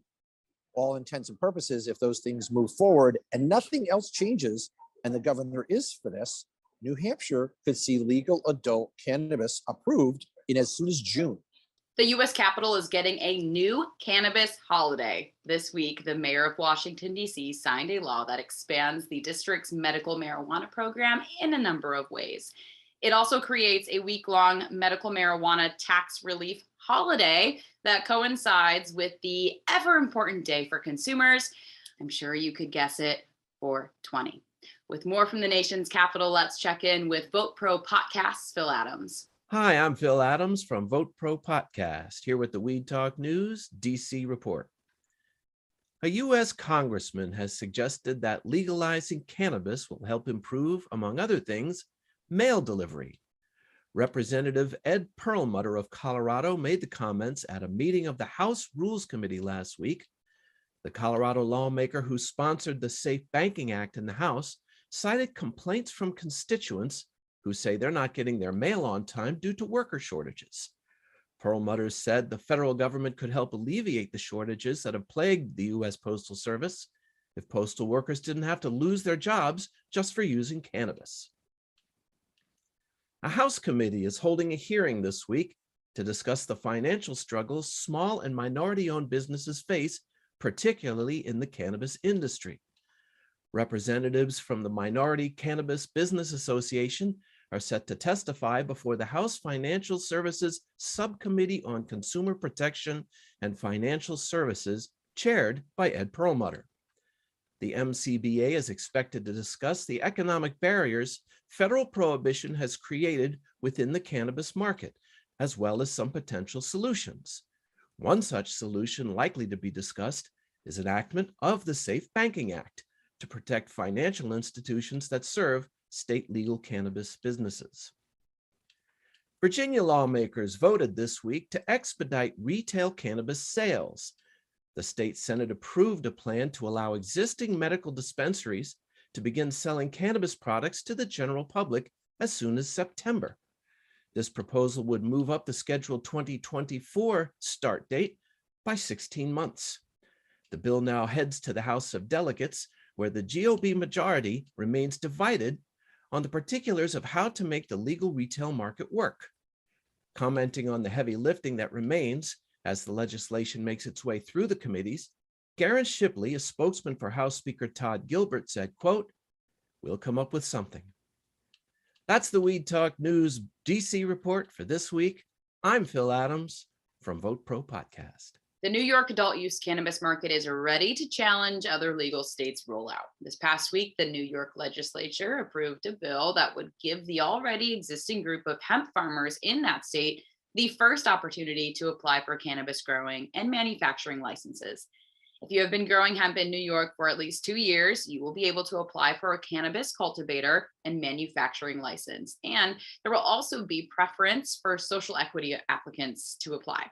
all intents and purposes, if those things move forward and nothing else changes, and the governor is for this, New Hampshire could see legal adult cannabis approved in as soon as June. The U.S. Capitol is getting a new cannabis holiday. This week, the mayor of Washington, D.C. signed a law that expands the district's medical marijuana program in a number of ways. It also creates a week-long medical marijuana tax relief holiday that coincides with the ever-important day for consumers. I'm sure you could guess it, 4/20. With more from the nation's capital, let's check in with Vote Pro Podcast's Phil Adams. Hi, I'm Phil Adams from Vote Pro Podcast, here with the Weed Talk News DC report. A U.S. congressman has suggested that legalizing cannabis will help improve, among other things, mail delivery. Representative Ed Perlmutter of Colorado made the comments at a meeting of the House Rules Committee last week. The Colorado lawmaker who sponsored the Safe Banking Act in the House cited complaints from constituents who say they're not getting their mail on time due to worker shortages. Perlmutter said the federal government could help alleviate the shortages that have plagued the U.S. Postal Service if postal workers didn't have to lose their jobs just for using cannabis. A House committee is holding a hearing this week to discuss the financial struggles small and minority-owned businesses face, particularly in the cannabis industry. Representatives from the Minority Cannabis Business Association are set to testify before the House Financial Services Subcommittee on Consumer Protection and Financial Services, chaired by Ed Perlmutter. The MCBA is expected to discuss the economic barriers federal prohibition has created within the cannabis market, as well as some potential solutions. One such solution likely to be discussed is enactment of the Safe Banking Act to protect financial institutions that serve state legal cannabis businesses. Virginia lawmakers voted this week to expedite retail cannabis sales. The state Senate approved a plan to allow existing medical dispensaries to begin selling cannabis products to the general public as soon as September. This proposal would move up the scheduled 2024 start date by 16 months. The bill now heads to the House of Delegates, where the GOP majority remains divided on the particulars of how to make the legal retail market work. Commenting on the heavy lifting that remains as the legislation makes its way through the committees, Garen Shipley, a spokesman for House Speaker Todd Gilbert, said, quote, "We'll come up with something." That's the Weed Talk News DC report for this week. I'm Phil Adams from Vote Pro Podcast. The New York adult use cannabis market is ready to challenge other legal states' rollout. This past week, the New York legislature approved a bill that would give the already existing group of hemp farmers in that state the first opportunity to apply for cannabis growing and manufacturing licenses. If you have been growing hemp in New York for at least 2 years, you will be able to apply for a cannabis cultivator and manufacturing license. And there will also be preference for social equity applicants to apply.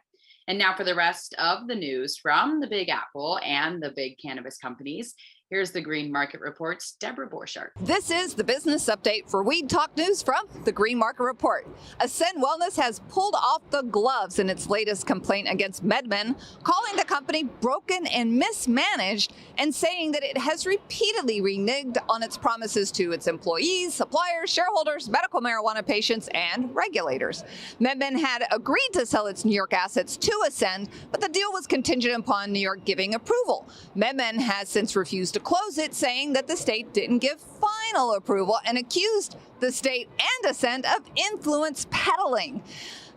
And now for the rest of the news from the Big Apple and the big cannabis companies. Here's the Greene Market Report's Deborah Borchardt. This is the business update for Weed Talk News from the Greene Market Report. Ascend Wellness has pulled off the gloves in its latest complaint against MedMen, calling the company broken and mismanaged and saying that it has repeatedly reneged on its promises to its employees, suppliers, shareholders, medical marijuana patients, and regulators. MedMen had agreed to sell its New York assets to Ascend, but the deal was contingent upon New York giving approval. MedMen has since refused to close it, saying that the state didn't give final approval and accused the state and Ascend of influence peddling.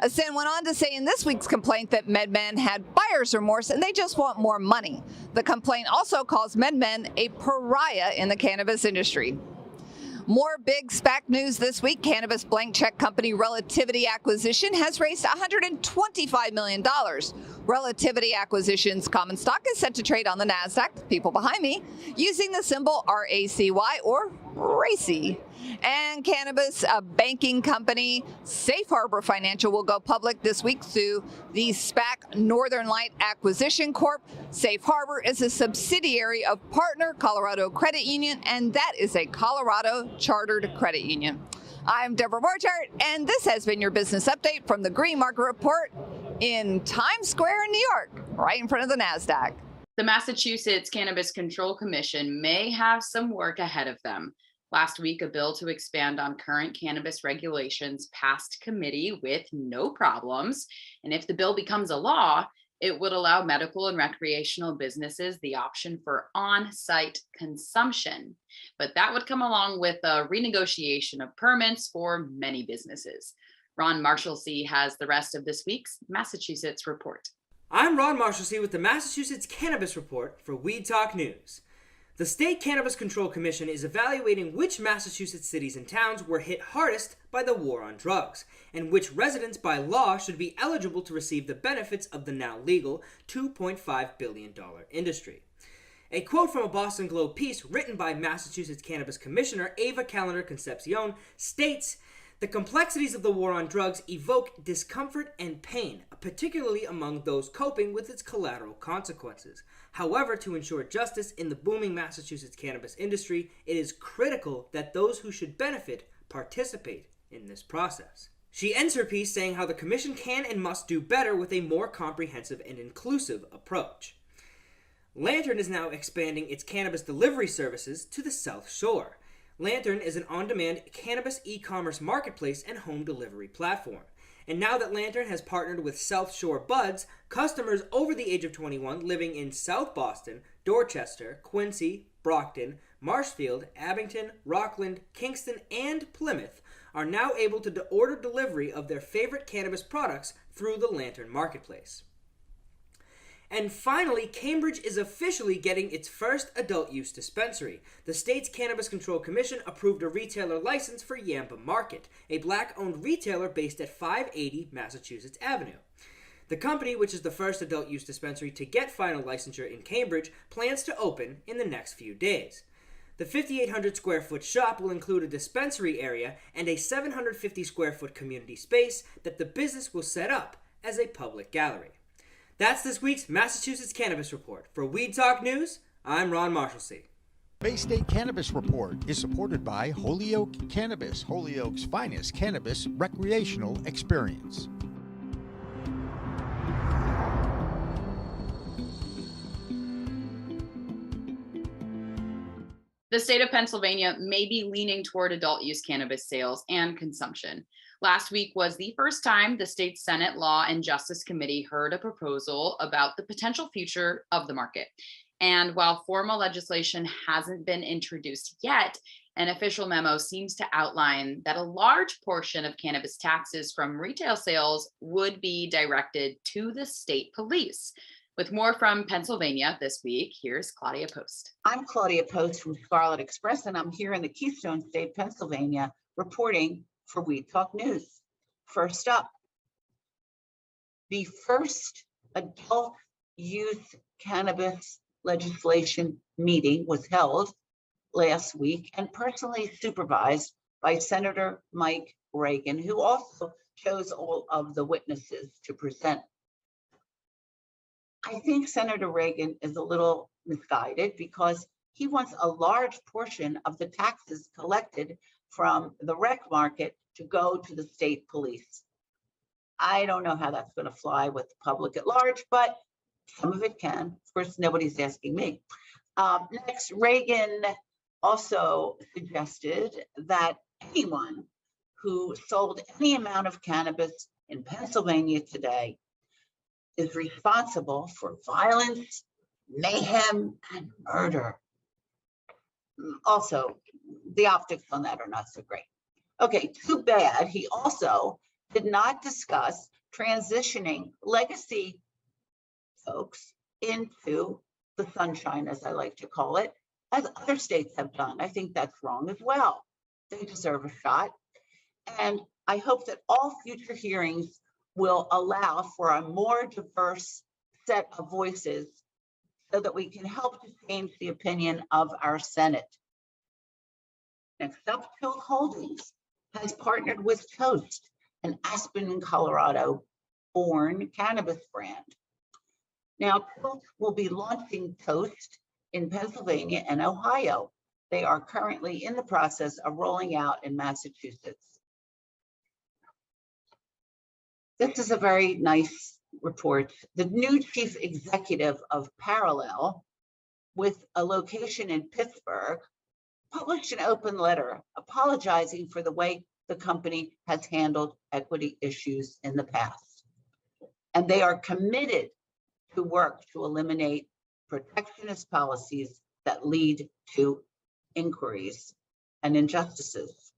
Ascend went on to say in this week's complaint that MedMen had buyer's remorse and they just want more money. The complaint also calls MedMen a pariah in the cannabis industry. More big SPAC news this week. Cannabis blank check company Relativity Acquisition has raised $125 million. Relativity Acquisition's common stock is set to trade on the NASDAQ, the people behind me, using the symbol RACY or RACY. And cannabis banking company Safe Harbor Financial will go public this week through the SPAC Northern Light Acquisition Corp. Safe Harbor is a subsidiary of Partner Colorado Credit Union, and that is a Colorado chartered credit union. I'm Deborah Borchardt, and this has been your business update from the Greene Market Report in Times Square in New York, right in front of the NASDAQ. The Massachusetts Cannabis Control Commission may have some work ahead of them. Last week, a bill to expand on current cannabis regulations passed committee with no problems. And if the bill becomes a law, it would allow medical and recreational businesses the option for on-site consumption. But that would come along with a renegotiation of permits for many businesses. Ron Marshalsea has the rest of this week's Massachusetts Report. I'm Ron Marshalsea with the Massachusetts Cannabis Report for Weed Talk News. The State Cannabis Control Commission is evaluating which Massachusetts cities and towns were hit hardest by the war on drugs, and which residents by law should be eligible to receive the benefits of the now legal $2.5 billion industry. A quote from a Boston Globe piece written by Massachusetts Cannabis Commissioner Ava Calendar Concepcion states, "The complexities of the war on drugs evoke discomfort and pain, particularly among those coping with its collateral consequences. However, to ensure justice in the booming Massachusetts cannabis industry, it is critical that those who should benefit participate in this process." She ends her piece saying how the Commission can and must do better with a more comprehensive and inclusive approach. Lantern is now expanding its cannabis delivery services to the South Shore. Lantern is an on-demand cannabis e-commerce marketplace and home delivery platform. And now that Lantern has partnered with South Shore Buds, customers over the age of 21 living in South Boston, Dorchester, Quincy, Brockton, Marshfield, Abington, Rockland, Kingston, and Plymouth are now able to order delivery of their favorite cannabis products through the Lantern marketplace. And finally, Cambridge is officially getting its first adult use dispensary. The state's Cannabis Control Commission approved a retailer license for Yamba Market, a black-owned retailer based at 580 Massachusetts Avenue. The company, which is the first adult use dispensary to get final licensure in Cambridge, plans to open in the next few days. The 5,800 square foot shop will include a dispensary area and a 750 square foot community space that the business will set up as a public gallery. That's this week's Massachusetts Cannabis Report. For Weed Talk News, I'm Ron Marshalsea. Bay State Cannabis Report is supported by Holyoke Cannabis, Holyoke's finest cannabis recreational experience. The state of Pennsylvania may be leaning toward adult use cannabis sales and consumption. Last week was the first time the state Senate Law and Justice Committee heard a proposal about the potential future of the market. And while formal legislation hasn't been introduced yet, an official memo seems to outline that a large portion of cannabis taxes from retail sales would be directed to the state police. With more from Pennsylvania this week, here's Claudia Post. I'm Claudia Post from Scarlet Express, and I'm here in the Keystone State, Pennsylvania, reporting for Weed Talk News. First up, the first adult use cannabis legislation meeting was held last week and personally supervised by Senator Mike Reagan, who also chose all of the witnesses to present. I think Senator Reagan is a little misguided because he wants a large portion of the taxes collected from the rec market to go to the state police. I don't know how that's going to fly with the public at large, but some of it can. Of course, nobody's asking me. Next, Reagan also suggested that anyone who sold any amount of cannabis in Pennsylvania today is responsible for violence, mayhem, and murder. Also, the optics on that are not so great. Okay, too bad. He also did not discuss transitioning legacy folks into the sunshine, as I like to call it, as other states have done. I think that's wrong as well. They deserve a shot. And I hope that all future hearings will allow for a more diverse set of voices so that we can help to change the opinion of our Senate. Next up, Tilt Holdings has partnered with Toast, an Aspen, Colorado born cannabis brand. Now, Tilt will be launching Toast in Pennsylvania and Ohio. They are currently in the process of rolling out in Massachusetts. This is a very nice report. The new chief executive of Parallel, with a location in Pittsburgh, published an open letter apologizing for the way the company has handled equity issues in the past. And they are committed to work to eliminate protectionist policies that lead to inquiries and injustices.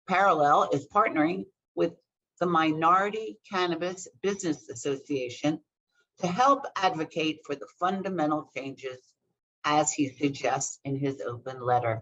Parallel is partnering with the Minority Cannabis Business Association to help advocate for the fundamental changes as he suggests in his open letter.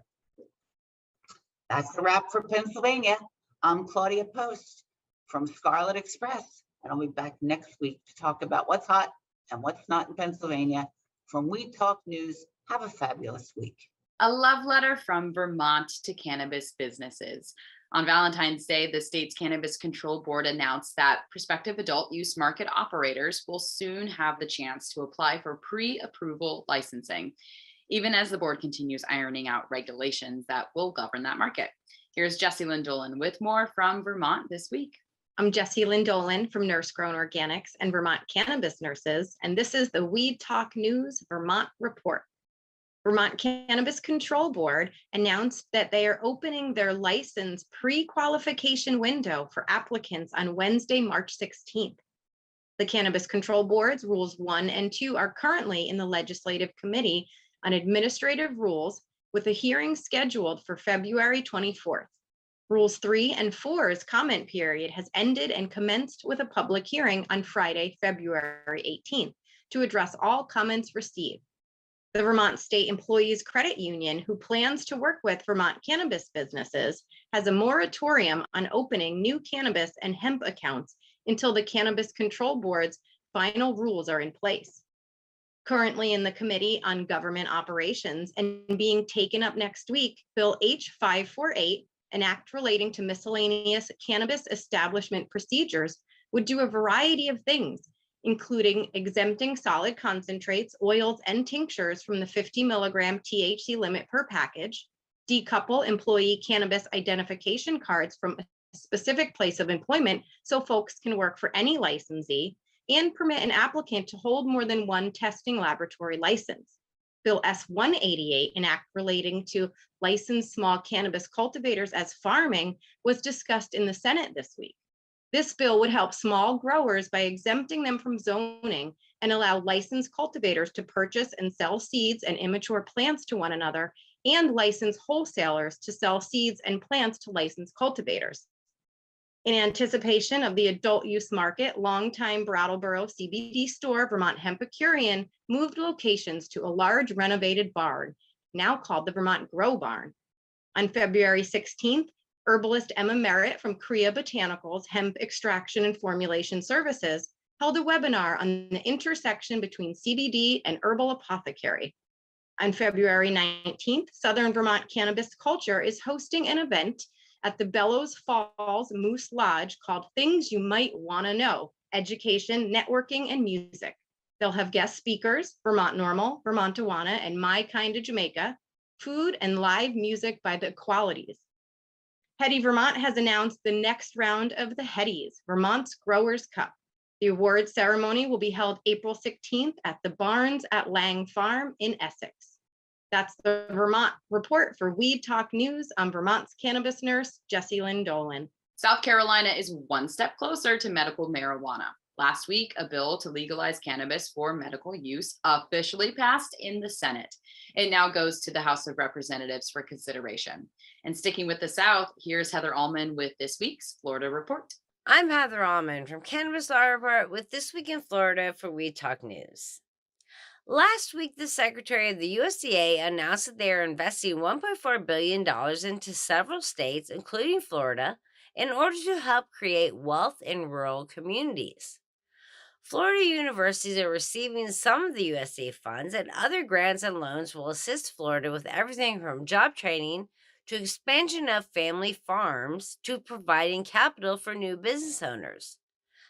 That's the wrap for Pennsylvania. I'm Claudia Post from Scarlet Express, and I'll be back next week to talk about what's hot and what's not in Pennsylvania. From We Talk News, have a fabulous week. A love letter from Vermont to cannabis businesses. On Valentine's Day, the state's Cannabis Control Board announced that prospective adult use market operators will soon have the chance to apply for pre-approval licensing, even as the board continues ironing out regulations that will govern that market. Here's Jessie Lynn Dolan with more from Vermont this week. I'm Jessie Lynn Dolan from Nurse Grown Organics and Vermont Cannabis Nurses, and this is the Weed Talk News Vermont Report. Vermont Cannabis Control Board announced that they are opening their license pre-qualification window for applicants on Wednesday, March 16th. The Cannabis Control Board's Rules 1 and 2 are currently in the Legislative Committee on Administrative Rules, with a hearing scheduled for February 24th. Rules 3 and 4's comment period has ended and commenced with a public hearing on Friday, February 18th, to address all comments received. The Vermont State Employees Credit Union, who plans to work with Vermont cannabis businesses, has a moratorium on opening new cannabis and hemp accounts until the Cannabis Control Board's final rules are in place. Currently in the Committee on Government Operations and being taken up next week, Bill H-548, an act relating to miscellaneous cannabis establishment procedures, would do a variety of things, including exempting solid concentrates, oils, and tinctures from the 50 milligram THC limit per package, decouple employee cannabis identification cards from a specific place of employment so folks can work for any licensee, and permit an applicant to hold more than one testing laboratory license. Bill S-188, an act relating to licensed small cannabis cultivators as farming, was discussed in the Senate this week. This bill would help small growers by exempting them from zoning and allow licensed cultivators to purchase and sell seeds and immature plants to one another, and license wholesalers to sell seeds and plants to licensed cultivators. In anticipation of the adult use market, longtime Brattleboro CBD store Vermont Hempicurian moved locations to a large renovated barn, now called the Vermont Grow Barn. On February 16th, herbalist Emma Merritt from Crea Botanicals Hemp Extraction and Formulation Services held a webinar on the intersection between CBD and herbal apothecary. On February 19th, Southern Vermont Cannabis Culture is hosting an event at the Bellows Falls Moose Lodge called Things You Might Want to Know: Education, Networking, and Music. They'll have guest speakers, Vermont NORML, Vermontawana, and My Kind of Jamaica, food, and live music by the Equalities. Hetty Vermont has announced the next round of the Hetties, Vermont's Growers Cup. The award ceremony will be held April 16th at the Barns at Lang Farm in Essex. That's the Vermont Report for Weed Talk News. I'm Vermont's cannabis nurse, Jessie Lynn Dolan. South Carolina is one step closer to medical marijuana. Last week, a bill to legalize cannabis for medical use officially passed in the Senate. It now goes to the House of Representatives for consideration. And sticking with the South, here's Heather Allman with this week's Florida Report. I'm Heather Allman from Cannabis Law Report with This Week in Florida for Weed Talk News. Last week, the Secretary of the USDA announced that they are investing $1.4 billion into several states, including Florida, in order to help create wealth in rural communities. Florida universities are receiving some of the USDA funds, and other grants and loans will assist Florida with everything from job training to expansion of family farms to providing capital for new business owners.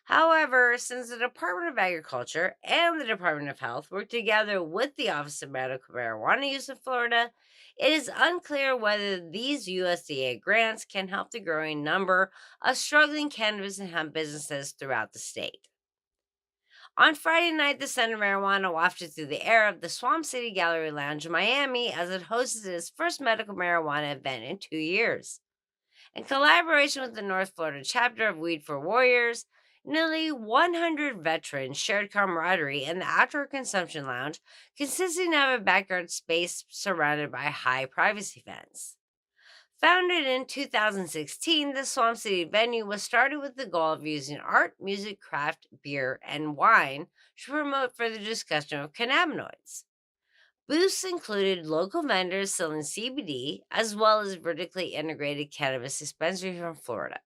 However, since the Department of Agriculture and the Department of Health work together with the Office of Medical Marijuana Use in Florida, it is unclear whether these USDA grants can help the growing number of struggling cannabis and hemp businesses throughout the state. On Friday night, the scent of marijuana wafted through the air of the Swamp City Gallery Lounge in Miami as it hosted its first medical marijuana event in 2 years. In collaboration with the North Florida chapter of Weed for Warriors, nearly 100 veterans shared camaraderie in the outdoor consumption lounge, consisting of a backyard space surrounded by high privacy fence. Founded in 2016, the Swamp City venue was started with the goal of using art, music, craft, beer, and wine to promote further discussion of cannabinoids. Booths included local vendors selling CBD, as well as vertically integrated cannabis dispensaries from Florida.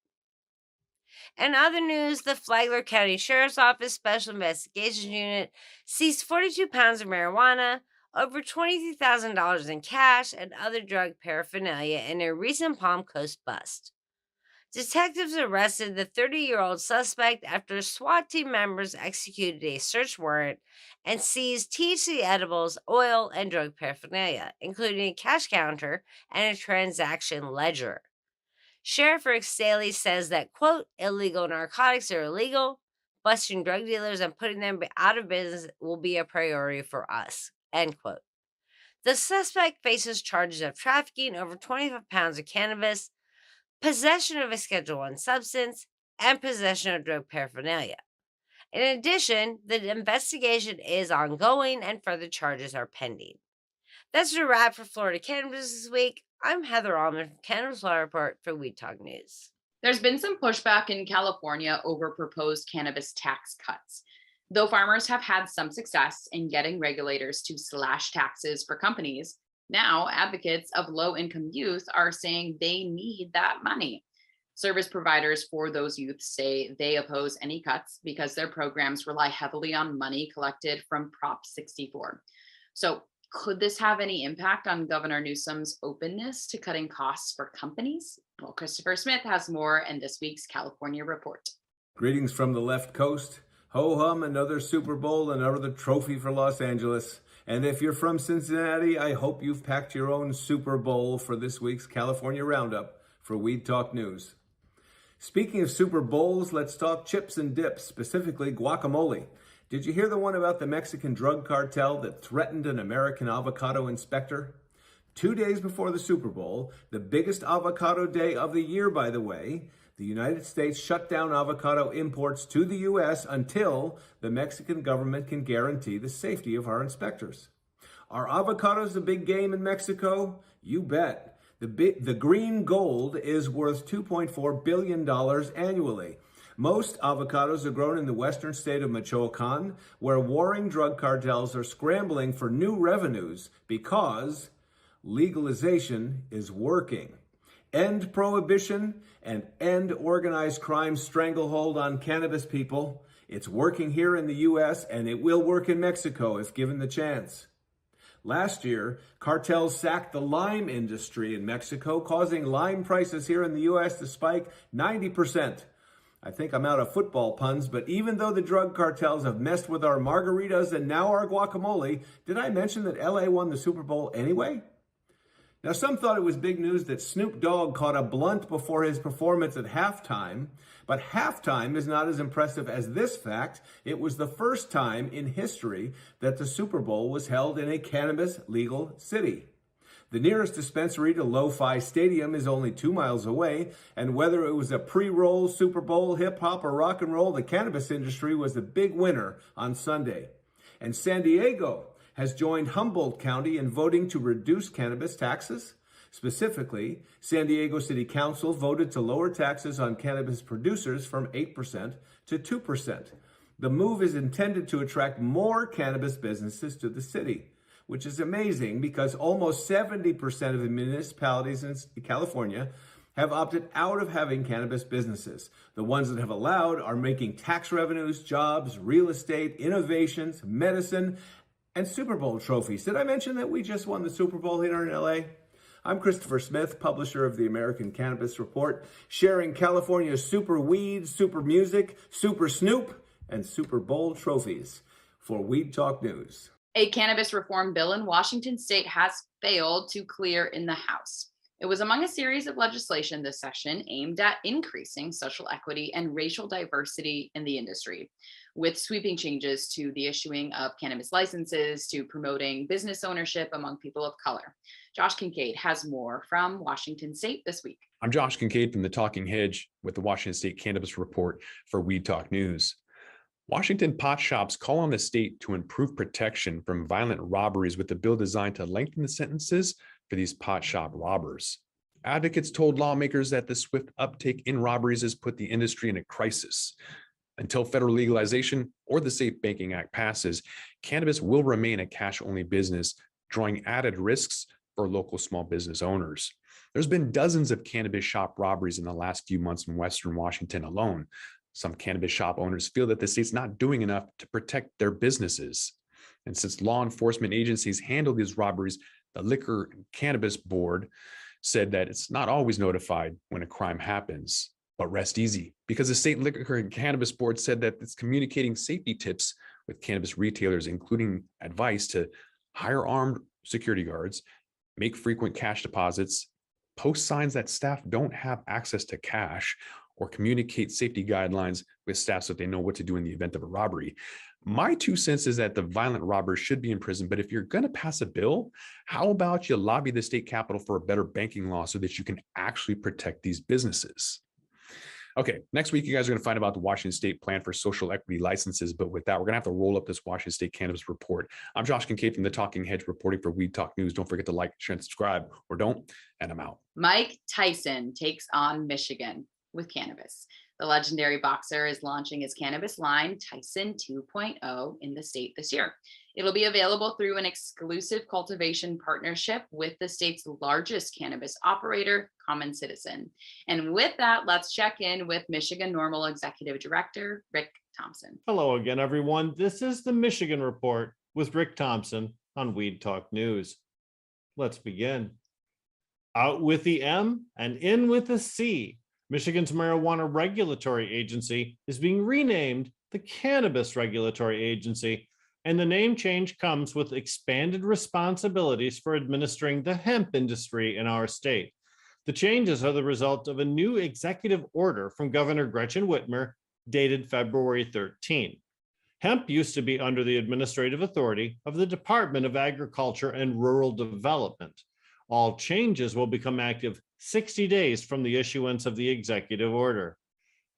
In other news, the Flagler County Sheriff's Office Special Investigations Unit seized 42 pounds of marijuana, over $23,000 in cash, and other drug paraphernalia in a recent Palm Coast bust. Detectives arrested the 30-year-old suspect after SWAT team members executed a search warrant and seized THC edibles, oil, and drug paraphernalia, including a cash counter and a transaction ledger. Sheriff Rick Staley says that, quote, illegal narcotics are illegal. Busting drug dealers and putting them out of business will be a priority for us, end quote. The suspect faces charges of trafficking over 25 pounds of cannabis, possession of a Schedule I substance, and possession of drug paraphernalia. In addition, the investigation is ongoing and further charges are pending. That's a wrap for Florida Cannabis this week. I'm Heather Allman from Cannabis Law Report for Weed Talk News. There's been some pushback in California over proposed cannabis tax cuts. Though farmers have had some success in getting regulators to slash taxes for companies, now advocates of low-income youth are saying they need that money. Service providers for those youth say they oppose any cuts because their programs rely heavily on money collected from Prop 64. So could this have any impact on Governor Newsom's openness to cutting costs for companies? Well, Christopher Smith has more in this week's California Report. Greetings from the left coast. Ho-hum, another Super Bowl, another trophy for Los Angeles. And if you're from Cincinnati, I hope you've packed your own Super Bowl for this week's California Roundup for Weed Talk News. Speaking of Super Bowls, let's talk chips and dips, specifically guacamole. Did you hear the one about the Mexican drug cartel that threatened an American avocado inspector? 2 days before the Super Bowl, the biggest avocado day of the year, by the way, the United States shut down avocado imports to the U.S. until the Mexican government can guarantee the safety of our inspectors. Are avocados a big game in Mexico? You bet. The green gold is worth $2.4 billion annually. Most avocados are grown in the western state of Michoacan, where warring drug cartels are scrambling for new revenues because legalization is working. End prohibition and end organized crime stranglehold on cannabis people. It's working here in the U.S. and it will work in Mexico if given the chance. Last year, cartels sacked the lime industry in Mexico, causing lime prices here in the U.S. to spike 90%. I think I'm out of football puns, but even though the drug cartels have messed with our margaritas and now our guacamole, did I mention that LA won the Super Bowl anyway? Now, some thought it was big news that Snoop Dogg caught a blunt before his performance at halftime, but halftime is not as impressive as this fact. It was the first time in history that the Super Bowl was held in a cannabis legal city. The nearest dispensary to Lo-Fi Stadium is only 2 miles away, and whether it was a pre-roll, Super Bowl, hip-hop, or rock and roll, the cannabis industry was the big winner on Sunday. And San Diego has joined Humboldt County in voting to reduce cannabis taxes. Specifically, San Diego City Council voted to lower taxes on cannabis producers from 8% to 2%. The move is intended to attract more cannabis businesses to the city, which is amazing because almost 70% of the municipalities in California have opted out of having cannabis businesses. The ones that have allowed are making tax revenues, jobs, real estate, innovations, medicine, and Super Bowl trophies. Did I mention that we just won the Super Bowl here in LA? I'm Christopher Smith, publisher of the American Cannabis Report, sharing California's super weed, super music, super Snoop, and Super Bowl trophies for Weed Talk News. A cannabis reform bill in Washington state has failed to clear in the House. It was among a series of legislation this session aimed at increasing social equity and racial diversity in the industry, with sweeping changes to the issuing of cannabis licenses to promoting business ownership among people of color. Josh Kincaid has more from Washington State this week. I'm Josh Kincaid from the Talking Hedge with the Washington State Cannabis Report for Weed Talk News. Washington pot shops call on the state to improve protection from violent robberies with a bill designed to lengthen the sentences for these pot shop robbers. Advocates told lawmakers that the swift uptake in robberies has put the industry in a crisis. Until federal legalization or the Safe Banking Act passes, cannabis will remain a cash-only business, drawing added risks for local small business owners. There's been dozens of cannabis shop robberies in the last few months in Western Washington alone. Some cannabis shop owners feel that the state's not doing enough to protect their businesses. And since law enforcement agencies handle these robberies, the Liquor and Cannabis Board said that it's not always notified when a crime happens. But rest easy, because the State Liquor and Cannabis Board said that it's communicating safety tips with cannabis retailers, including advice to hire armed security guards, make frequent cash deposits, post signs that staff don't have access to cash, or communicate safety guidelines with staff so that they know what to do in the event of a robbery. My 2 cents is that the violent robbers should be in prison, but if you're going to pass a bill, how about you lobby the state capitol for a better banking law so that you can actually protect these businesses? Okay, next week, you guys are going to find about the Washington State plan for social equity licenses. But with that, we're going to have to roll up this Washington State Cannabis Report. I'm Josh Kincaid from the Talking Hedge reporting for Weed Talk News. Don't forget to like, share, and subscribe, or don't, and I'm out. Mike Tyson takes on Michigan with cannabis. The legendary boxer is launching his cannabis line, Tyson 2.0, in the state this year. It'll be available through an exclusive cultivation partnership with the state's largest cannabis operator, Common Citizen. And with that, let's check in with Michigan NORML Executive Director, Rick Thompson. Hello again, everyone. This is the Michigan Report with Rick Thompson on Weed Talk News. Let's begin. Out with the M and in with the C. Michigan's marijuana regulatory agency is being renamed the Cannabis Regulatory Agency, and the name change comes with expanded responsibilities for administering the hemp industry in our state. The changes are the result of a new executive order from Governor Gretchen Whitmer dated February 13. Hemp used to be under the administrative authority of the Department of Agriculture and Rural Development. All changes will become active 60 days from the issuance of the executive order.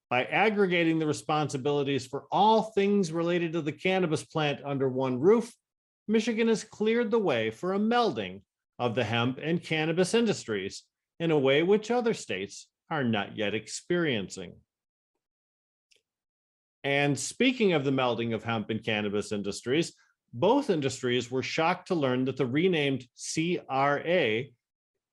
By aggregating the responsibilities for all things related to the cannabis plant under one roof, Michigan has cleared the way for a melding of the hemp and cannabis industries in a way which other states are not yet experiencing. And speaking of the melding of hemp and cannabis industries, both industries were shocked to learn that the renamed CRA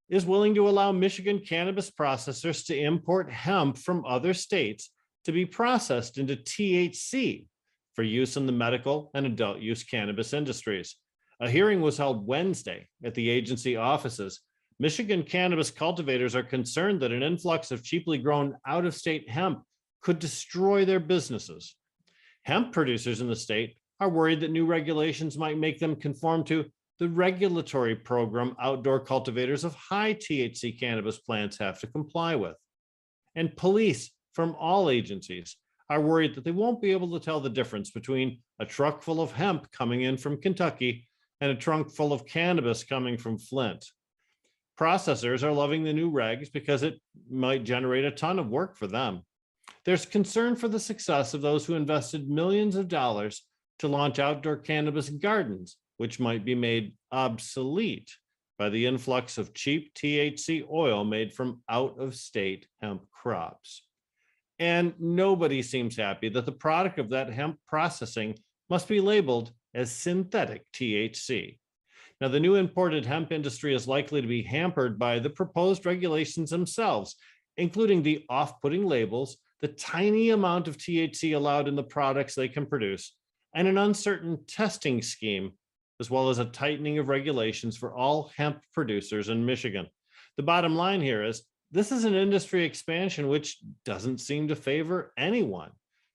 is willing to allow Michigan cannabis processors to import hemp from other states to be processed into THC for use in the medical and adult use cannabis industries. A hearing was held Wednesday at the agency offices. Michigan cannabis cultivators are concerned that an influx of cheaply grown out-of-state hemp could destroy their businesses. Hemp producers in the state are worried that new regulations might make them conform to the regulatory program outdoor cultivators of high THC cannabis plants have to comply with. And police from all agencies are worried that they won't be able to tell the difference between a truck full of hemp coming in from Kentucky and a trunk full of cannabis coming from Flint. Processors are loving the new regs because it might generate a ton of work for them. There's concern for the success of those who invested millions of dollars to launch outdoor cannabis gardens, which might be made obsolete by the influx of cheap THC oil made from out-of-state hemp crops. And nobody seems happy that the product of that hemp processing must be labeled as synthetic THC. Now, the new imported hemp industry is likely to be hampered by the proposed regulations themselves, including the off-putting labels, the tiny amount of THC allowed in the products they can produce, and an uncertain testing scheme, as well as a tightening of regulations for all hemp producers in Michigan. The bottom line here is this is an industry expansion which doesn't seem to favor anyone,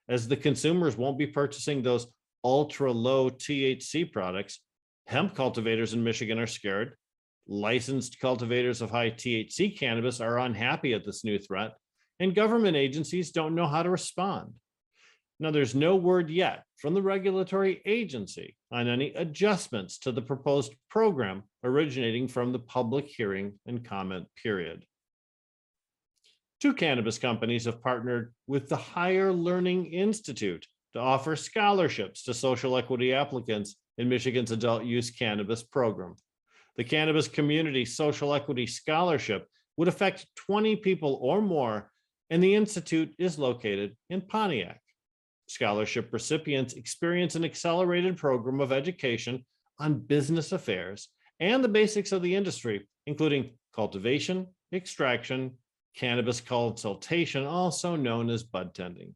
as the consumers won't be purchasing those ultra-low THC products. Hemp cultivators in Michigan are scared. Licensed cultivators of high THC cannabis are unhappy at this new threat, and government agencies don't know how to respond. Now, there's no word yet from the regulatory agency on any adjustments to the proposed program originating from the public hearing and comment period. 2 cannabis companies have partnered with the Higher Learning Institute to offer scholarships to social equity applicants in Michigan's adult use cannabis program. The Cannabis Community Social Equity Scholarship would affect 20 people or more, and the institute is located in Pontiac. Scholarship recipients experience an accelerated program of education on business affairs and the basics of the industry, including cultivation, extraction, cannabis consultation, also known as bud tending.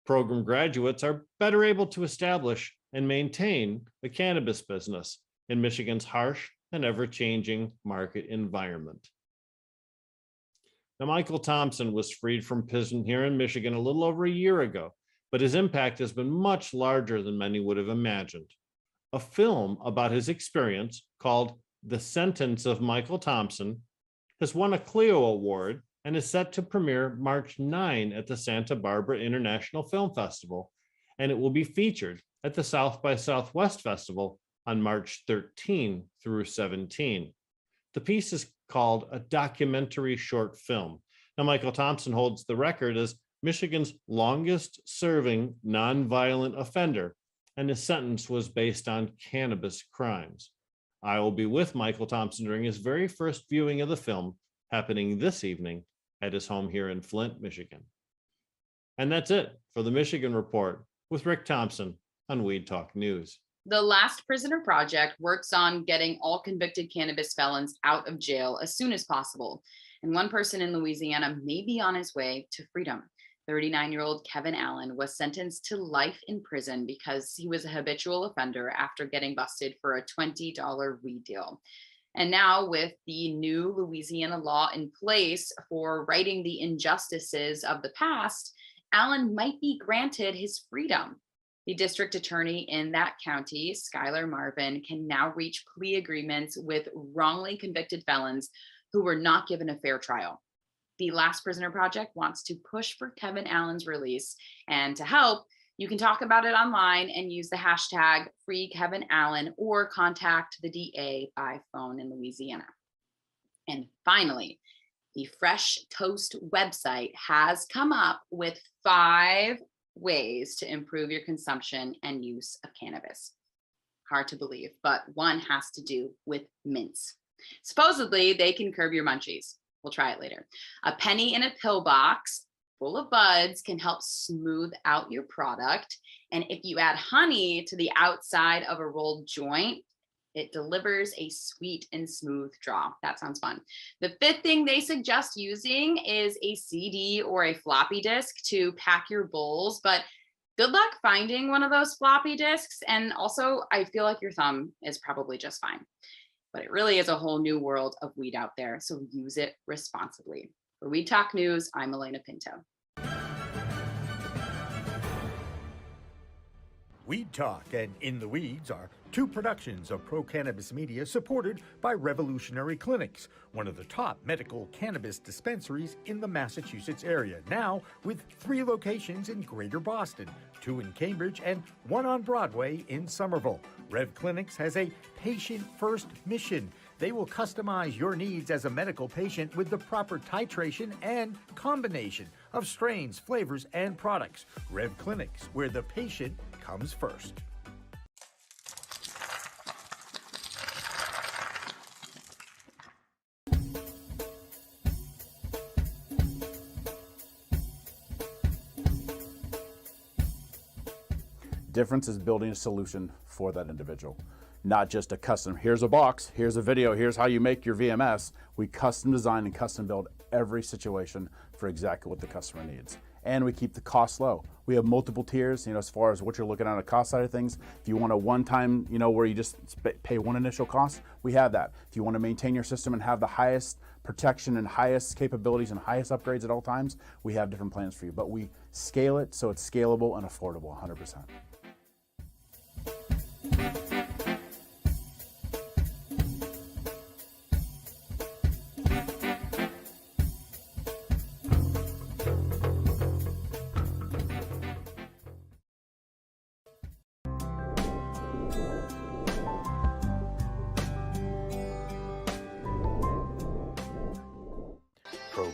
Program graduates are better able to establish and maintain the cannabis business in Michigan's harsh and ever-changing market environment. Now, Michael Thompson was freed from prison here in Michigan a little over a year ago, but his impact has been much larger than many would have imagined. A film about his experience called The Sentence of Michael Thompson has won a Clio Award and is set to premiere March 9 at the Santa Barbara International Film Festival, and it will be featured at the South by Southwest Festival on March 13 through 17. The piece is called a documentary short film. Now, Michael Thompson holds the record as Michigan's longest serving nonviolent offender, and his sentence was based on cannabis crimes. I will be with Michael Thompson during his very first viewing of the film, happening this evening at his home here in Flint, Michigan. And that's it for the Michigan Report with Rick Thompson on Weed Talk News. The Last Prisoner Project works on getting all convicted cannabis felons out of jail as soon as possible. And one person in Louisiana may be on his way to freedom. 39-year-old Kevin Allen was sentenced to life in prison because he was a habitual offender after getting busted for a $20 weed deal. And now, with the new Louisiana law in place for righting the injustices of the past, Allen might be granted his freedom. The district attorney in that county, Skylar Marvin, can now reach plea agreements with wrongly convicted felons who were not given a fair trial. The Last Prisoner Project wants to push for Kevin Allen's release, and to help, you can talk about it online and use the hashtag #FreeKevinAllen or contact the DA by phone in Louisiana. And finally, the Fresh Toast website has come up with 5 ways to improve your consumption and use of cannabis. Hard to believe, but one has to do with mints. Supposedly, they can curb your munchies. We'll try it later. A penny in a pill box full of buds can help smooth out your product. And if you add honey to the outside of a rolled joint, it delivers a sweet and smooth draw. That sounds fun. The 5th thing they suggest using is a CD or a floppy disk to pack your bowls, but good luck finding one of those floppy disks. And also, I feel like your thumb is probably just fine. But it really is a whole new world of weed out there, so use it responsibly. For Weed Talk News, I'm Elena Pinto. Weed Talk and In the Weeds are 2 productions of Pro Cannabis Media supported by Revolutionary Clinics, one of the top medical cannabis dispensaries in the Massachusetts area, now with 3 locations in Greater Boston, 2 in Cambridge and 1 on Broadway in Somerville. Rev Clinics has a patient-first mission. They will customize your needs as a medical patient with the proper titration and combination of strains, flavors, and products. Rev Clinics, where the patient comes first. Difference is building a solution for that individual. Not just a custom, here's a box, here's a video, here's how you make your VMS. We custom design and custom build every situation for exactly what the customer needs. And we keep the cost low. We have multiple tiers, as far as what you're looking at on the cost side of things. If you want a one-time, where you just pay one initial cost, we have that. If you want to maintain your system and have the highest protection and highest capabilities and highest upgrades at all times, we have different plans for you. But we scale it so it's scalable and affordable 100%.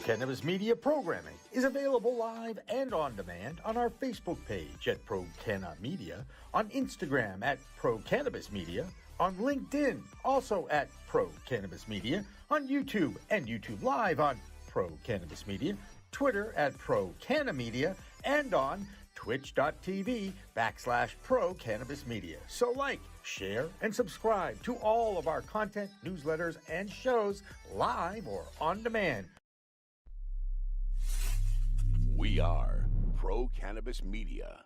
Cannabis Media programming is available live and on demand on our Facebook page at ProCannaMedia, on Instagram at ProCannabisMedia, on LinkedIn also at ProCannabisMedia, on YouTube and YouTube Live on ProCannabisMedia, Twitter at ProCannaMedia, and on twitch.tv/ProCannabisMedia. So like, share, and subscribe to all of our content, newsletters, and shows live or on demand. We are Pro Cannabis Media.